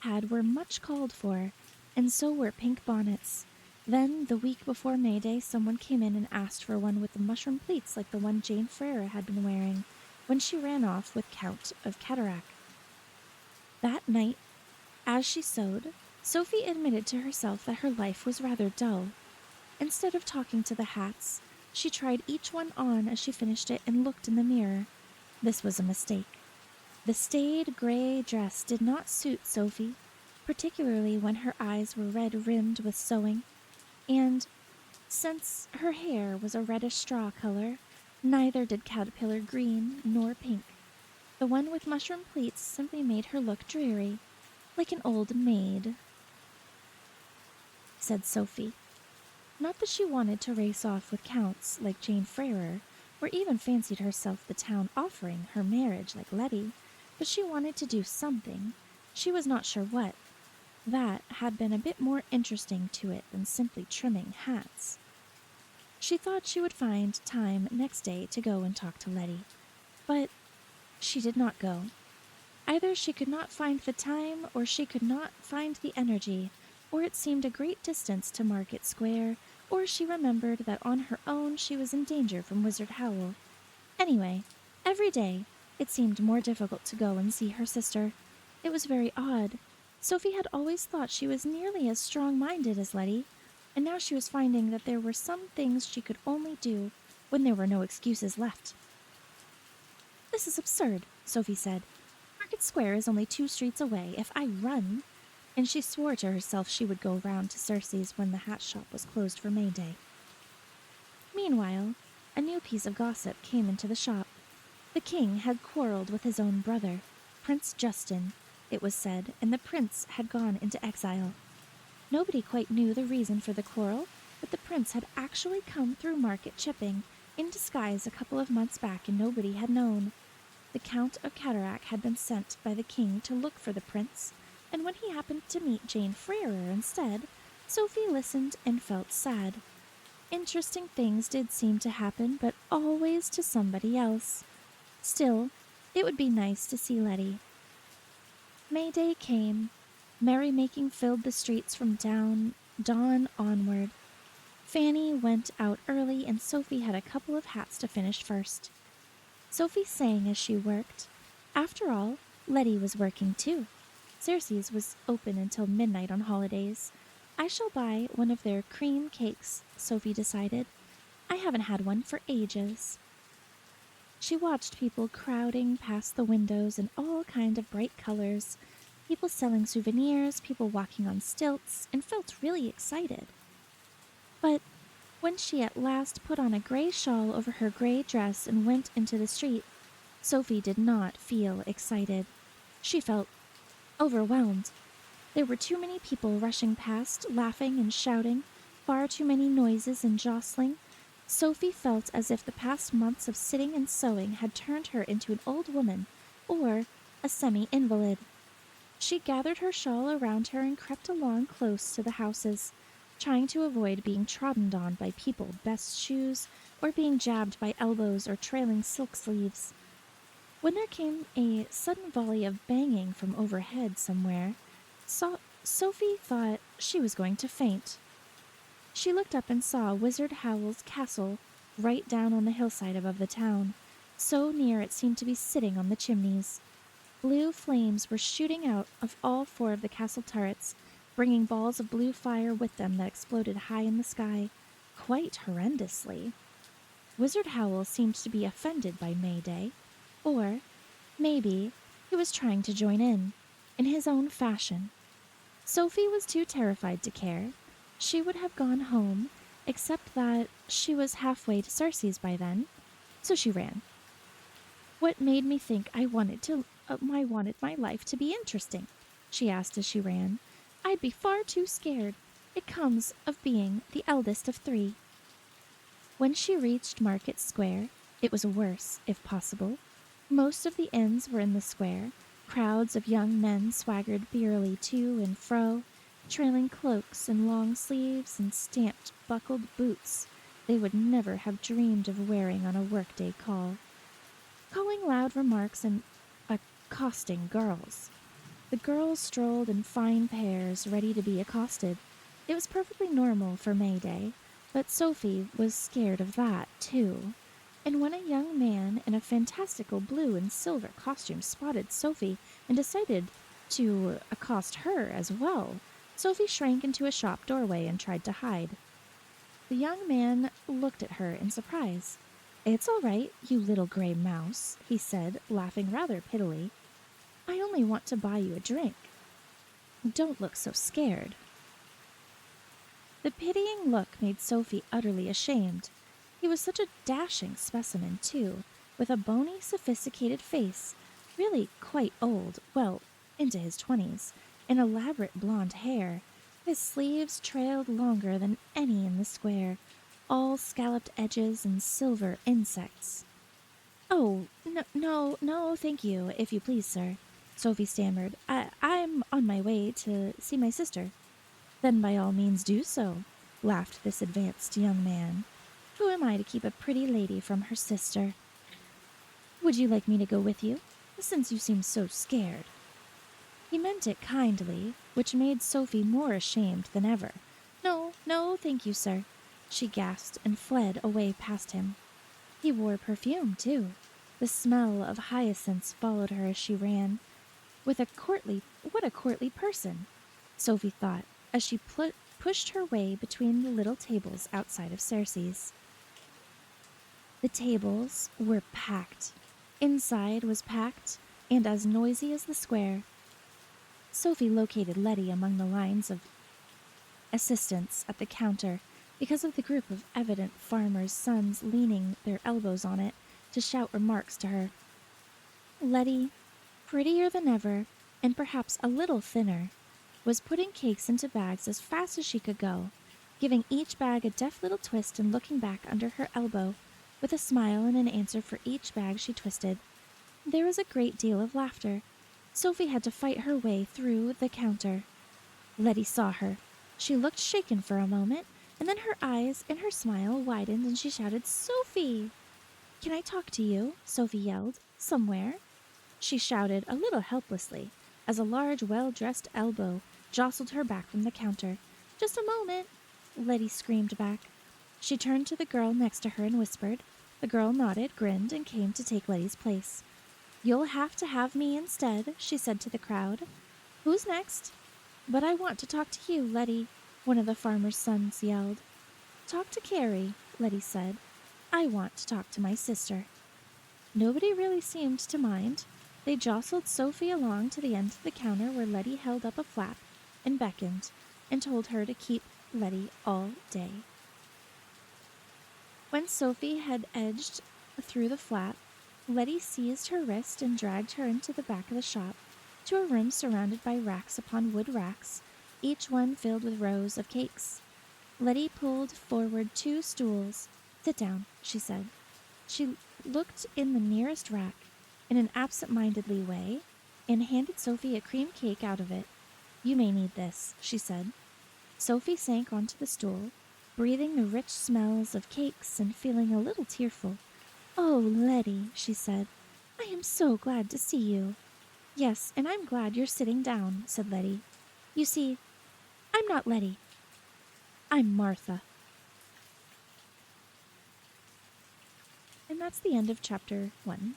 had were much called for, and so were pink bonnets. Then, the week before May Day, someone came in and asked for one with the mushroom pleats like the one Jane Ferrer had been wearing when she ran off with Count of Cataract. That night, as she sewed, Sophie admitted to herself that her life was rather dull. Instead of talking to the hats, she tried each one on as she finished it and looked in the mirror. This was a mistake. The staid gray dress did not suit Sophie, particularly when her eyes were red-rimmed with sewing, and since her hair was a reddish straw color, neither did caterpillar green nor pink. The one with mushroom pleats simply made her look dreary, like an old maid, said Sophie. Not that she wanted to race off with counts like Jane Ferrer, or even fancied herself the town offering her marriage like Letty, but she wanted to do something. She was not sure what. That had been a bit more interesting to it than simply trimming hats. She thought she would find time next day to go and talk to Letty, but she did not go. Either she could not find the time, or she could not find the energy, or it seemed a great distance to Market Square, or she remembered that on her own she was in danger from Wizard Howl. Anyway, every day it seemed more difficult to go and see her sister. It was very odd. Sophie had always thought she was nearly as strong-minded as Letty, and now she was finding that there were some things she could only do when there were no excuses left. This is absurd, Sophie said. Market Square is only 2 streets away. If I run... And she swore to herself she would go round to Circe's when the hat shop was closed for May Day. Meanwhile, a new piece of gossip came into the shop. The king had quarreled with his own brother, Prince Justin, it was said, and the prince had gone into exile. Nobody quite knew the reason for the quarrel, but the prince had actually come through market chipping in disguise a couple of months back, and nobody had known. The Count of Cataract had been sent by the king to look for the prince, and when he happened to meet Jane Ferrer instead, Sophie listened and felt sad. Interesting things did seem to happen, but always to somebody else. Still, it would be nice to see Letty. May Day came. Merrymaking filled the streets from dawn onward. Fanny went out early, and Sophie had a couple of hats to finish first. Sophie sang as she worked. After all, Letty was working too. Circe's was open until midnight on holidays. I shall buy one of their cream cakes, Sophie decided. I haven't had one for ages. She watched people crowding past the windows in all kind of bright colors, People selling souvenirs, people walking on stilts, and felt really excited. But when she at last put on a gray shawl over her gray dress and went into the street, Sophie did not feel excited. She felt overwhelmed. There were too many people rushing past, laughing and shouting, far too many noises and jostling. Sophie felt as if the past months of sitting and sewing had turned her into an old woman or a semi-invalid. She gathered her shawl around her and crept along close to the houses, trying to avoid being trodden on by people's best shoes or being jabbed by elbows or trailing silk sleeves. When there came a sudden volley of banging from overhead somewhere, Sophie thought she was going to faint. She looked up and saw Wizard Howl's castle right down on the hillside above the town, so near it seemed to be sitting on the chimneys. Blue flames were shooting out of all four of the castle turrets, bringing balls of blue fire with them that exploded high in the sky, quite horrendously. Wizard Howl seemed to be offended by May Day, or maybe he was trying to join in his own fashion. Sophie was too terrified to care. She would have gone home, except that she was halfway to Cersei's by then, so she ran. What made me think I wanted my life to be interesting? She asked as she ran. I'd be far too scared. It comes of being the eldest of three. When she reached Market Square, it was worse, if possible. Most of the inns were in the square. Crowds of young men swaggered beerily to and fro, trailing cloaks and long sleeves and stamped buckled boots they would never have dreamed of wearing on a workday call, calling loud remarks and accosting girls. The girls strolled in fine pairs, ready to be accosted. It was perfectly normal for May Day, but Sophie was scared of that, too. And when a young man in a fantastical blue and silver costume spotted Sophie and decided to accost her as well, Sophie shrank into a shop doorway and tried to hide. The young man looked at her in surprise. "It's all right, you little gray mouse," he said, laughing rather pittily. "I only want to buy you a drink. Don't look so scared." The pitying look made Sophie utterly ashamed. He was such a dashing specimen, too, with a bony, sophisticated face, really quite old, well, into his 20s, and elaborate blonde hair. His sleeves trailed longer than any in the square, all scalloped edges and silver insects. "Oh, no, thank you, if you please, sir," Sophie stammered. I'm on my way to see my sister." "Then by all means do so," laughed this advanced young man. "Who am I to keep a pretty lady from her sister? Would you like me to go with you, since you seem so scared?" He meant it kindly, which made Sophie more ashamed than ever. No, thank you, sir," she gasped and fled away past him. He wore perfume, too. The smell of hyacinths followed her as she ran. What a courtly person, Sophie thought, as she pushed her way between the little tables outside of Cersei's. The tables were packed. Inside was packed, and as noisy as the square. Sophie located Letty among the lines of assistants at the counter because of the group of evident farmers' sons leaning their elbows on it to shout remarks to her. Letty, prettier than ever, and perhaps a little thinner, was putting cakes into bags as fast as she could go, giving each bag a deft little twist and looking back under her elbow with a smile and an answer for each bag she twisted. There was a great deal of laughter. Sophie had to fight her way through the counter. Letty saw her. She looked shaken for a moment, and then her eyes and her smile widened and she shouted, "Sophie!" "Can I talk to you?" Sophie yelled. "Somewhere?" She shouted a little helplessly as a large, well-dressed elbow jostled her back from the counter. "Just a moment," Letty screamed back. She turned to the girl next to her and whispered. The girl nodded, grinned, and came to take Letty's place. "You'll have to have me instead," she said to the crowd. "Who's next?" "But I want to talk to you, Letty," one of the farmer's sons yelled. "Talk to Carrie," Letty said. "I want to talk to my sister." Nobody really seemed to mind. They jostled Sophie along to the end of the counter where Letty held up a flap and beckoned and told her to keep Letty all day. When Sophie had edged through the flap, Letty seized her wrist and dragged her into the back of the shop, to a room surrounded by racks upon wood racks, each one filled with rows of cakes. Letty pulled forward 2 stools. "Sit down," she said. She looked in the nearest rack in an absent-mindedly way and handed Sophie a cream cake out of it. "You may need this," she said. Sophie sank onto the stool, breathing the rich smells of cakes and feeling a little tearful. "Oh, Letty," she said, "I am so glad to see you." "Yes, and I'm glad you're sitting down," said Letty. "You see, I'm not Letty. I'm Martha." And that's the end of chapter 1.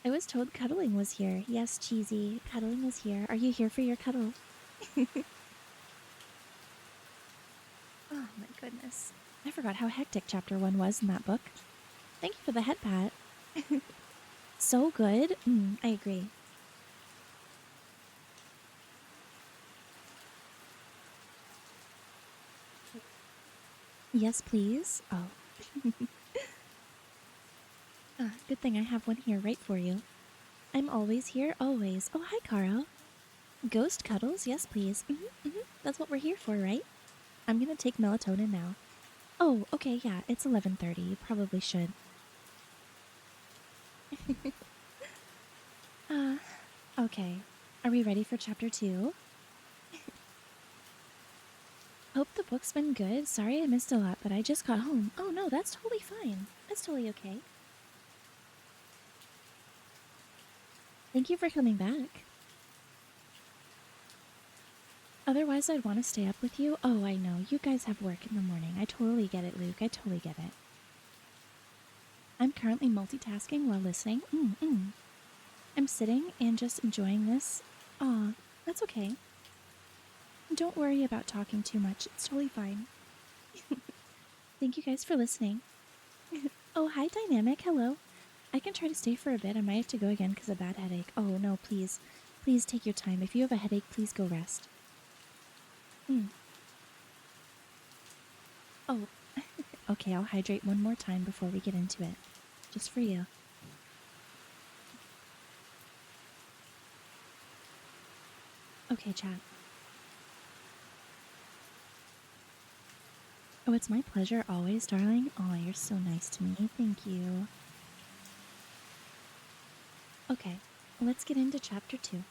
I was told cuddling was here. Yes, Cheesy, cuddling is here. Are you here for your cuddle? Oh my goodness. I forgot how hectic chapter 1 was in that book. Thank you for the head pat. So good. I agree. Yes, please. Oh. Good thing I have one here right for you. I'm always here, always. Oh, hi, Carl. Ghost cuddles? Yes, please. That's what we're here for, right? I'm gonna take melatonin now. Oh, okay, yeah, it's 11:30. You probably should. Okay. Are we ready for chapter 2? Hope the book's been good. Sorry I missed a lot, but I just got home. Oh no, that's totally fine. That's totally okay. Thank you for coming back. Otherwise, I'd want to stay up with you. Oh, I know. You guys have work in the morning. I totally get it, Luke. I totally get it. I'm currently multitasking while listening. I'm sitting and just enjoying this. Aw, that's okay. Don't worry about talking too much. It's totally fine. Thank you guys for listening. Oh, hi, Dynamic. Hello. I can try to stay for a bit. I might have to go again because of a bad headache. Oh, no, please. Please take your time. If you have a headache, please go rest. Oh, okay, I'll hydrate one more time before we get into it. Just for you. Okay, chat. Oh, it's my pleasure always, darling. Oh, you're so nice to me. Thank you. Okay, let's get into chapter 2.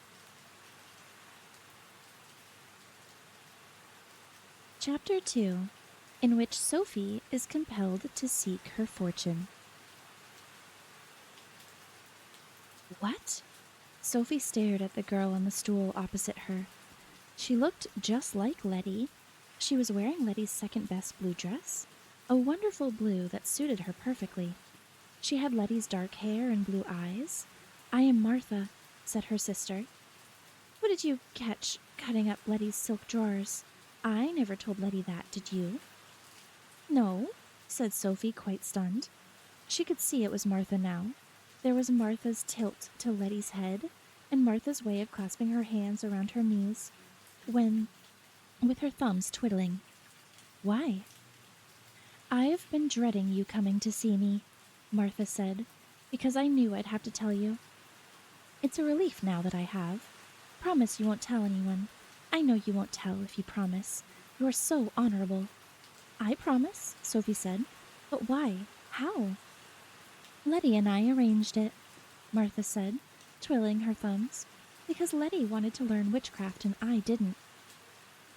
Chapter 2, in which Sophie is compelled to seek her fortune. What? Sophie stared at the girl on the stool opposite her. She looked just like Letty. She was wearing Letty's second-best blue dress, a wonderful blue that suited her perfectly. She had Letty's dark hair and blue eyes. "I am Martha," said her sister. "What did you catch cutting up Letty's silk drawers? I never told Letty that, did you?" "No," said Sophie, quite stunned. She could see it was Martha now. There was Martha's tilt to Letty's head, and Martha's way of clasping her hands around her knees, with her thumbs twiddling. "Why?" "I've been dreading you coming to see me," Martha said, "because I knew I'd have to tell you. It's a relief now that I have. Promise you won't tell anyone. I know you won't tell if you promise. You're so honorable." "I promise," Sophie said. "But why? How?" "Letty and I arranged it," Martha said, twiddling her thumbs, "because Letty wanted to learn witchcraft and I didn't.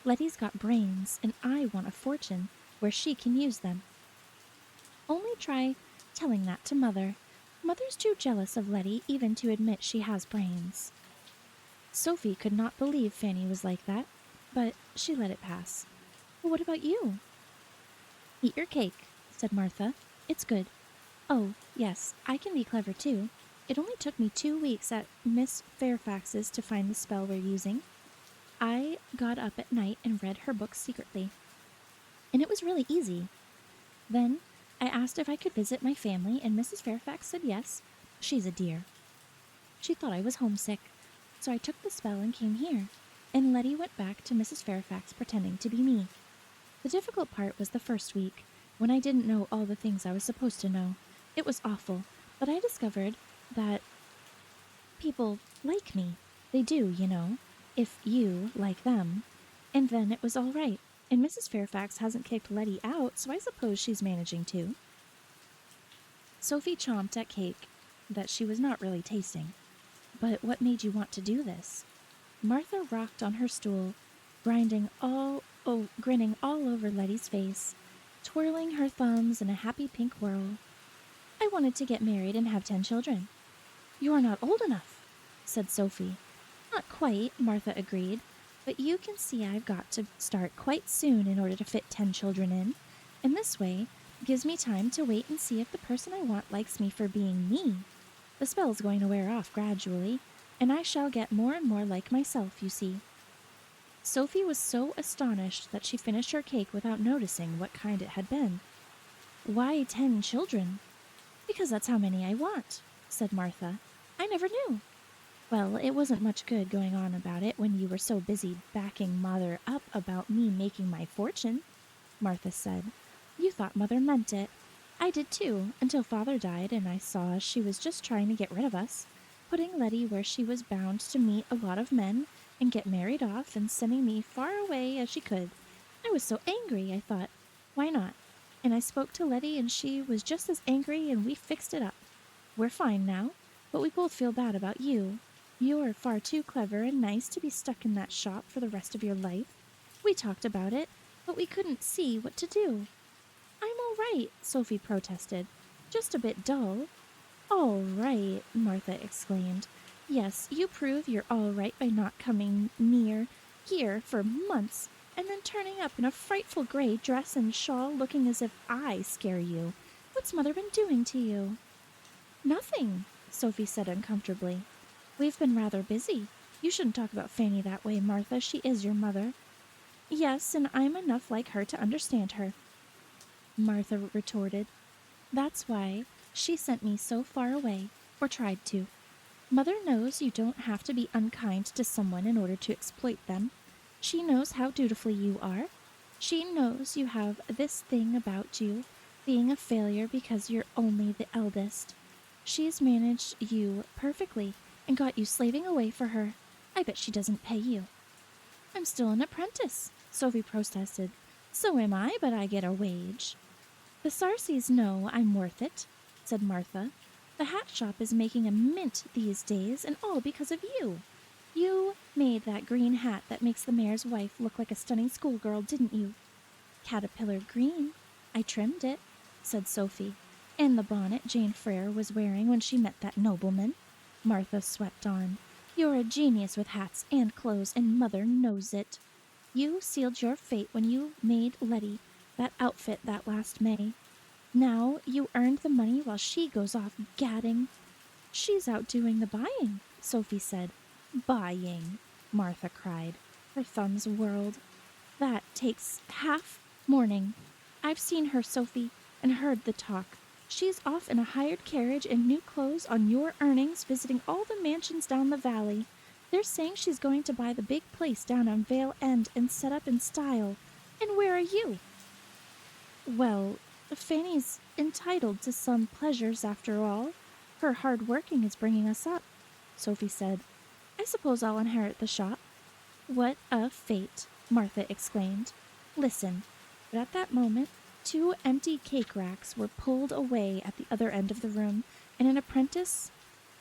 Letty's got brains, and I want a fortune where she can use them. Only try telling that to Mother. Mother's too jealous of Letty even to admit she has brains." Sophie could not believe Fanny was like that, but she let it pass. "Well, what about you?" "Eat your cake," said Martha. "It's good. Oh, yes, I can be clever too. It only took me 2 weeks at Miss Fairfax's to find the spell we're using. I got up at night and read her books secretly. And it was really easy. Then I asked if I could visit my family, and Mrs. Fairfax said yes, She's a dear. She thought I was homesick, so I took the spell and came here, and Letty went back to Mrs. Fairfax pretending to be me. The difficult part was the first week, when I didn't know all the things I was supposed to know. It was awful, but I discovered that people like me. They do, you know, if you like them. And then it was all right. And Mrs. Fairfax hasn't kicked Letty out, so I suppose she's managing to. Sophie chomped at cake that she was not really tasting. But what made you want to do this? Martha rocked on her stool, grinning all over Letty's face, twirling her thumbs in a happy pink whirl. I wanted to get married and have 10 children. You're not old enough, said Sophie. Not quite, Martha agreed, but you can see I've got to start quite soon in order to fit 10 children in, and this way gives me time to wait and see if the person I want likes me for being me. The spell's going to wear off gradually, and I shall get more and more like myself, you see. Sophie was so astonished that she finished her cake without noticing what kind it had been. Why 10 children? Because that's how many I want, said Martha. I never knew. Well, it wasn't much good going on about it when you were so busy backing Mother up about me making my fortune, Martha said. You thought Mother meant it. I did too, until Father died and I saw she was just trying to get rid of us, putting Letty where she was bound to meet a lot of men and get married off and sending me far away as she could. I was so angry, I thought, why not? And I spoke to Letty and she was just as angry and we fixed it up. We're fine now, but we both feel bad about you. You're far too clever and nice to be stuck in that shop for the rest of your life. We talked about it, but we couldn't see what to do. I'm all right, Sophie protested. Just a bit dull. All right, Martha exclaimed. Yes, you prove you're all right by not coming near here for months, and then turning up in a frightful gray dress and shawl looking as if I scare you. What's Mother been doing to you? Nothing, Sophie said uncomfortably. We've been rather busy. You shouldn't talk about Fanny that way, Martha. She is your mother. Yes, and I'm enough like her to understand her, Martha retorted. That's why she sent me so far away, or tried to. Mother knows you don't have to be unkind to someone in order to exploit them. She knows how dutiful you are. She knows you have this thing about you, being a failure because you're only the eldest. She's managed you perfectly and got you slaving away for her. I bet she doesn't pay you. I'm still an apprentice, Sophie protested. So am I, but I get a wage. The Sarceys know I'm worth it, said Martha. The hat shop is making a mint these days, and all because of you. You made that green hat that makes the mayor's wife look like a stunning schoolgirl, didn't you? Caterpillar green. I trimmed it, said Sophie. And the bonnet Jane Frere was wearing when she met that nobleman. Martha swept on. You're a genius with hats and clothes, and Mother knows it. You sealed your fate when you made Letty that outfit that last May. Now you earned the money while she goes off gadding. She's out doing the buying, Sophie said. Buying, Martha cried. Her thumbs whirled. That takes half morning. I've seen her, Sophie, and heard the talk. She's off in a hired carriage and new clothes on your earnings, visiting all the mansions down the valley. They're saying she's going to buy the big place down on Vale End and set up in style. And where are you? Well, Fanny's entitled to some pleasures after all. Her hard working is bringing us up, Sophie said. I suppose I'll inherit the shop. What a fate, Martha exclaimed. Listen. But at that moment, 2 empty cake racks were pulled away at the other end of the room, and an apprentice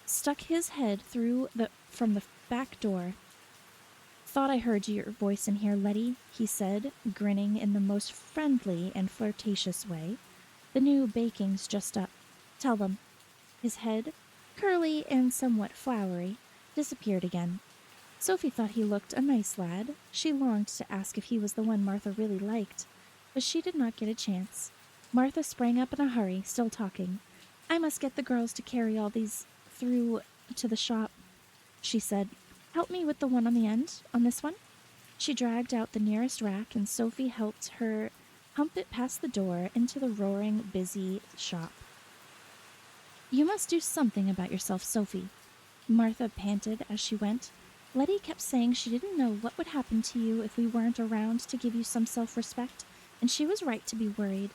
stuck his head from the back door. Thought I heard your voice in here, Letty, he said, grinning in the most friendly and flirtatious way. The new baking's just up. Tell them. His head, curly and somewhat flowery, disappeared again. Sophie thought he looked a nice lad. She longed to ask if he was the one Martha really liked, but she did not get a chance. Martha sprang up in a hurry, still talking. I must get the girls to carry all these through to the shop, she said. Help me with the one on the end, on this one. She dragged out the nearest rack, and Sophie helped her hump it past the door into the roaring, busy shop. You must do something about yourself, Sophie, Martha panted as she went. Letty kept saying she didn't know what would happen to you if we weren't around to give you some self-respect, and she was right to be worried.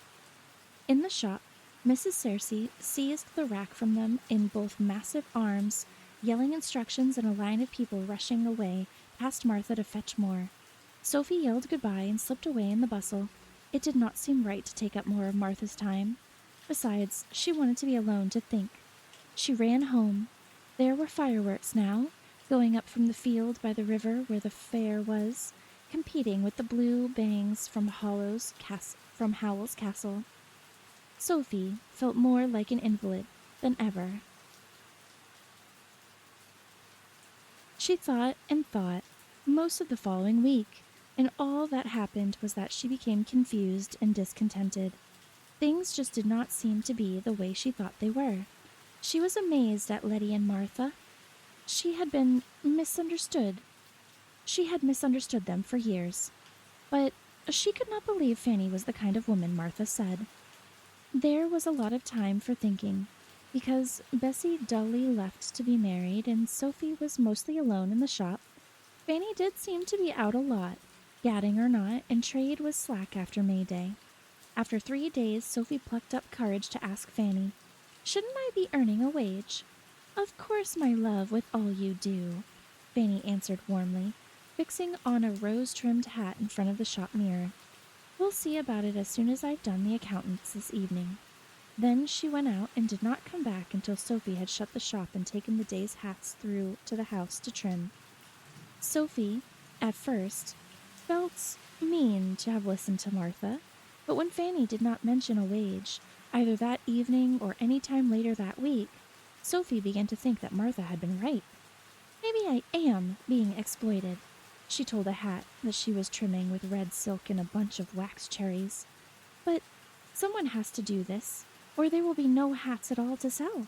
In the shop, Mrs. Cersei seized the rack from them in both massive arms, yelling instructions and a line of people rushing away past Martha to fetch more. Sophie yelled goodbye and slipped away in the bustle. It did not seem right to take up more of Martha's time. Besides, she wanted to be alone to think. She ran home. There were fireworks now, going up from the field by the river where the fair was, competing with the blue bangs from Howl's castle. Sophie felt more like an invalid than ever. She thought and thought most of the following week, and all that happened was that she became confused and discontented. Things just did not seem to be the way she thought they were. She was amazed at Letty and Martha. She had misunderstood them for years, but she could not believe Fanny was the kind of woman Martha said. There was a lot of time for thinking, because Bessie dully left to be married and Sophie was mostly alone in the shop. Fanny did seem to be out a lot, gadding or not, and trade was slack after May Day. After 3 days, Sophie plucked up courage to ask Fanny, "Shouldn't I be earning a wage?" "Of course, my love, with all you do," Fanny answered warmly, fixing on a rose-trimmed hat in front of the shop mirror. "We'll see about it as soon as I've done the accountants this evening." Then she went out and did not come back until Sophie had shut the shop and taken the day's hats through to the house to trim. Sophie, at first, felt mean to have listened to Martha, but when Fanny did not mention a wage, either that evening or any time later that week, Sophie began to think that Martha had been right. "Maybe I am being exploited," she told a hat that she was trimming with red silk and a bunch of wax cherries. "But someone has to do this, or there will be no hats at all to sell."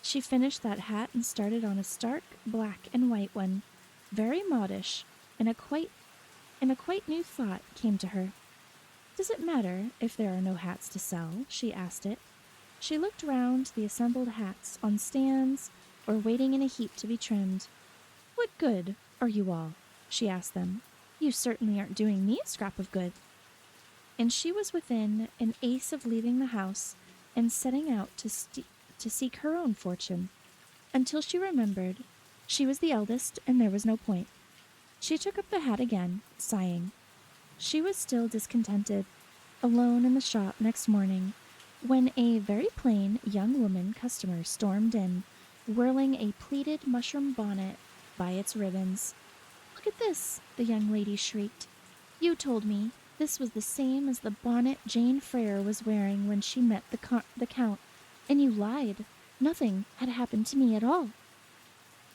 She finished that hat and started on a stark black and white one, very modish, and a quite new thought came to her. "Does it matter if there are no hats to sell?" she asked it. She looked round the assembled hats on stands or waiting in a heap to be trimmed. "What good are you all?" she asked them. "You certainly aren't doing me a scrap of good." And she was within an ace of leaving the house and setting out to seek her own fortune, until she remembered she was the eldest and there was no point. She took up the hat again, sighing. She was still discontented, alone in the shop next morning, when a very plain young woman customer stormed in, whirling a pleated mushroom bonnet by its ribbons. "Look at this," the young lady shrieked. "You told me this was the same as the bonnet Jane Frere was wearing when she met the Count, and you lied. Nothing had happened to me at all."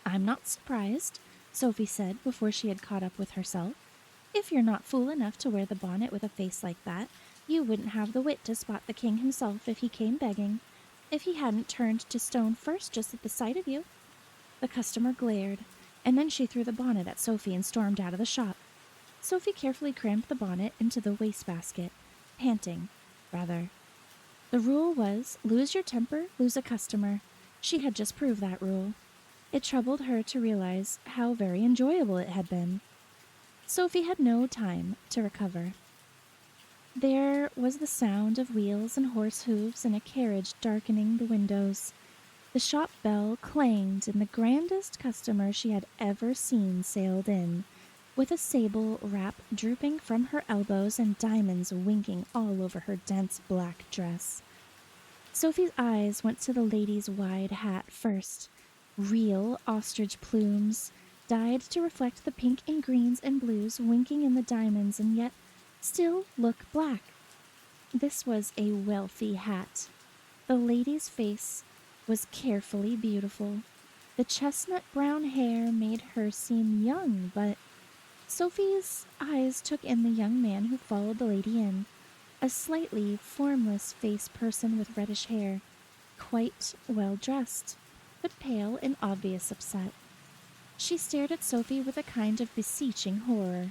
"I'm not surprised," Sophie said before she had caught up with herself. "If you're not fool enough to wear the bonnet with a face like that, you wouldn't have the wit to spot the king himself if he came begging, if he hadn't turned to stone first just at the sight of you." The customer glared, and then she threw the bonnet at Sophie and stormed out of the shop. Sophie carefully crammed the bonnet into the wastebasket, panting, rather. The rule was, lose your temper, lose a customer. She had just proved that rule. It troubled her to realize how very enjoyable it had been. Sophie had no time to recover. There was the sound of wheels and horse hooves and a carriage darkening the windows. The shop bell clanged and the grandest customer she had ever seen sailed in, with a sable wrap drooping from her elbows and diamonds winking all over her dense black dress. Sophie's eyes went to the lady's wide hat first. Real ostrich plumes, dyed to reflect the pink and greens and blues winking in the diamonds and yet still look black. This was a wealthy hat. The lady's face was carefully beautiful. The chestnut brown hair made her seem young, but Sophie's eyes took in the young man who followed the lady in, a slightly formless-faced person with reddish hair, quite well-dressed, but pale and obvious upset. She stared at Sophie with a kind of beseeching horror.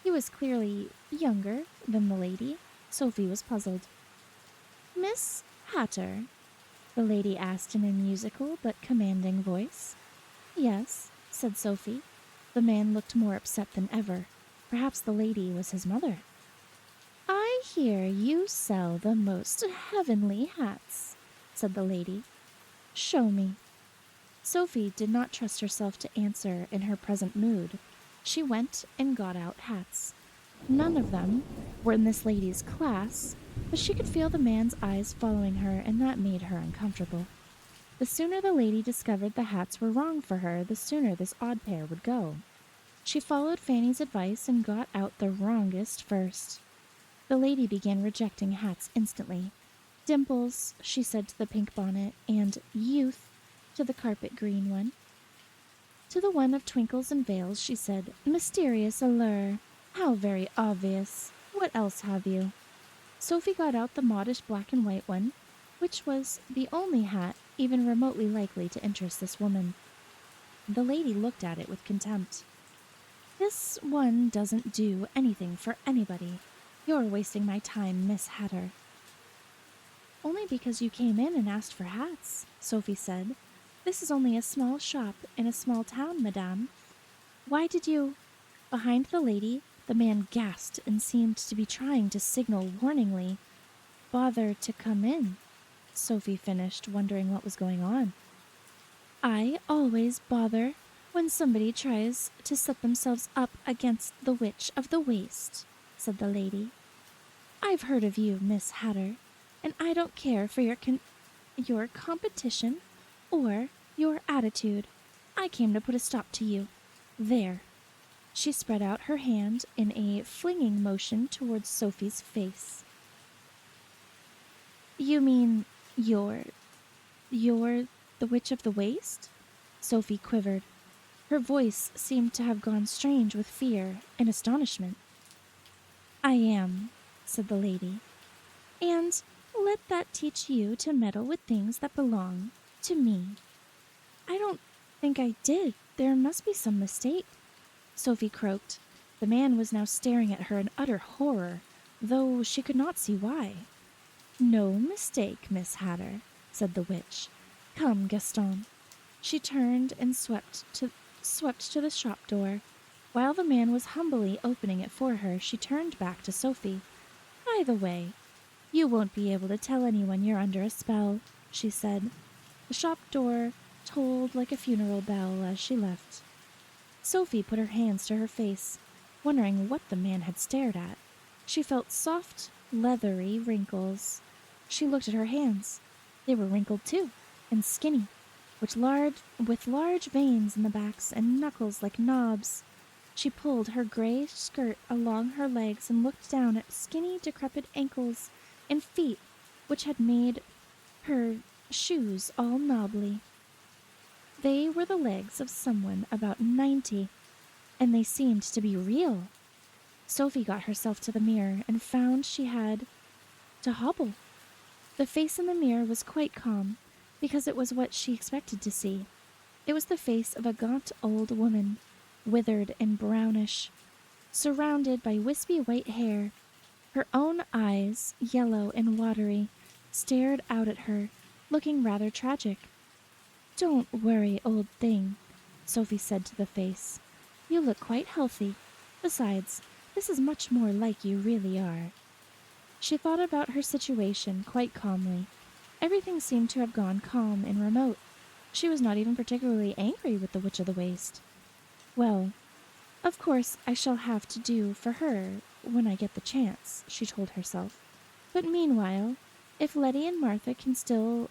He was clearly younger than the lady. Sophie was puzzled. "Miss Hatter," the lady asked in a musical but commanding voice. Yes, said Sophie. The man looked more upset than ever. Perhaps the lady was his mother. I hear you sell the most heavenly hats, said the lady. Show me. Sophie did not trust herself to answer in her present mood. She went and got out hats. None of them were in this lady's class, but she could feel the man's eyes following her, and that made her uncomfortable. The sooner the lady discovered the hats were wrong for her, the sooner this odd pair would go. She followed Fanny's advice and got out the wrongest first. The lady began rejecting hats instantly. Dimples, she said to the pink bonnet, and youth to the carpet green one. To the one of twinkles and veils, she said, mysterious allure. How very obvious. What else have you? Sophie got out the modish black and white one, which was the only hat even remotely likely to interest this woman. The lady looked at it with contempt. This one doesn't do anything for anybody. You're wasting my time, Miss Hatter. Only because you came in and asked for hats, Sophie said. This is only a small shop in a small town, madame. Why did you... Behind the lady, the man gasped and seemed to be trying to signal warningly. Bother to come in, Sophie finished, wondering what was going on. I always bother when somebody tries to set themselves up against the witch of the waste, said the lady. I've heard of you, Miss Hatter, and I don't care for your competition or your attitude. I came to put a stop to you. There. She spread out her hand in a flinging motion towards Sophie's face. You mean you're the witch of the waste? Sophie quivered. Her voice seemed to have gone strange with fear and astonishment. I am, said the lady, and let that teach you to meddle with things that belong to me. I don't think I did. There must be some mistake, Sophie croaked. The man was now staring at her in utter horror, though she could not see why. No mistake, Miss Hatter, said the witch. Come, Gaston. She turned and swept to the shop door. While the man was humbly opening it for her, she turned back to Sophie. By the way, you won't be able to tell anyone you're under a spell, she said. The shop door tolled like a funeral bell as she left. Sophie put her hands to her face, wondering what the man had stared at. She felt soft, leathery wrinkles. She looked at her hands. They were wrinkled too, and skinny, with large veins in the backs and knuckles like knobs. She pulled her gray skirt along her legs and looked down at skinny, decrepit ankles and feet, which had made her shoes all knobbly. They were the legs of someone about 90, and they seemed to be real. Sophie got herself to the mirror and found she had to hobble. The face in the mirror was quite calm, because it was what she expected to see. It was the face of a gaunt old woman, withered and brownish, surrounded by wispy white hair. Her own eyes, yellow and watery, stared out at her, looking rather tragic. Don't worry, old thing, Sophie said to the face. You look quite healthy. Besides, this is much more like you really are. She thought about her situation quite calmly. Everything seemed to have gone calm and remote. She was not even particularly angry with the Witch of the Waste. Well, of course I shall have to do for her when I get the chance, she told herself. But meanwhile, if Letty and Martha can still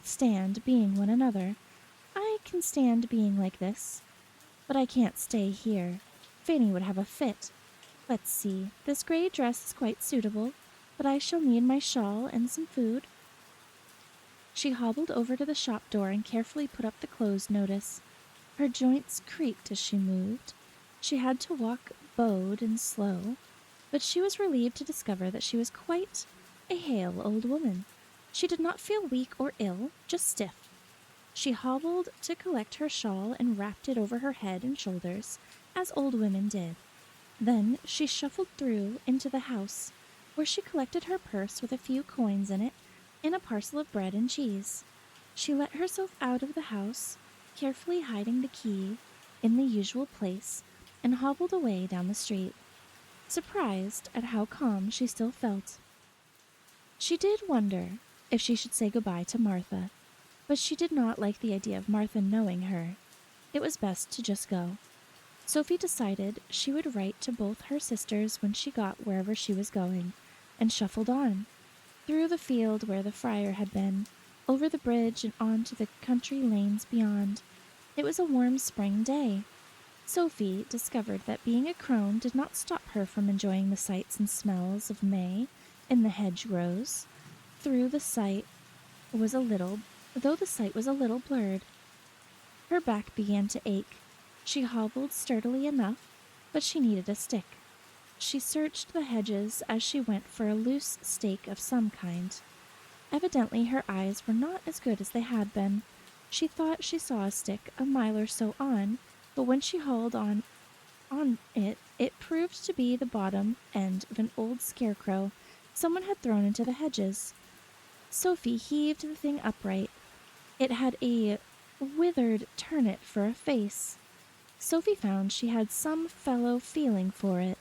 stand being one another, I can stand being like this. But I can't stay here. Fanny would have a fit. Let's see, this gray dress is quite suitable, but I shall need my shawl and some food. She hobbled over to the shop door and carefully put up the closed notice. Her joints creaked as she moved. She had to walk bowed and slow, but she was relieved to discover that she was quite a hale old woman. She did not feel weak or ill, just stiff. She hobbled to collect her shawl and wrapped it over her head and shoulders, as old women did. Then she shuffled through into the house, where she collected her purse with a few coins in it, and a parcel of bread and cheese. She let herself out of the house, carefully hiding the key in the usual place, and hobbled away down the street, surprised at how calm she still felt. She did wonder if she should say goodbye to Martha, but she did not like the idea of Martha knowing her. It was best to just go. Sophie decided she would write to both her sisters when she got wherever she was going, and shuffled on, through the field where the friar had been, over the bridge and on to the country lanes beyond. It was a warm spring day. Sophie discovered that being a crone did not stop her from enjoying the sights and smells of May in the hedgerows. Through the sight was a little, though the sight was a little blurred. Her back began to ache. She hobbled sturdily enough, but she needed a stick. She searched the hedges as she went for a loose stake of some kind. Evidently her eyes were not as good as they had been. She thought she saw a stick a mile or so on, but when she hauled on it proved to be the bottom end of an old scarecrow someone had thrown into the hedges. Sophie heaved the thing upright. It had a withered turnip for a face. Sophie found she had some fellow feeling for it.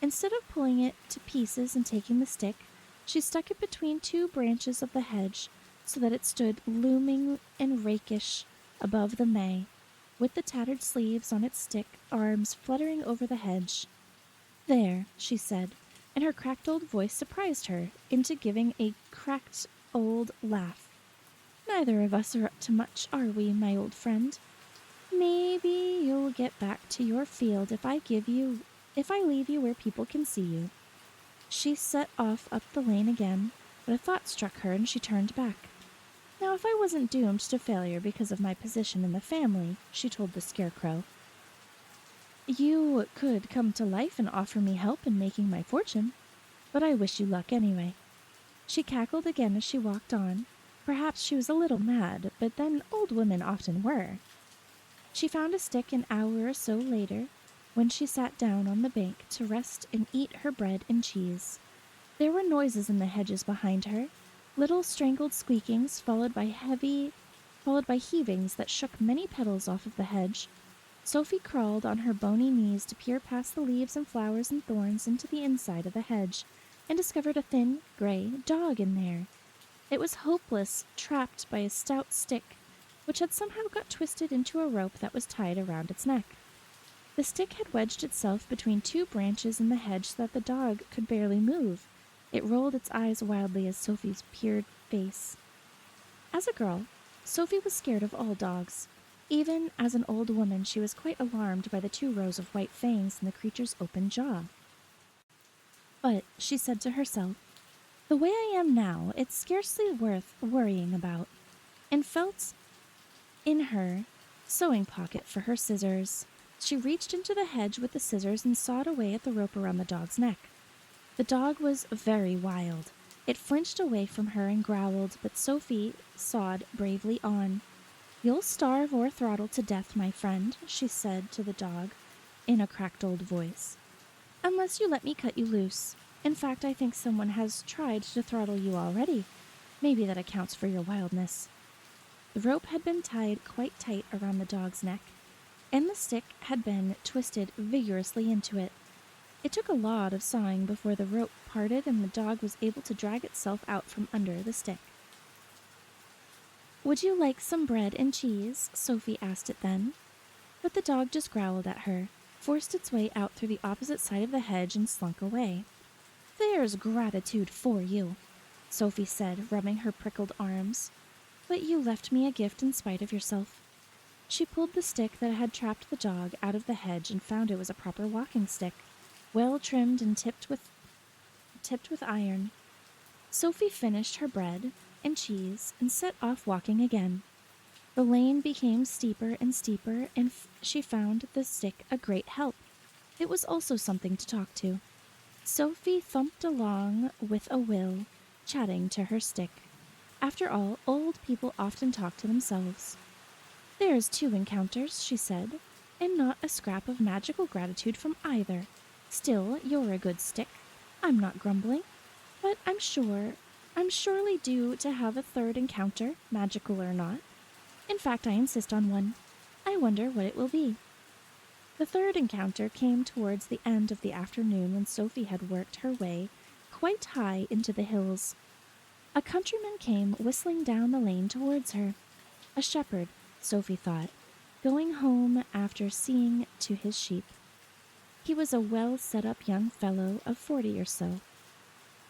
Instead of pulling it to pieces and taking the stick, she stuck it between two branches of the hedge so that it stood looming and rakish above the May, with the tattered sleeves on its stick arms fluttering over the hedge. "There," she said, and her cracked old voice surprised her into giving a cracked old laugh. "Neither of us are up to much, are we, my old friend? Maybe you'll get back to your field if I leave you where people can see you." She set off up the lane again, but a thought struck her and she turned back. "Now, if I wasn't doomed to failure because of my position in the family," she told the scarecrow, "you could come to life and offer me help in making my fortune. But I wish you luck anyway." She cackled again as she walked on. Perhaps she was a little mad, but then old women often were. She found a stick an hour or so later, when she sat down on the bank to rest and eat her bread and cheese. There were noises in the hedges behind her, little strangled squeakings followed by heavings that shook many petals off of the hedge. Sophie crawled on her bony knees to peer past the leaves and flowers and thorns into the inside of the hedge, and discovered a thin, gray dog in there. It was hopeless, trapped by a stout stick, which had somehow got twisted into a rope that was tied around its neck. The stick had wedged itself between two branches in the hedge so that the dog could barely move. It rolled its eyes wildly as Sophie peered face. As a girl, Sophie was scared of all dogs. Even as an old woman, she was quite alarmed by the 2 rows of white fangs in the creature's open jaw. But, she said to herself, the way I am now, it's scarcely worth worrying about, and felt in her sewing pocket for her scissors. She reached into the hedge with the scissors and sawed away at the rope around the dog's neck. The dog was very wild. It flinched away from her and growled, but Sophie sawed bravely on. "You'll starve or throttle to death, my friend," she said to the dog in a cracked old voice, "unless you let me cut you loose. In fact, I think someone has tried to throttle you already. Maybe that accounts for your wildness." The rope had been tied quite tight around the dog's neck, and the stick had been twisted vigorously into it. It took a lot of sawing before the rope parted and the dog was able to drag itself out from under the stick. "Would you like some bread and cheese?" Sophie asked it then. But the dog just growled at her, forced its way out through the opposite side of the hedge, and slunk away. "There's gratitude for you," Sophie said, rubbing her prickled arms. "But you left me a gift in spite of yourself." She pulled the stick that had trapped the dog out of the hedge and found it was a proper walking stick, well trimmed and tipped with iron. Sophie finished her bread and cheese and set off walking again. The lane became steeper and steeper, and she found the stick a great help. It was also something to talk to. Sophie thumped along with a will, chatting to her stick. After all, old people often talk to themselves. "There's 2 encounters," she said, "and not a scrap of magical gratitude from either. Still, you're a good stick. I'm not grumbling, but I'm sure I'm surely due to have a third encounter, magical or not. In fact, I insist on one. I wonder what it will be. The third encounter came towards the end of the afternoon when Sophie had worked her way quite high into the hills. A countryman came whistling down the lane towards her. A shepherd, Sophie thought, going home after seeing to his sheep. He was a well-set-up young fellow of 40 or so.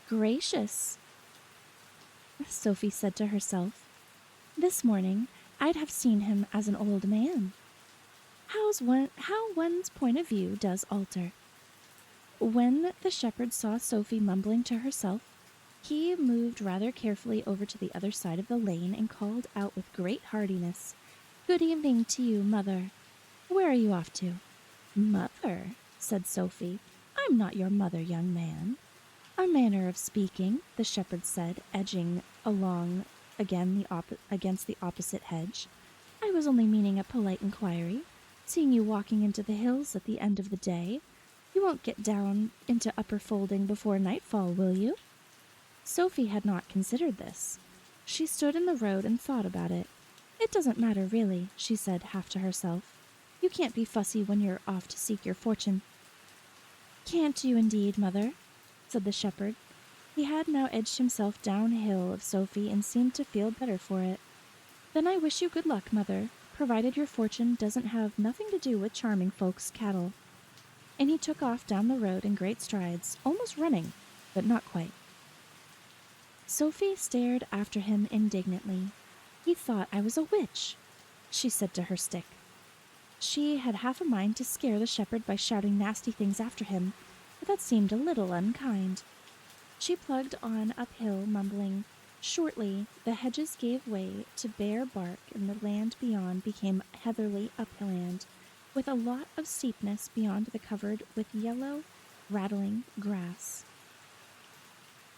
Gracious, Sophie said to herself. This morning I'd have seen him as an old man. How one's point of view does alter. When the shepherd saw Sophie mumbling to herself, he moved rather carefully over to the other side of the lane and called out with great heartiness, "Good evening to you, mother. Where are you off to?" "Mother," said Sophie. "I'm not your mother, young man." "A manner of speaking," the shepherd said, edging along again against the opposite hedge. "I was only meaning a polite inquiry, seeing you walking into the hills at the end of the day. You won't get down into Upper Folding before nightfall, will you?" Sophie had not considered this. She stood in the road and thought about it. "It doesn't matter, really," she said, half to herself. "You can't be fussy when you're off to seek your fortune." "Can't you indeed, mother?" said the shepherd. He had now edged himself downhill of Sophie and seemed to feel better for it. "Then I wish you good luck, mother, provided your fortune doesn't have nothing to do with charming folks' cattle." And he took off down the road in great strides, almost running, but not quite. Sophie stared after him indignantly. "He thought I was a witch," she said to her stick. She had half a mind to scare the shepherd by shouting nasty things after him, but that seemed a little unkind. She plugged on uphill, mumbling. Shortly, the hedges gave way to bare bark and the land beyond became heathery upland, with a lot of steepness beyond the covered with yellow, rattling grass.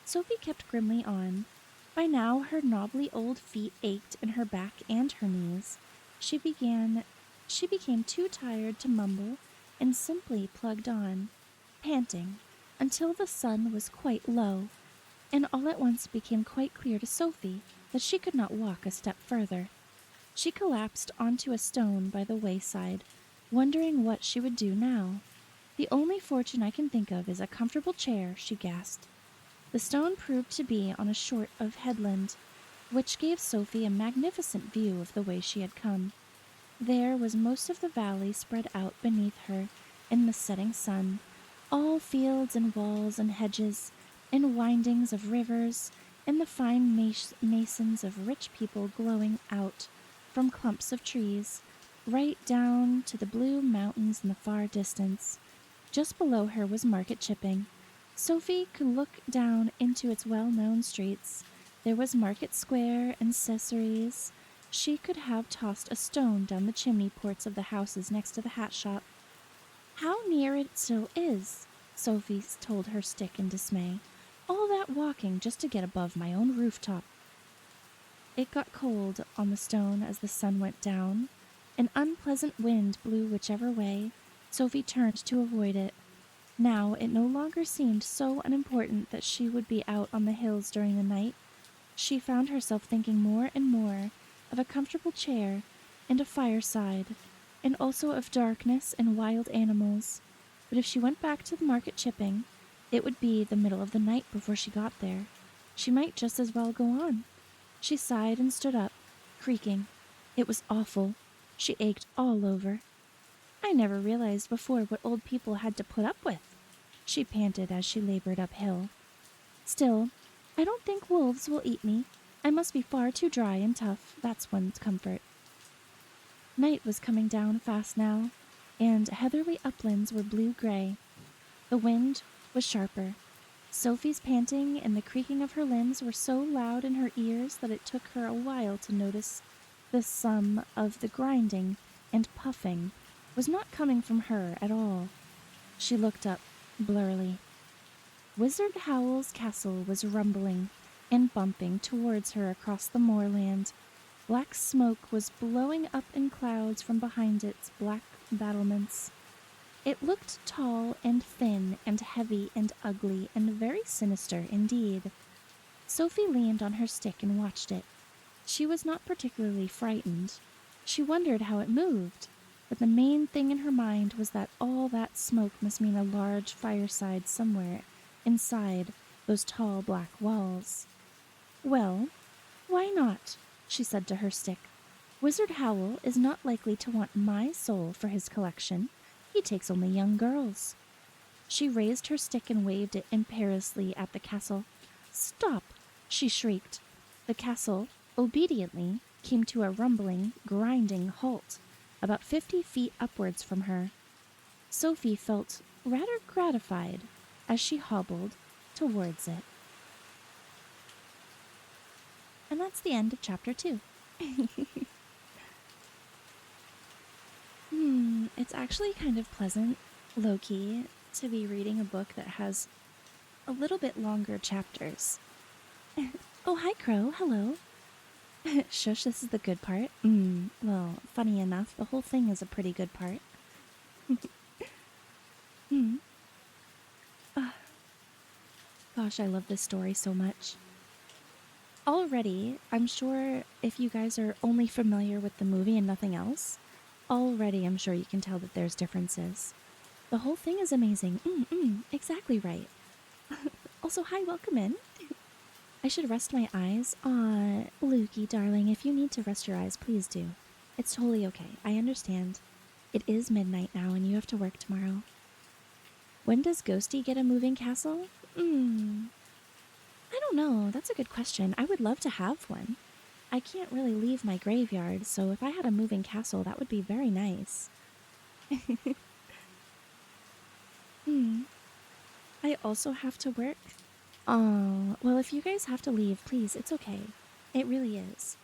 Sophie kept grimly on. By now her knobbly old feet ached in her back and her knees. She became too tired to mumble and simply plugged on, panting, until the sun was quite low, and all at once became quite clear to Sophie that she could not walk a step further. She collapsed onto a stone by the wayside, wondering what she would do now. "The only fortune I can think of is a comfortable chair," she gasped. The stone proved to be on a sort of headland, which gave Sophie a magnificent view of the way she had come. There was most of the valley spread out beneath her in the setting sun, all fields and walls and hedges, and windings of rivers, and the fine masons of rich people glowing out from clumps of trees, right down to the blue mountains in the far distance. Just below her was Market Chipping. Sophie could look down into its well-known streets. There was Market Square and Cessaries. She could have tossed a stone down the chimney ports of the houses next to the hat shop. "How near it still is," Sophie told her stick in dismay. "All that walking just to get above my own rooftop." It got cold on the stone as the sun went down. An unpleasant wind blew whichever way. Sophie turned to avoid it. Now it no longer seemed so unimportant that she would be out on the hills during the night. She found herself thinking more and more of a comfortable chair and a fireside, and also of darkness and wild animals. But if she went back to the Market Chipping, it would be the middle of the night before she got there. She might just as well go on. She sighed and stood up, creaking. It was awful. She ached all over. "I never realized before what old people had to put up with," she panted as she labored uphill. "Still, I don't think wolves will eat me. I must be far too dry and tough, that's one's comfort." Night was coming down fast now, and heathery uplands were blue-gray. The wind was sharper. Sophie's panting and the creaking of her limbs were so loud in her ears that it took her a while to notice the sum of the grinding and puffing was not coming from her at all. She looked up, blurrily. Wizard Howl's castle was rumbling and bumping towards her across the moorland. Black smoke was blowing up in clouds from behind its black battlements. It looked tall and thin and heavy and ugly and very sinister indeed. Sophie leaned on her stick and watched it. She was not particularly frightened. She wondered how it moved, but the main thing in her mind was that all that smoke must mean a large fireside somewhere inside those tall black walls. Well, why not? She said to her stick. Wizard Howl is not likely to want my soul for his collection. He takes only young girls. She raised her stick and waved it imperiously at the castle. Stop! She shrieked. The castle, obediently, came to a rumbling, grinding halt, about 50 feet upwards from her. Sophie felt rather gratified as she hobbled towards it. And that's the end of chapter 2. It's actually kind of pleasant, low-key, to be reading a book that has a little bit longer chapters. Oh, hi, Crow. Hello. Shush, this is the good part. Well, funny enough, the whole thing is a pretty good part. Gosh, I love this story so much. Already, I'm sure if you guys are only familiar with the movie and nothing else, already I'm sure you can tell that there's differences. The whole thing is amazing. Exactly right. Also, hi, welcome in. I should rest my eyes. Aw, Lukey, darling, if you need to rest your eyes, please do. It's totally okay. I understand. It is midnight now and you have to work tomorrow. When does Ghostie get a moving castle? I don't know. That's a good question. I would love to have one. I can't really leave my graveyard, so if I had a moving castle, that would be very nice. I also have to work. Oh, well, if you guys have to leave, please, it's okay. It really is.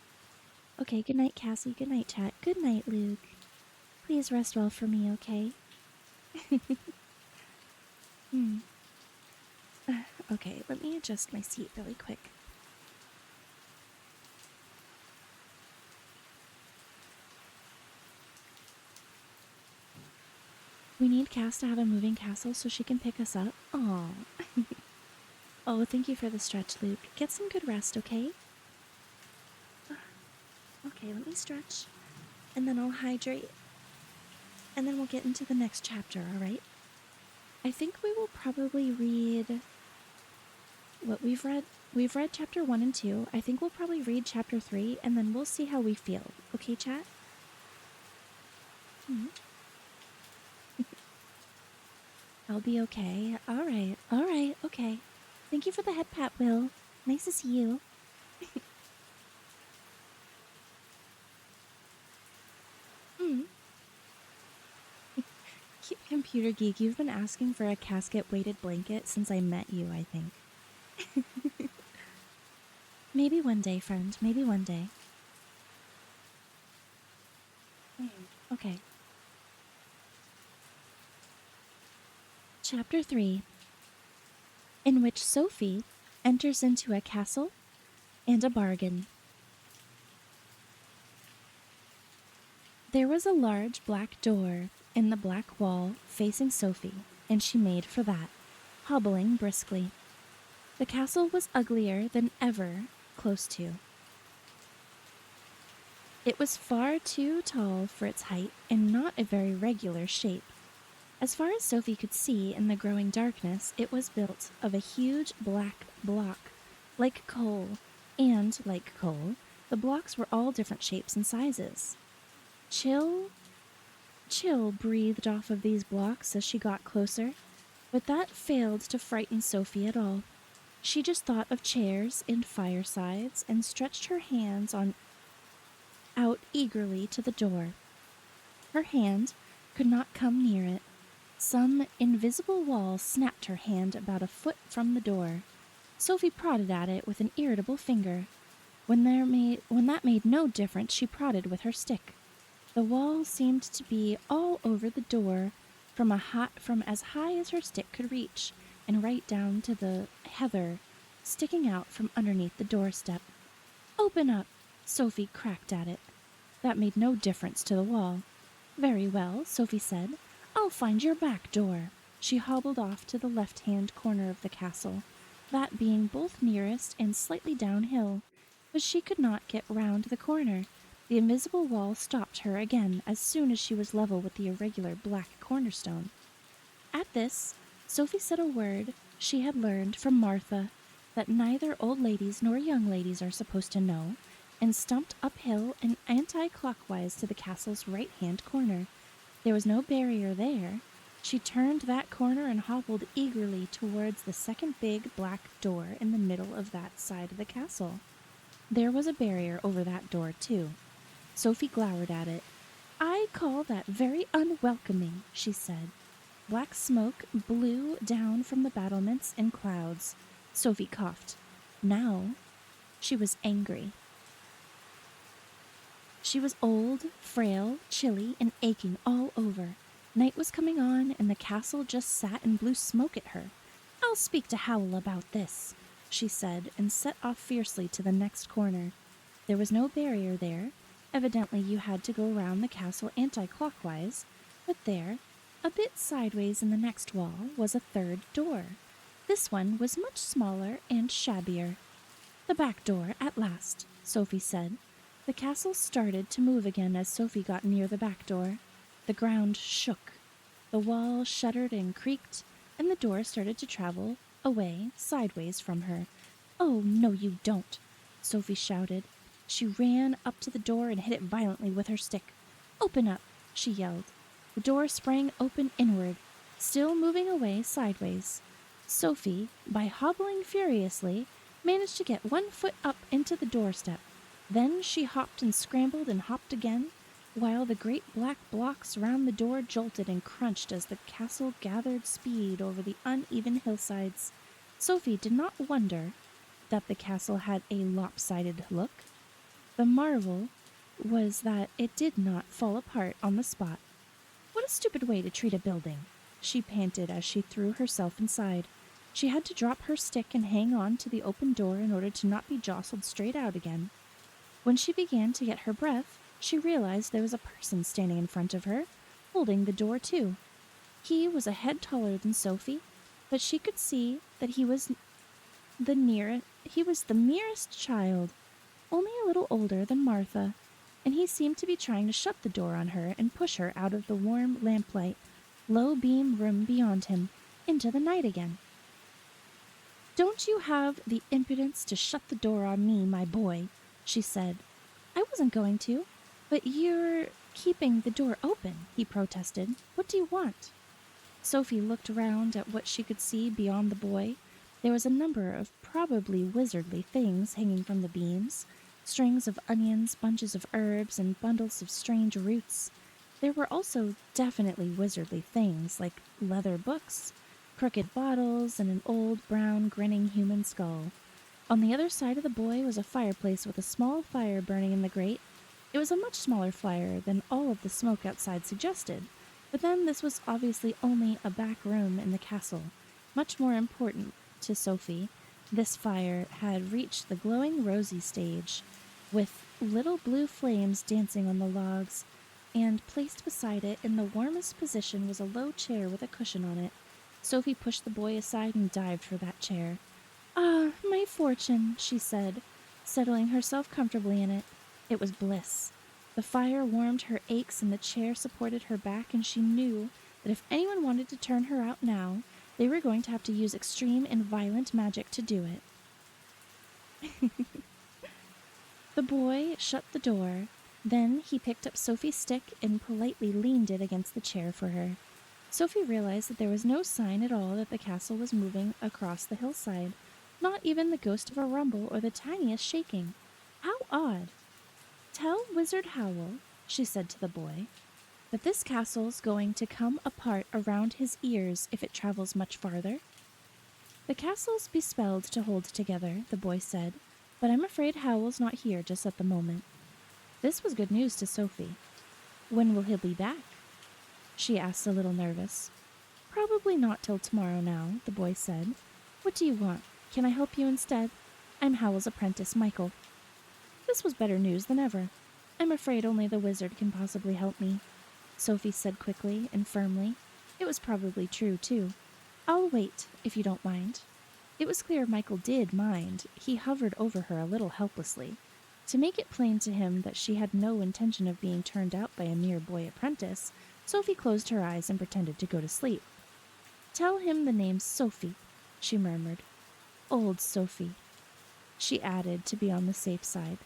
Okay, good night, Cassie. Good night, chat. Good night, Luke. Please rest well for me, okay? Okay, let me adjust my seat really quick. We need Cass to have a moving castle so she can pick us up. Aw. Oh, thank you for the stretch, Luke. Get some good rest, okay? Okay, let me stretch. And then I'll hydrate. And then we'll get into the next chapter, alright? I think we will probably read what we've read. We've read chapter 1 and 2. I think we'll probably read chapter 3, and then we'll see how we feel. Okay, chat? I'll be okay. Alright, okay. Thank you for the head pat, Will. Nice to see you. Computer Geek, you've been asking for a casket-weighted blanket since I met you, I think. Maybe one day, friend. Maybe one day. Okay. Chapter 3, in which Sophie enters into a castle and a bargain. There was a large black door in the black wall facing Sophie, and she made for that, hobbling briskly. The castle was uglier than ever close to. It was far too tall for its height and not a very regular shape. As far as Sophie could see in the growing darkness, it was built of a huge black block, like coal, and, like coal, the blocks were all different shapes and sizes. Chill breathed off of these blocks as she got closer, but that failed to frighten Sophie at all. She just thought of chairs and firesides and stretched her hands out eagerly to the door. Her hand could not come near it. Some invisible wall snapped her hand about a foot from the door. Sophie prodded at it with an irritable finger. When that made no difference, she prodded with her stick. The wall seemed to be all over the door, from as high as her stick could reach, and right down to the heather sticking out from underneath the doorstep. "Open up!" Sophie cracked at it. That made no difference to the wall. "Very well," Sophie said. "I'll find your back door." She hobbled off to the left-hand corner of the castle. that being both nearest and slightly downhill, but she could not get round the corner. The invisible wall stopped her again as soon as she was level with the irregular black cornerstone. At this, Sophie said a word she had learned from Martha that neither old ladies nor young ladies are supposed to know, and stumped uphill and anti-clockwise to the castle's right-hand corner. There was no barrier there. She turned that corner and hobbled eagerly towards the second big black door in the middle of that side of the castle. There was a barrier over that door, too. Sophie glowered at it. "I call that very unwelcoming," she said. Black smoke blew down from the battlements in clouds. Sophie coughed. Now she was angry. She was old, frail, chilly, and aching all over. Night was coming on, and the castle just sat and blew smoke at her. "I'll speak to Howl about this," she said, and set off fiercely to the next corner. There was no barrier there. Evidently you had to go round the castle anti-clockwise, but there, a bit sideways in the next wall, was a third door. This one was much smaller and shabbier. "The back door, at last," Sophie said. The castle started to move again as Sophie got near the back door. The ground shook. The wall shuddered and creaked, and the door started to travel away, sideways from her. "Oh, no, you don't," Sophie shouted. She ran up to the door and hit it violently with her stick. "Open up," she yelled. The door sprang open inward, still moving away sideways. Sophie, by hobbling furiously, managed to get one foot up into the doorstep. Then she hopped and scrambled and hopped again, while the great black blocks round the door jolted and crunched as the castle gathered speed over the uneven hillsides. Sophie did not wonder that the castle had a lopsided look. The marvel was that it did not fall apart on the spot. "What a stupid way to treat a building," she panted as she threw herself inside. She had to drop her stick and hang on to the open door in order to not be jostled straight out again. When she began to get her breath, she realized there was a person standing in front of her, holding the door too. He was a head taller than Sophie, but she could see that he was the merest child, only a little older than Martha, and he seemed to be trying to shut the door on her and push her out of the warm lamplight, low-beam room beyond him, into the night again. "Don't you have the impudence to shut the door on me, my boy," she said. "I wasn't going to, but you're keeping the door open," he protested. "What do you want?" Sophie looked round at what she could see beyond the boy. There was a number of probably wizardly things hanging from the beams. Strings of onions, bunches of herbs, and bundles of strange roots. There were also definitely wizardly things, like leather books, crooked bottles, and an old, brown, grinning human skull. On the other side of the boy was a fireplace with a small fire burning in the grate. It was a much smaller fire than all of the smoke outside suggested, but then this was obviously only a back room in the castle. Much more important to Sophie, this fire had reached the glowing rosy stage, with little blue flames dancing on the logs, and placed beside it in the warmest position was a low chair with a cushion on it. Sophie pushed the boy aside and dived for that chair. "Ah, my fortune," she said, settling herself comfortably in it. It was bliss. The fire warmed her aches and the chair supported her back, and she knew that if anyone wanted to turn her out now, they were going to have to use extreme and violent magic to do it. The boy shut the door. Then he picked up Sophie's stick and politely leaned it against the chair for her. Sophie realized that there was no sign at all that the castle was moving across the hillside, not even the ghost of a rumble or the tiniest shaking. How odd! "Tell Wizard Howl," she said to the boy, "that this castle's going to come apart around his ears if it travels much farther." "The castle's bespelled to hold together," the boy said, "but I'm afraid Howl's not here just at the moment." This was good news to Sophie. "When will he be back?" she asked, a little nervous. "Probably not till tomorrow now," the boy said. "What do you want? Can I help you instead? I'm Howl's apprentice, Michael." This was better news than ever. "I'm afraid only the wizard can possibly help me," Sophie said quickly and firmly. It was probably true, too. "I'll wait, if you don't mind." It was clear Michael did mind. He hovered over her a little helplessly. To make it plain to him that she had no intention of being turned out by a mere boy apprentice, Sophie closed her eyes and pretended to go to sleep. "Tell him the name's Sophie," she murmured. "Old Sophie," she added to be on the safe side.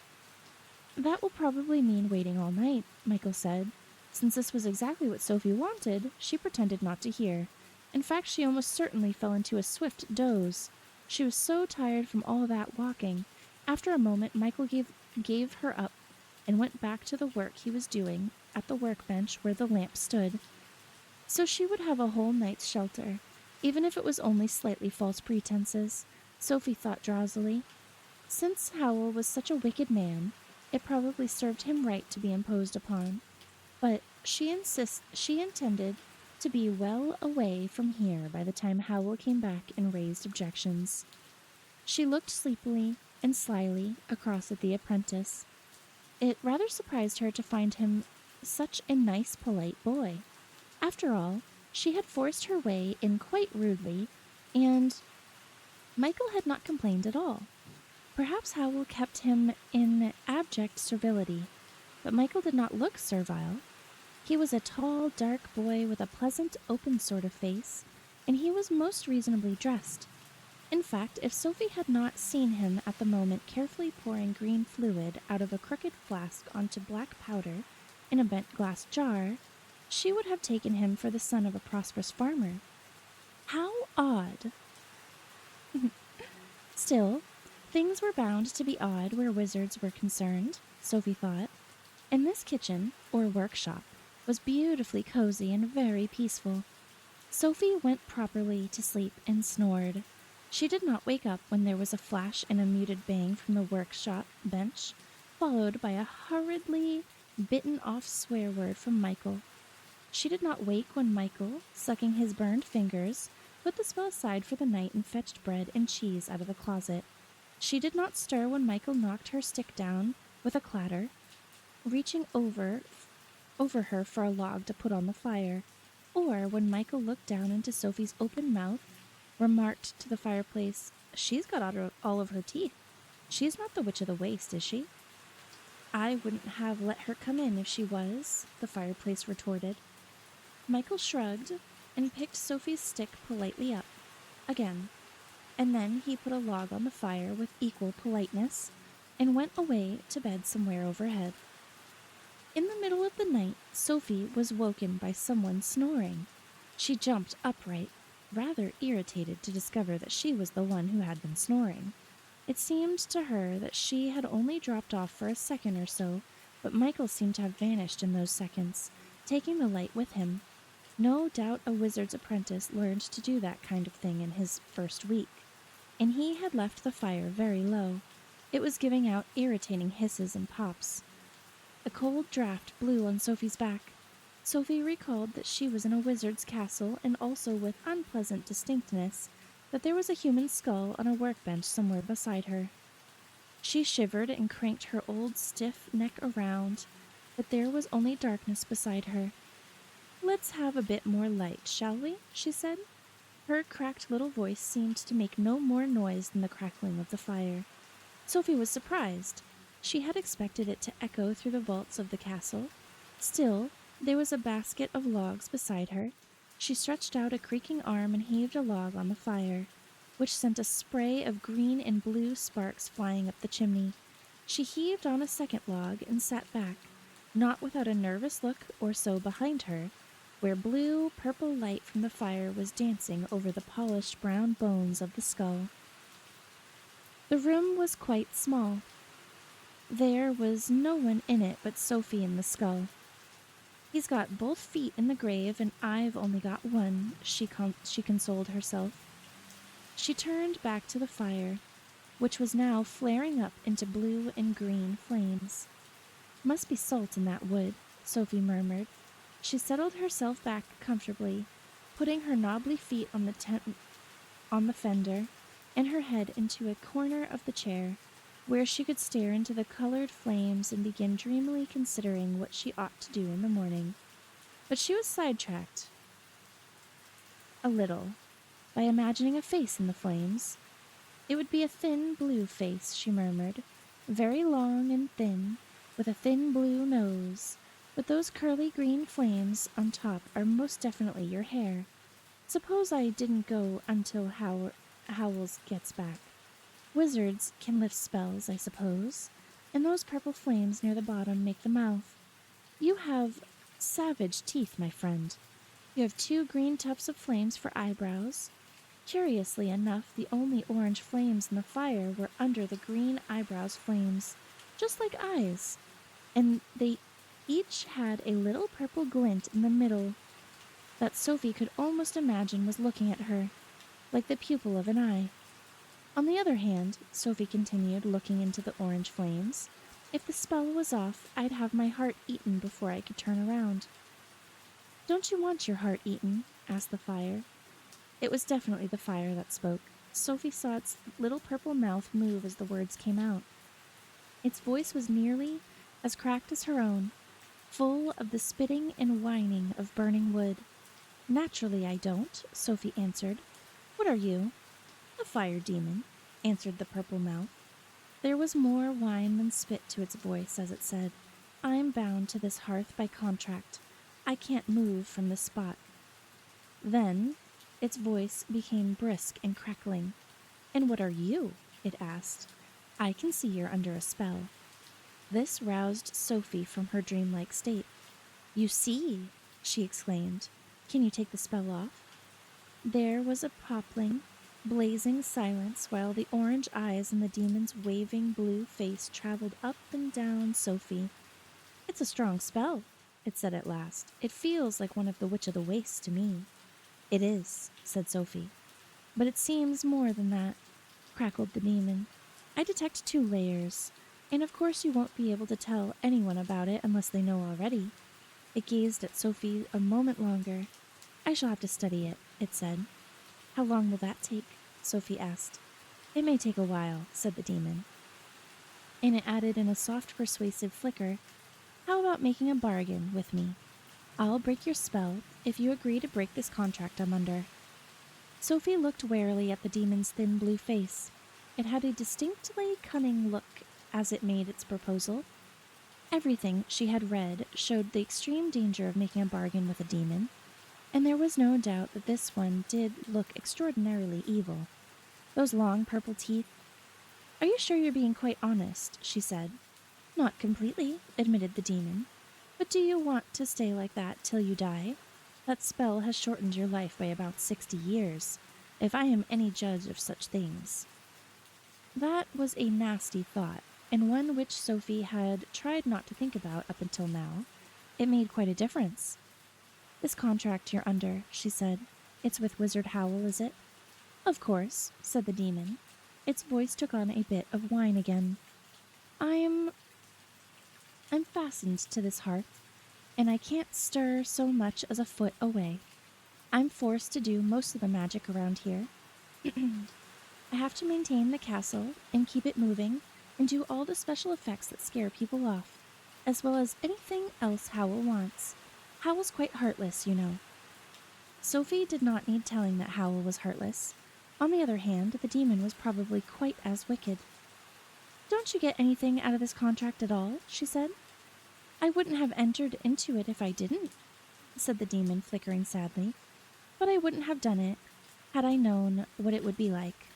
"That will probably mean waiting all night," Michael said. Since this was exactly what Sophie wanted, she pretended not to hear. In fact, she almost certainly fell into a swift doze. She was so tired from all that walking. After a moment, Michael gave her up and went back to the work he was doing at the workbench where the lamp stood. So she would have a whole night's shelter, even if it was only slightly false pretenses, Sophie thought drowsily. Since Howl was such a wicked man, it probably served him right to be imposed upon. But she intended to be well away from here by the time Howl came back and raised objections. She looked sleepily and slyly across at the apprentice. It rather surprised her to find him such a nice, polite boy. After all, she had forced her way in quite rudely, and Michael had not complained at all. Perhaps Howl kept him in abject servility, but Michael did not look servile. He was a tall, dark boy with a pleasant, open sort of face, and he was most reasonably dressed. In fact, if Sophie had not seen him at the moment carefully pouring green fluid out of a crooked flask onto black powder in a bent glass jar, she would have taken him for the son of a prosperous farmer. How odd! Still, things were bound to be odd where wizards were concerned, Sophie thought. And this kitchen, or workshop, was beautifully cozy and very peaceful. Sophie went properly to sleep and snored. She did not wake up when there was a flash and a muted bang from the workshop bench, followed by a hurriedly bitten-off swear word from Michael. She did not wake when Michael, sucking his burned fingers, put the spell aside for the night and fetched bread and cheese out of the closet. She did not stir when Michael knocked her stick down with a clatter, reaching over her for a log to put on the fire, or when Michael looked down into Sophie's open mouth, remarked to the fireplace, "She's got all of her teeth. She's not the Witch of the Waste, is she?" "I wouldn't have let her come in if she was," the fireplace retorted. Michael shrugged and picked Sophie's stick politely up, again, and then he put a log on the fire with equal politeness and went away to bed somewhere overhead. In the middle of the night, Sophie was woken by someone snoring. She jumped upright, rather irritated to discover that she was the one who had been snoring. It seemed to her that she had only dropped off for a second or so, but Michael seemed to have vanished in those seconds, taking the light with him. No doubt a wizard's apprentice learned to do that kind of thing in his first week, and he had left the fire very low. It was giving out irritating hisses and pops. A cold draft blew on Sophie's back. Sophie recalled that she was in a wizard's castle, and also with unpleasant distinctness that there was a human skull on a workbench somewhere beside her. She shivered and cranked her old stiff neck around, but there was only darkness beside her. "Let's have a bit more light, shall we?" she said. Her cracked little voice seemed to make no more noise than the crackling of the fire. Sophie was surprised. She had expected it to echo through the vaults of the castle. Still, there was a basket of logs beside her. She stretched out a creaking arm and heaved a log on the fire, which sent a spray of green and blue sparks flying up the chimney. She heaved on a second log and sat back, not without a nervous look or so behind her, where blue-purple light from the fire was dancing over the polished brown bones of the skull. The room was quite small. There was no one in it but Sophie and the skull. "He's got both feet in the grave, and I've only got one," she consoled herself. She turned back to the fire, which was now flaring up into blue and green flames. "Must be salt in that wood," Sophie murmured. She settled herself back comfortably, putting her knobbly feet on the fender, and her head into a corner of the chair, where she could stare into the colored flames and begin dreamily considering what she ought to do in the morning. But she was sidetracked a little by imagining a face in the flames. It would be a thin blue face, she murmured. Very long and thin, with a thin blue nose. But those curly green flames on top are most definitely your hair. Suppose I didn't go until Howells gets back. Wizards can lift spells, I suppose, and those purple flames near the bottom make the mouth. You have savage teeth, my friend. You have two green tufts of flames for eyebrows. Curiously enough, the only orange flames in the fire were under the green eyebrows flames, just like eyes, and they each had a little purple glint in the middle that Sophie could almost imagine was looking at her, like the pupil of an eye. On the other hand, Sophie continued, looking into the orange flames, if the spell was off, I'd have my heart eaten before I could turn around. Don't you want your heart eaten? Asked the fire. It was definitely the fire that spoke. Sophie saw its little purple mouth move as the words came out. Its voice was nearly as cracked as her own, full of the spitting and whining of burning wood. Naturally I don't, Sophie answered. What are you? A fire demon, answered the purple mouth. There was more whine than spit to its voice as it said, I'm bound to this hearth by contract. I can't move from this spot. Then its voice became brisk and crackling. And what are you? It asked. I can see you're under a spell. This roused Sophie from her dreamlike state. You see, she exclaimed. Can you take the spell off? There was a popping, blazing silence while the orange eyes in the demon's waving blue face traveled up and down Sophie. It's a strong spell, it said at last. It feels like one of the Witch of the Waste to me. It is, said Sophie. But it seems more than that, crackled the demon. I detect 2 layers, and of course you won't be able to tell anyone about it unless they know already. It gazed at Sophie a moment longer. I shall have to study it, it said. How long will that take? Sophie asked. It may take a while, said the demon. And it added in a soft, persuasive flicker, how about making a bargain with me? I'll break your spell if you agree to break this contract I'm under. Sophie looked warily at the demon's thin blue face. It had a distinctly cunning look as it made its proposal. Everything she had read showed the extreme danger of making a bargain with a demon, and there was no doubt that this one did look extraordinarily evil. Those long purple teeth. Are you sure you're being quite honest? She said. Not completely, admitted the demon. But do you want to stay like that till you die? That spell has shortened your life by about 60 years, if I am any judge of such things. That was a nasty thought, and one which Sophie had tried not to think about up until now. It made quite a difference. This contract you're under, she said. It's with Wizard Howl, is it? Of course, said the demon. Its voice took on a bit of whine again. I'm fastened to this hearth, and I can't stir so much as a foot away. I'm forced to do most of the magic around here. I have to maintain the castle and keep it moving and do all the special effects that scare people off, as well as anything else Howl wants. Howl's quite heartless, you know. Sophie did not need telling that Howl was heartless. On the other hand, the demon was probably quite as wicked. Don't you get anything out of this contract at all? She said. I wouldn't have entered into it if I didn't, said the demon, flickering sadly. But I wouldn't have done it had I known what it would be like.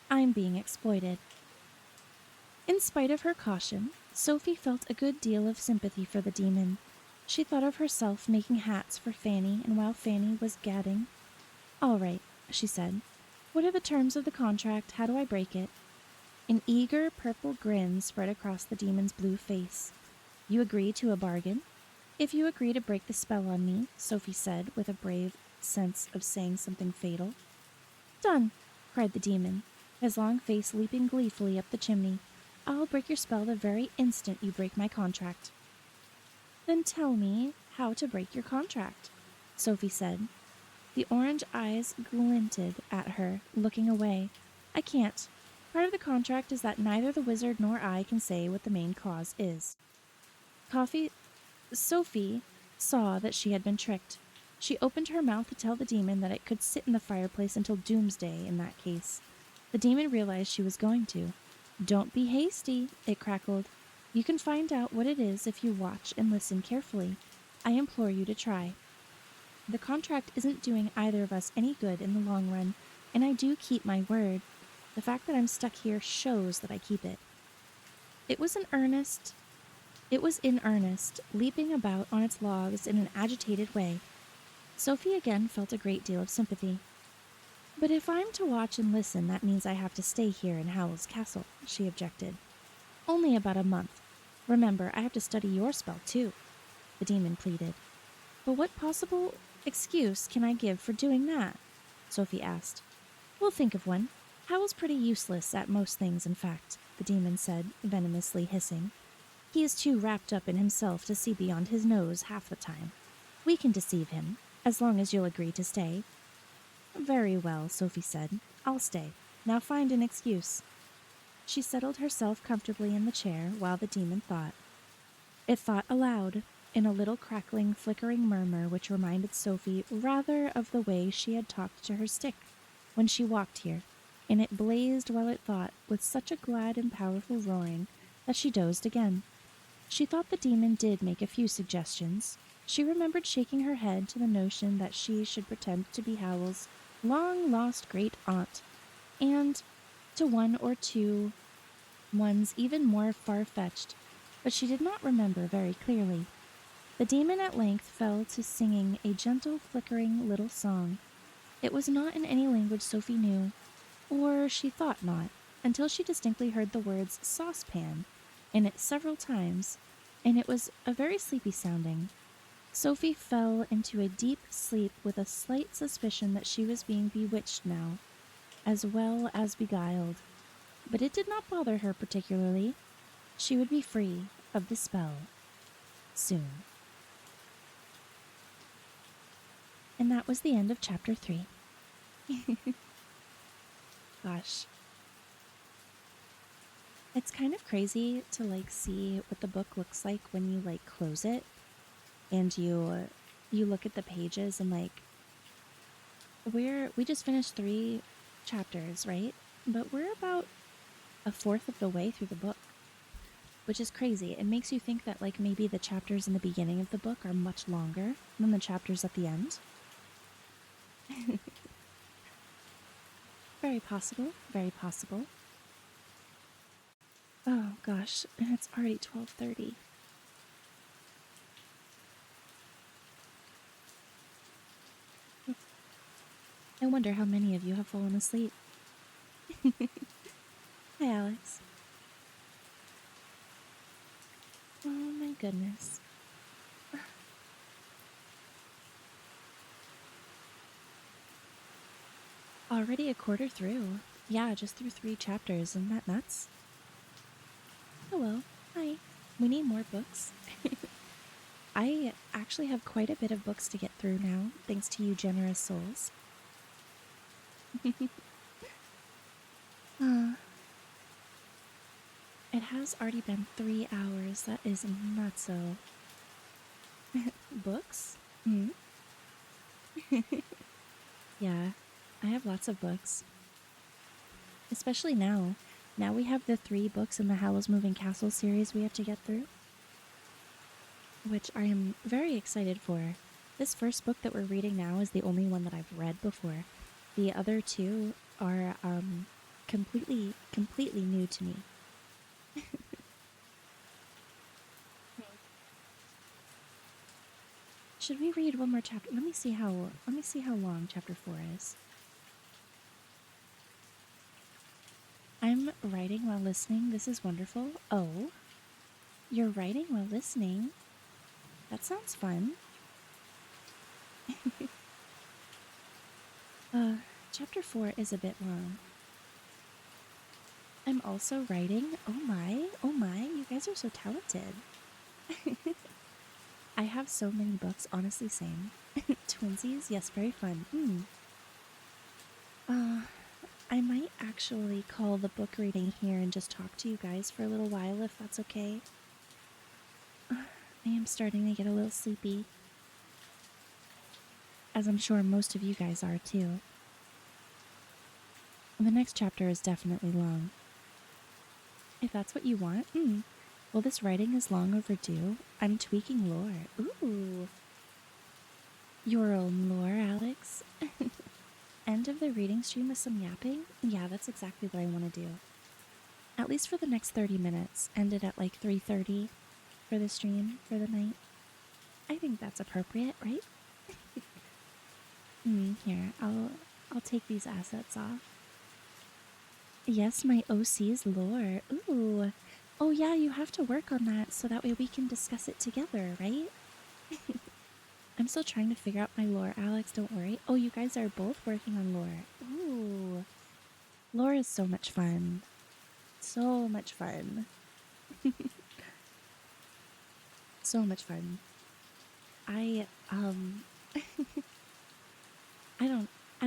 I'm being exploited. In spite of her caution, Sophie felt a good deal of sympathy for the demon. She thought of herself making hats for Fanny, and while Fanny was gadding, All right, she said. What are the terms of the contract? How do I break it? An eager purple grin spread across the demon's blue face. You agree to a bargain? If you agree to break the spell on me, Sophie said, with a brave sense of saying something fatal. Done, cried the demon, his long face leaping gleefully up the chimney. I'll break your spell the very instant you break my contract. Then tell me how to break your contract, Sophie said. The orange eyes glinted at her, looking away. I can't. Part of the contract is that neither the wizard nor I can say what the main clause is. Sophie saw that she had been tricked. She opened her mouth to tell the demon that it could sit in the fireplace until doomsday in that case. The demon realized she was going to. Don't be hasty, it crackled. You can find out what it is if you watch and listen carefully. I implore you to try. The contract isn't doing either of us any good in the long run, and I do keep my word. The fact that I'm stuck here shows that I keep it. It was in earnest, leaping about on its logs in an agitated way. Sophie again felt a great deal of sympathy. But if I'm to watch and listen, that means I have to stay here in Howl's castle, she objected. Only about a month. Remember, I have to study your spell, too, the demon pleaded. But what possible excuse can I give for doing that? Sophie asked. We'll think of one. Howl's pretty useless at most things, in fact, the demon said, venomously hissing. He is too wrapped up in himself to see beyond his nose half the time. We can deceive him, as long as you'll agree to stay. Very well, Sophie said. I'll stay. Now find an excuse. She settled herself comfortably in the chair while the demon thought. It thought aloud, in a little crackling, flickering murmur which reminded Sophie rather of the way she had talked to her stick when she walked here, and it blazed while it thought with such a glad and powerful roaring that she dozed again. She thought the demon did make a few suggestions. She remembered shaking her head to the notion that she should pretend to be Howl's long-lost great-aunt, and to one or two ones even more far-fetched, but she did not remember very clearly. The demon at length fell to singing a gentle, flickering little song. It was not in any language Sophie knew, or she thought not, until she distinctly heard the words saucepan in it several times, and it was a very sleepy sounding. Sophie fell into a deep sleep with a slight suspicion that she was being bewitched now, as well as beguiled. But it did not bother her particularly. She would be free of the spell soon. And that was the end of chapter 3. Gosh. It's kind of crazy to see what the book looks like when you close it and you look at the pages and we just finished 3 chapters, right? But we're about a fourth of the way through the book, which is crazy. It makes you think that maybe the chapters in the beginning of the book are much longer than the chapters at the end. Very possible, very possible. Oh gosh, and it's already 12:30. I wonder how many of you have fallen asleep. Hi, Alex. Oh my goodness. Already a quarter through. Yeah, just through 3 chapters. Isn't that nuts? Oh well. Hi. We need more books. I actually have quite a bit of books to get through now, thanks to you generous souls. It has already been 3 hours. That is not so. Books? Yeah, I have lots of books. Especially now. Now we have the 3 books in the Howl's Moving Castle series we have to get through, which I am very excited for. This first book that we're reading now is the only one that I've read before. The other 2 are completely new to me. Should we read one more chapter? Let me see how long chapter 4 is. I'm writing while listening. This is wonderful. Oh, you're writing while listening? That sounds fun. Chapter 4 is a bit long. I'm also writing. Oh my, you guys are so talented. I have so many books, honestly, same. Twinsies, yes, very fun. I might actually call the book reading here and just talk to you guys for a little while, if that's okay. I am starting to get a little sleepy, as I'm sure most of you guys are too. The next chapter is definitely long. If that's what you want, well, this writing is long overdue. I'm tweaking lore. Ooh. Your own lore, Alex. End of the reading stream with some yapping? Yeah, that's exactly what I want to do. At least for the next 30 minutes. End it at like 3:30 for the stream for the night. I think that's appropriate, right? Here, I'll take these assets off. Yes, my OC's lore. Ooh. Oh yeah, you have to work on that so that way we can discuss it together, right? I'm still trying to figure out my lore, Alex, don't worry. Oh, you guys are both working on lore. Ooh. Lore is so much fun. So much fun. So much fun. I I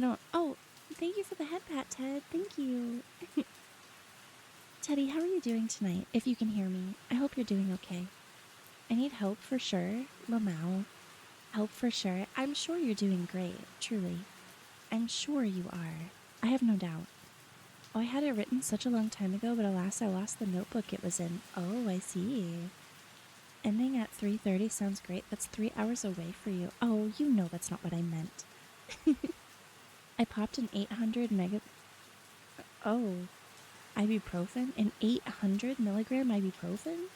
don't oh, thank you for the head pat, Ted. Thank you. Teddy, how are you doing tonight? If you can hear me. I hope you're doing okay. I need help for sure. Lamau. Help for sure. I'm sure you're doing great, truly. I'm sure you are. I have no doubt. Oh, I had it written such a long time ago, but alas, I lost the notebook it was in. Oh, I see. Ending at 3:30 sounds great. That's 3 hours away for you. Oh, you know that's not what I meant. I popped an 800 mega... Oh, ibuprofen? An 800 milligram ibuprofen?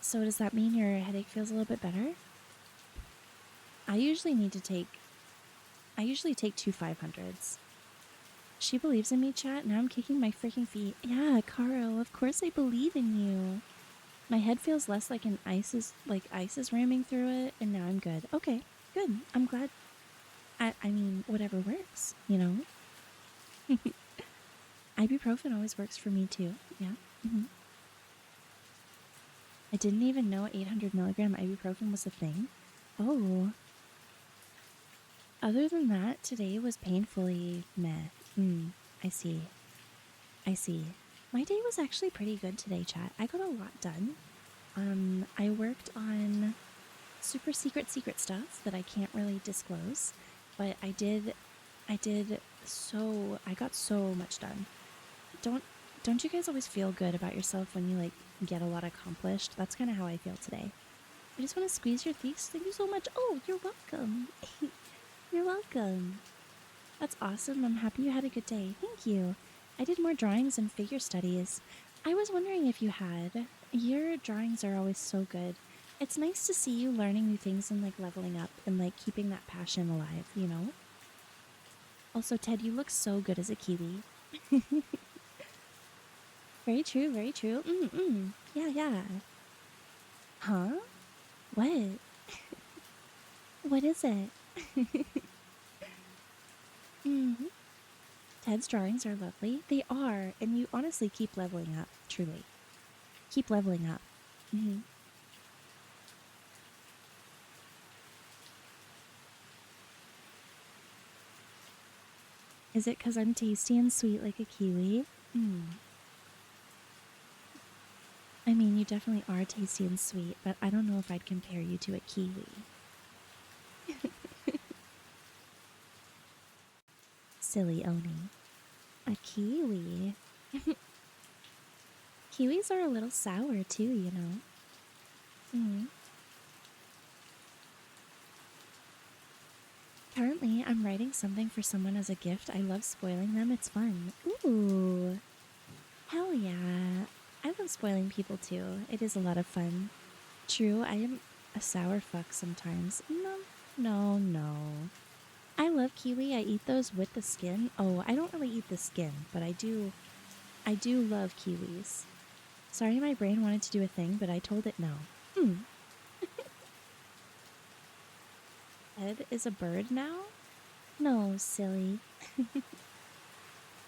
So does that mean your headache feels a little bit better? I usually take 2 500s. She believes in me, chat. Now I'm kicking my freaking feet. Yeah, Caro, of course I believe in you. My head feels less like ice is ramming through it, and now I'm good. Okay, good. I'm glad. I mean, whatever works, you know? Ibuprofen always works for me, too. Yeah. I didn't even know 800 milligram ibuprofen was a thing. Oh. Other than that, today was painfully meh. I see. I see. My day was actually pretty good today, chat. I got a lot done. I worked on super secret stuff that I can't really disclose, but I got so much done. Don't you guys always feel good about yourself when you like get a lot accomplished? That's kind of how I feel today. I just want to squeeze your cheeks. Thank you so much. Oh, you're welcome. You're welcome. That's awesome. I'm happy you had a good day. Thank you. I did more drawings and figure studies. I was wondering if you had. Your drawings are always so good. It's nice to see you learning new things and like leveling up and like keeping that passion alive, you know? Also, Ted, you look so good as a kiwi. Very true, very true. Yeah, yeah. Huh? What? What is it? Ted's drawings are lovely. They are, and you honestly keep leveling up, truly. Keep leveling up. Is it because I'm tasty and sweet like a kiwi? I mean, you definitely are tasty and sweet, but I don't know if I'd compare you to a kiwi. Silly Oni. A kiwi. Kiwis are a little sour too, you know. Currently, I'm writing something for someone as a gift. I love spoiling them. It's fun. Ooh. Hell yeah. I love spoiling people too. It is a lot of fun. True, I am a sour fuck sometimes. No. I love kiwi. I eat those with the skin. Oh, I don't really eat the skin, but I do love kiwis. Sorry, my brain wanted to do a thing, but I told it no. Ted is a bird now? No, silly.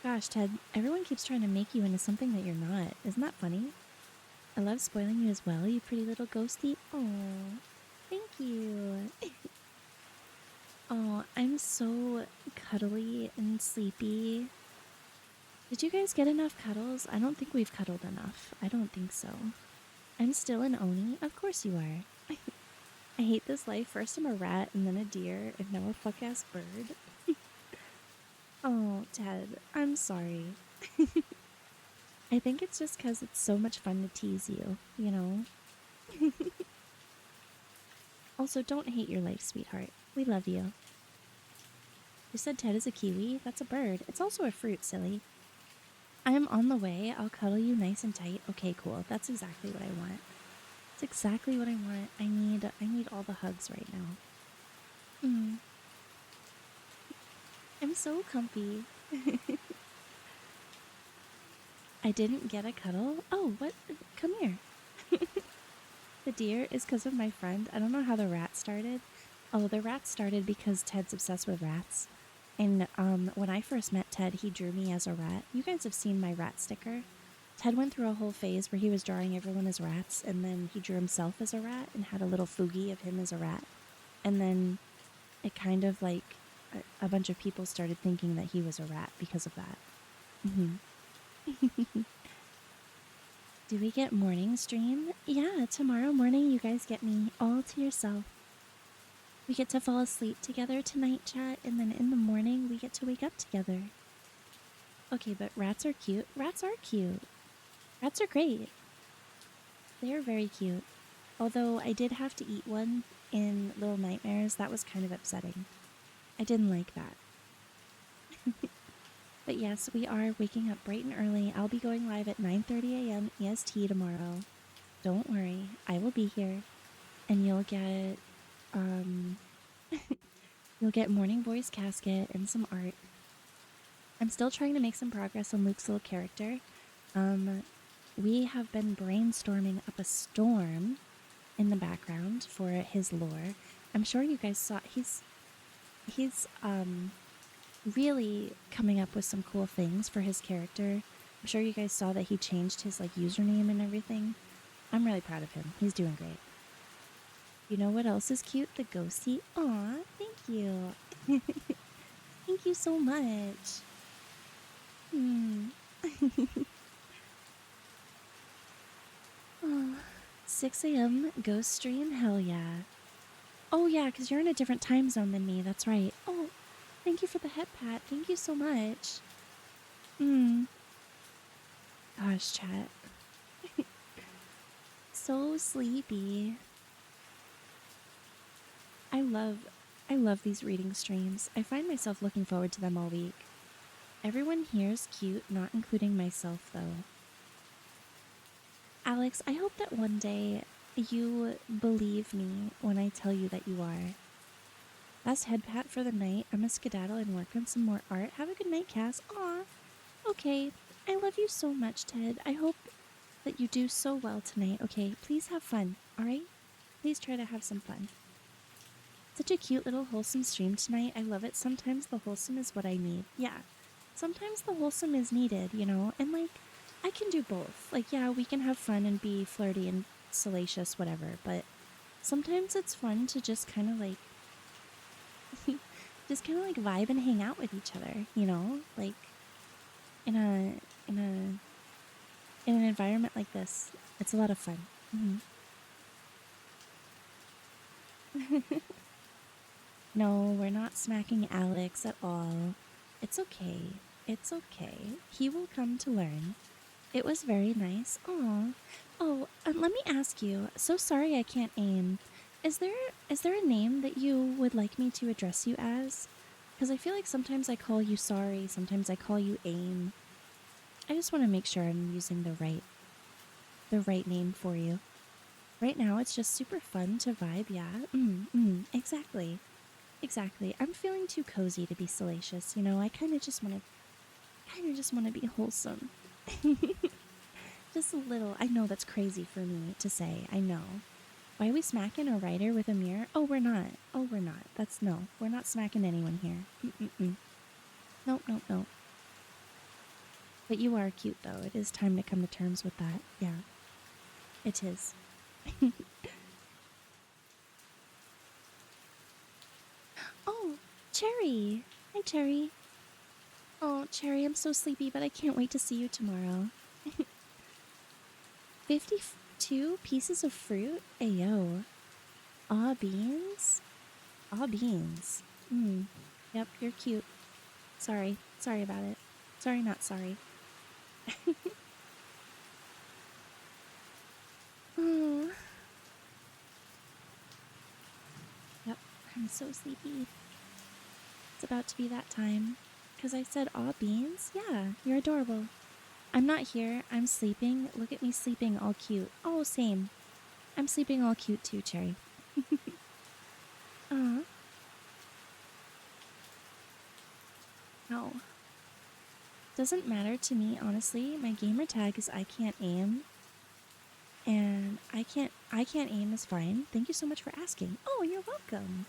Gosh, Ted, everyone keeps trying to make you into something that you're not. Isn't that funny? I love spoiling you as well, you pretty little ghostie. Oh, thank you. Oh, I'm so cuddly and sleepy. Did you guys get enough cuddles? I don't think we've cuddled enough. I don't think so. I'm still an Oni? Of course you are. I hate this life. First I'm a rat and then a deer and now a fuck-ass bird. Oh, Ted, I'm sorry. I think it's just because it's so much fun to tease you, you know? Also, don't hate your life, sweetheart. We love you. You said Ted is a kiwi? That's a bird. It's also a fruit, silly. I'm on the way. I'll cuddle you nice and tight. Okay, cool. That's exactly what I want. It's exactly what I want. I need all the hugs right now. Mm, I'm so comfy. I didn't get a cuddle. Oh, what? Come here. The deer is because of my friend. I don't know how the rat started. Oh, the rat started because Ted's obsessed with rats. And when I first met Ted, he drew me as a rat. You guys have seen my rat sticker. Ted went through a whole phase where he was drawing everyone as rats, and then he drew himself as a rat and had a little foogie of him as a rat. And then it kind of like a bunch of people started thinking that he was a rat because of that. Do we get morning stream? Yeah, tomorrow morning you guys get me all to yourself. We get to fall asleep together tonight, chat, and then in the morning we get to wake up together. Okay, but rats are cute. Rats are cute. Rats are great. They are very cute. Although I did have to eat one in Little Nightmares. That was kind of upsetting. I didn't like that. But yes, we are waking up bright and early. I'll be going live at 9:30 a.m. EST tomorrow. Don't worry, I will be here. And you'll get you'll get morning voice casket and some art. I'm still trying to make some progress on Luke's little character. We have been brainstorming up a storm in the background for his lore. I'm sure you guys saw he's really coming up with some cool things for his character. I'm sure you guys saw that he changed his like username and everything. I'm really proud of him. He's doing great. You know what else is cute? The ghostie. Aw, thank you. Thank you so much. 6 a.m. ghost stream? Hell yeah. Oh yeah, because you're in a different time zone than me. That's right. Oh, thank you for the head pat. Thank you so much. Gosh, chat. So sleepy. I love these reading streams. I find myself looking forward to them all week. Everyone here is cute, not including myself though. Alex, I hope that one day you believe me when I tell you that you are. Last head pat for the night. I'm a skedaddle and work on some more art. Have a good night, Cass. Aw. Okay. I love you so much, Ted. I hope that you do so well tonight. Okay, please have fun, alright? Please try to have some fun. Such a cute little wholesome stream tonight. I love it. Sometimes the wholesome is what I need. Yeah. Sometimes the wholesome is needed, you know? And like, I can do both. Like, yeah, we can have fun and be flirty and salacious, whatever, but sometimes it's fun to just kind of like vibe and hang out with each other, you know? Like in an environment like this. It's a lot of fun. No, we're not smacking Alex at all. It's okay. It's okay. He will come to learn. It was very nice. Aw. Oh, let me ask you. So sorry I can't aim. Is there a name that you would like me to address you as? Because I feel like sometimes I call you sorry, sometimes I call you aim. I just want to make sure I'm using the right name for you. Right now it's just super fun to vibe, yeah? Exactly. Exactly. I'm feeling too cozy to be salacious, you know? I kind of just want to be wholesome. Just a little. I know that's crazy for me to say. I know. Why are we smacking a writer with a mirror? Oh, we're not. Oh, we're not. No. We're not smacking anyone here. Nope. But you are cute, though. It is time to come to terms with that. Yeah. It is. Oh, Cherry. Hi, Cherry. Oh, Cherry, I'm so sleepy, but I can't wait to see you tomorrow. 52 pieces of fruit? Ayo. Aw, beans? Aw, beans. Yep, you're cute. Sorry. Sorry about it. Sorry, not sorry. Oh. Yep, I'm so sleepy. It's about to be that time. Because I said all beans? Yeah, you're adorable. I'm not here. I'm sleeping. Look at me sleeping all cute. Oh, same. I'm sleeping all cute too, Cherry. Aw. Oh. Doesn't matter to me, honestly. My gamer tag is I can't aim. And I can't aim is fine. Thank you so much for asking. Oh, you're welcome.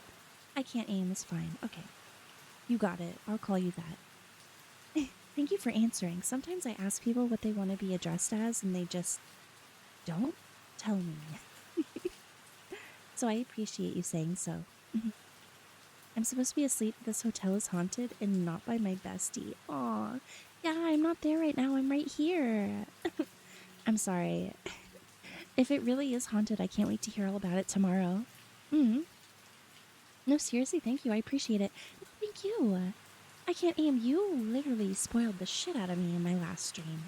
I can't aim is fine. Okay. You got it. I'll call you that. Thank you for answering. Sometimes I ask people what they want to be addressed as and they just don't tell me. So I appreciate you saying so. I'm supposed to be asleep. This hotel is haunted and not by my bestie. Aw. Yeah, I'm not there right now. I'm right here. I'm sorry. If it really is haunted, I can't wait to hear all about it tomorrow. No, seriously, thank you. I appreciate it. Thank you. I can't aim. You literally spoiled the shit out of me in my last stream.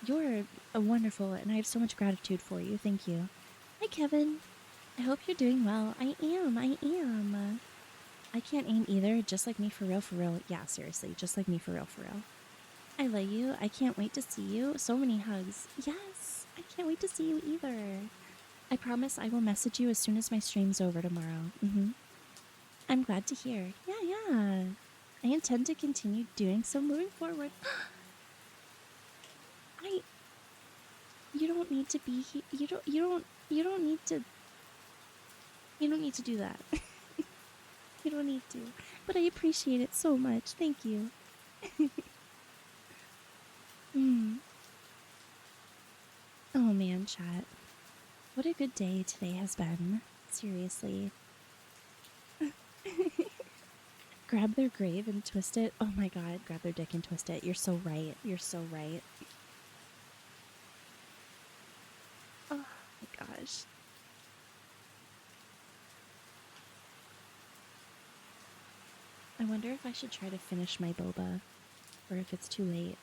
You're wonderful, and I have so much gratitude for you. Thank you. Hi, Kevin. I hope you're doing well. I am. I can't aim either, just like me for real, for real. Yeah, seriously, just like me for real, for real. I love you. I can't wait to see you. So many hugs. Yes, I can't wait to see you either. I promise I will message you as soon as my stream's over tomorrow. I'm glad to hear. Yeah. I intend to continue doing so moving forward. I You don't need to be here. You don't need to do that. You don't need to. But I appreciate it so much. Thank you. Oh man, chat. What a good day today has been. Seriously. Grab their grave and twist it. Oh my god, grab their dick and twist it. You're so right. You're so right. Oh my gosh. I wonder if I should try to finish my boba, or if it's too late.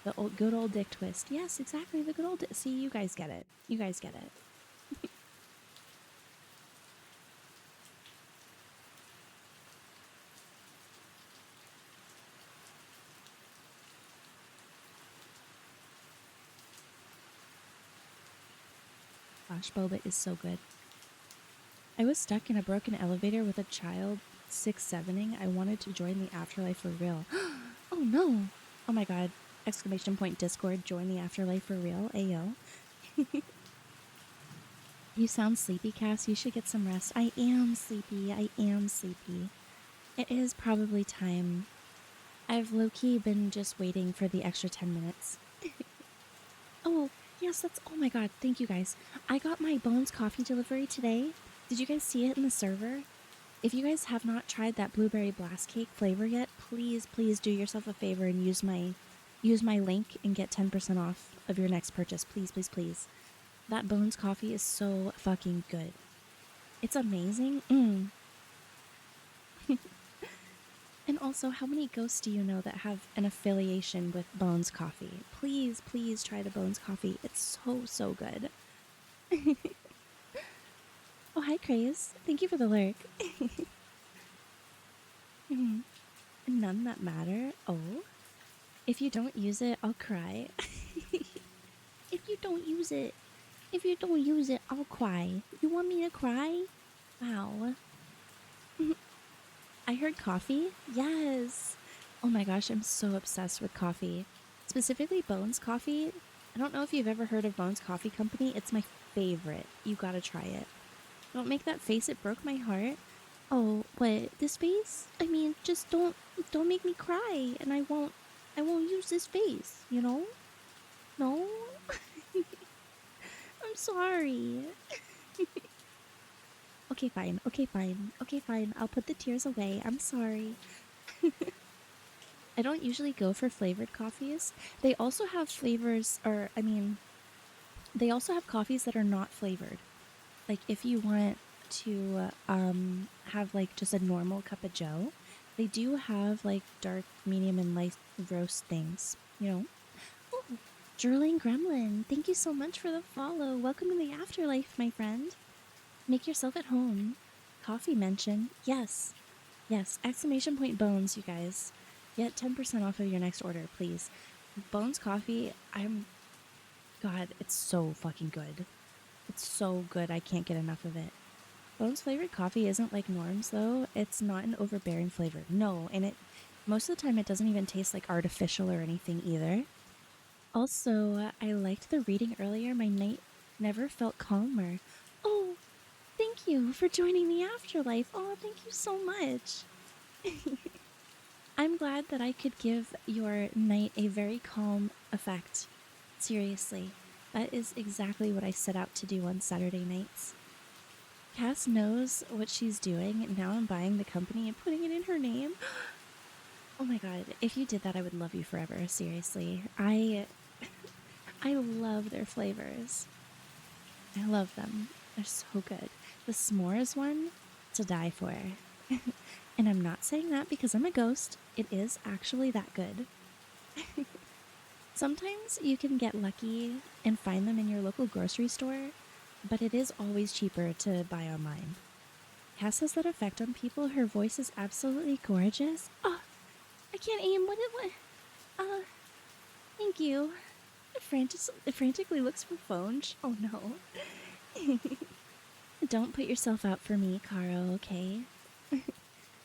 The good old dick twist. Yes, exactly, the good old See, you guys get it. You guys get it. Gosh, boba is so good. I was stuck in a broken elevator with a child 6-7ing. I wanted to join the afterlife for real. Oh no! Oh my god. Exclamation point Discord, join the afterlife for real. Ayo. You sound sleepy, Cass. You should get some rest. I am sleepy. It is probably time. I've low-key been just waiting for the extra 10 minutes. Oh, yes, oh my god, thank you guys. I got my Bones coffee delivery today. Did you guys see it in the server? If you guys have not tried that blueberry blast cake flavor yet, please do yourself a favor and use my link and get 10% off of your next purchase. Please. That Bones coffee is so fucking good. It's amazing. And also, how many ghosts do you know that have an affiliation with Bones coffee? Please try the Bones coffee. It's so good. Oh, hi, Craze. Thank you for the lurk. None that matter. Oh, if you don't use it, I'll cry. If you don't use it, I'll cry. You want me to cry? Wow. I heard coffee? Yes. Oh my gosh, I'm so obsessed with coffee. Specifically Bones coffee. I don't know if you've ever heard of Bones Coffee Company. It's my favorite. You gotta try it. Don't make that face. It broke my heart. Oh, what? This face? I mean, just don't make me cry, and I won't use this face, you know? No? I'm sorry. Okay, fine. I'll put the tears away. I'm sorry. I don't usually go for flavored coffees. They also have they also have coffees that are not flavored. Like if you want to have like just a normal cup of joe, They do have like dark, medium, and light roast things, you know. Oh, Drooling Gremlin, thank you so much for the follow. Welcome to the afterlife, my friend. Make yourself at home. Coffee mention. Yes. Yes. Exclamation point Bones, you guys. Get 10% off of your next order, please. Bones Coffee, God, it's so fucking good. It's so good. I can't get enough of it. Bones flavored coffee isn't like Norm's, though. It's not an overbearing flavor. No, and most of the time it doesn't even taste like artificial or anything either. Also, I liked the reading earlier. My night never felt calmer. Oh, thank you for joining the afterlife. Oh, thank you so much. I'm glad that I could give your night a very calm effect. Seriously, that is exactly what I set out to do on Saturday nights. Cass knows what she's doing, and now I'm buying the company and putting it in her name. Oh my god, if you did that, I would love you forever, seriously. I love their flavors. I love them. They're so good. The s'mores one, to die for. And I'm not saying that because I'm a ghost. It is actually that good. Sometimes you can get lucky and find them in your local grocery store, but it is always cheaper to buy online. Cass has that effect on people. Her voice is absolutely gorgeous. Oh, I can't aim. Thank you. It frantically looks for phone. Oh no. Don't put yourself out for me, Caro, okay?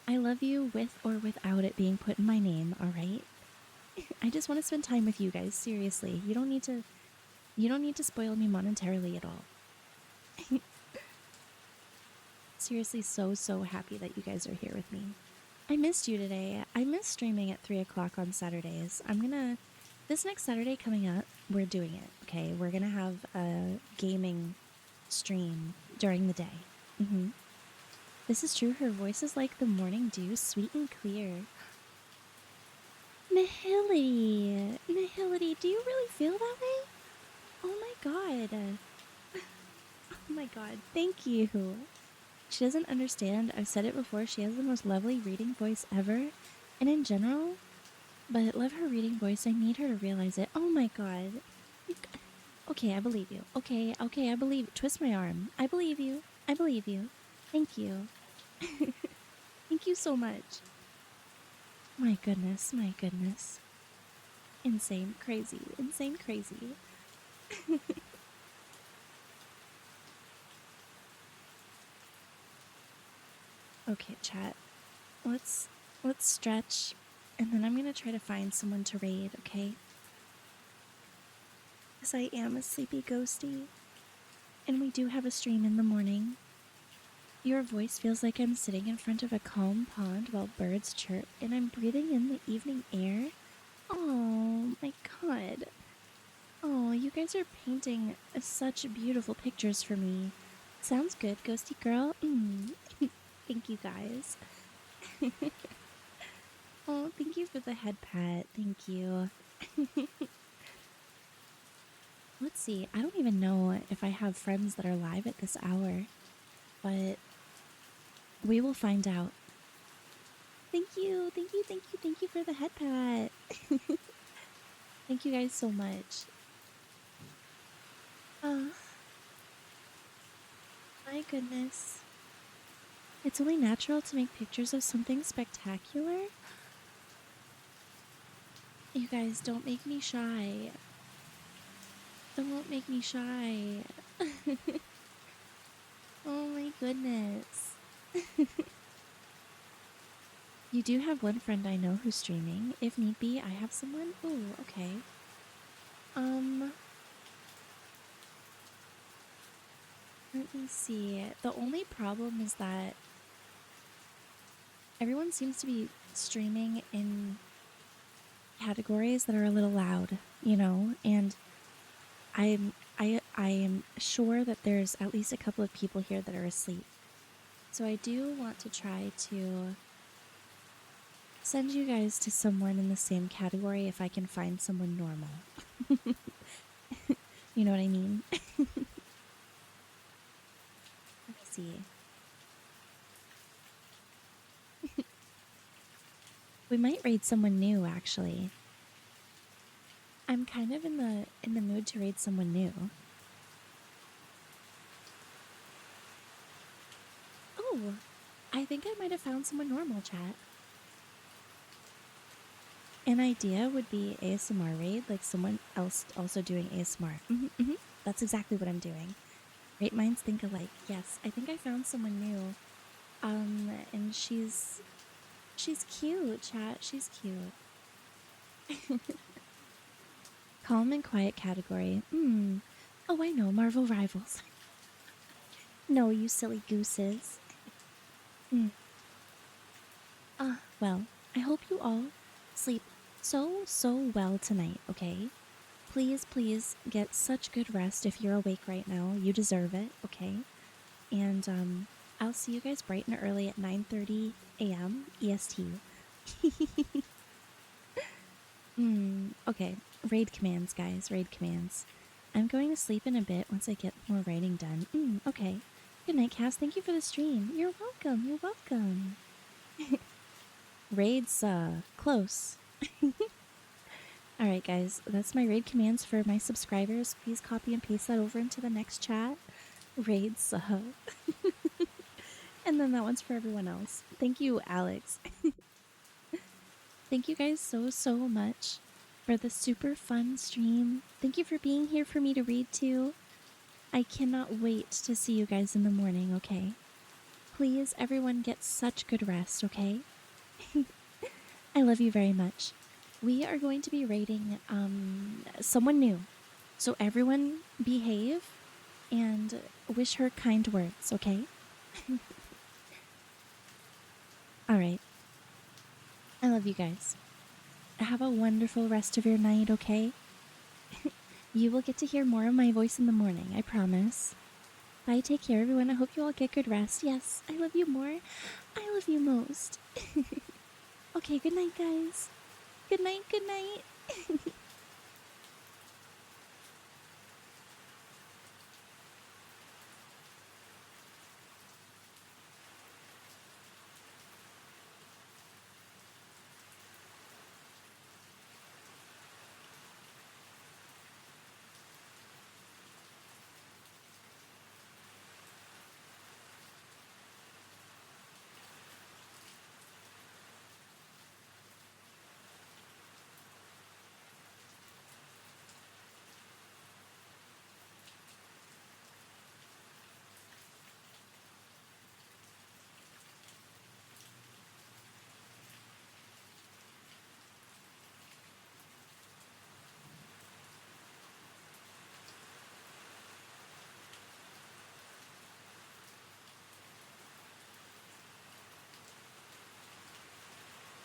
I love you with or without it being put in my name, alright? I just want to spend time with you guys, seriously. You don't need to spoil me monetarily at all. Seriously, so happy that you guys are here with me. I missed you today. I miss streaming at 3 o'clock on Saturdays. This next Saturday coming up, we're doing it, okay? We're gonna have a gaming stream during the day. This is true. Her voice is like the morning dew, sweet and clear. Nihility, do you really feel that way? Oh my god. Oh my god, thank you. She doesn't understand. I've said it before. She has the most lovely reading voice ever. And in general, but love her reading voice. I need her to realize it. Oh my god. Okay, I believe you. Okay, I believe. Twist my arm. I believe you. Thank you. Thank you so much. My goodness. Insane, crazy. Okay, chat. Let's stretch, and then I'm gonna try to find someone to raid, okay? Because I am a sleepy ghostie, and we do have a stream in the morning. Your voice feels like I'm sitting in front of a calm pond while birds chirp, and I'm breathing in the evening air. Oh my god. Oh, you guys are painting such beautiful pictures for me. Sounds good, ghosty girl. Thank you guys. Oh, thank you for the head pat. Thank you. Let's see. I don't even know if I have friends that are live at this hour, but we will find out. Thank you for the head pat. Thank you guys so much. Oh, my goodness. It's only natural to make pictures of something spectacular. You guys, don't make me shy. Don't make me shy. Oh my goodness. You do have one friend I know who's streaming. If need be, I have someone. Ooh, okay. Let me see. The only problem is that everyone seems to be streaming in categories that are a little loud, you know, and I am sure that there's at least a couple of people here that are asleep. So I do want to try to send you guys to someone in the same category if I can find someone normal. You know what I mean? Let me see. We might raid someone new, actually. I'm kind of in the mood to raid someone new. Oh, I think I might have found someone normal, chat. An idea would be ASMR raid, like someone else also doing ASMR. That's exactly what I'm doing. Great minds think alike. Yes, I think I found someone new. And she's cute, chat. She's cute. Calm and quiet category. Oh, I know, Marvel Rivals. No, you silly gooses. Well, I hope you all sleep so well tonight, okay? Please, please get such good rest if you're awake right now. You deserve it, okay? And I'll see you guys bright and early at 9:30 a.m. EST. Okay. Raid commands, guys. Raid commands. I'm going to sleep in a bit once I get more writing done. Okay. Good night, Cass. Thank you for the stream. You're welcome. You're welcome. Raids, close. Alright, guys. That's my raid commands for my subscribers. Please copy and paste that over into the next chat. Raids, and then that one's for everyone else. Thank you, Alex. Thank you guys so much for the super fun stream. Thank you for being here for me to read to. I cannot wait to see you guys in the morning, okay? Please, everyone, get such good rest, okay? I love you very much. We are going to be rating someone new. So everyone behave and wish her kind words, okay? Alright. I love you guys. Have a wonderful rest of your night, okay? You will get to hear more of my voice in the morning, I promise. Bye, take care, everyone. I hope you all get good rest. Yes, I love you more. I love you most. Okay, good night, guys. Good night, good night.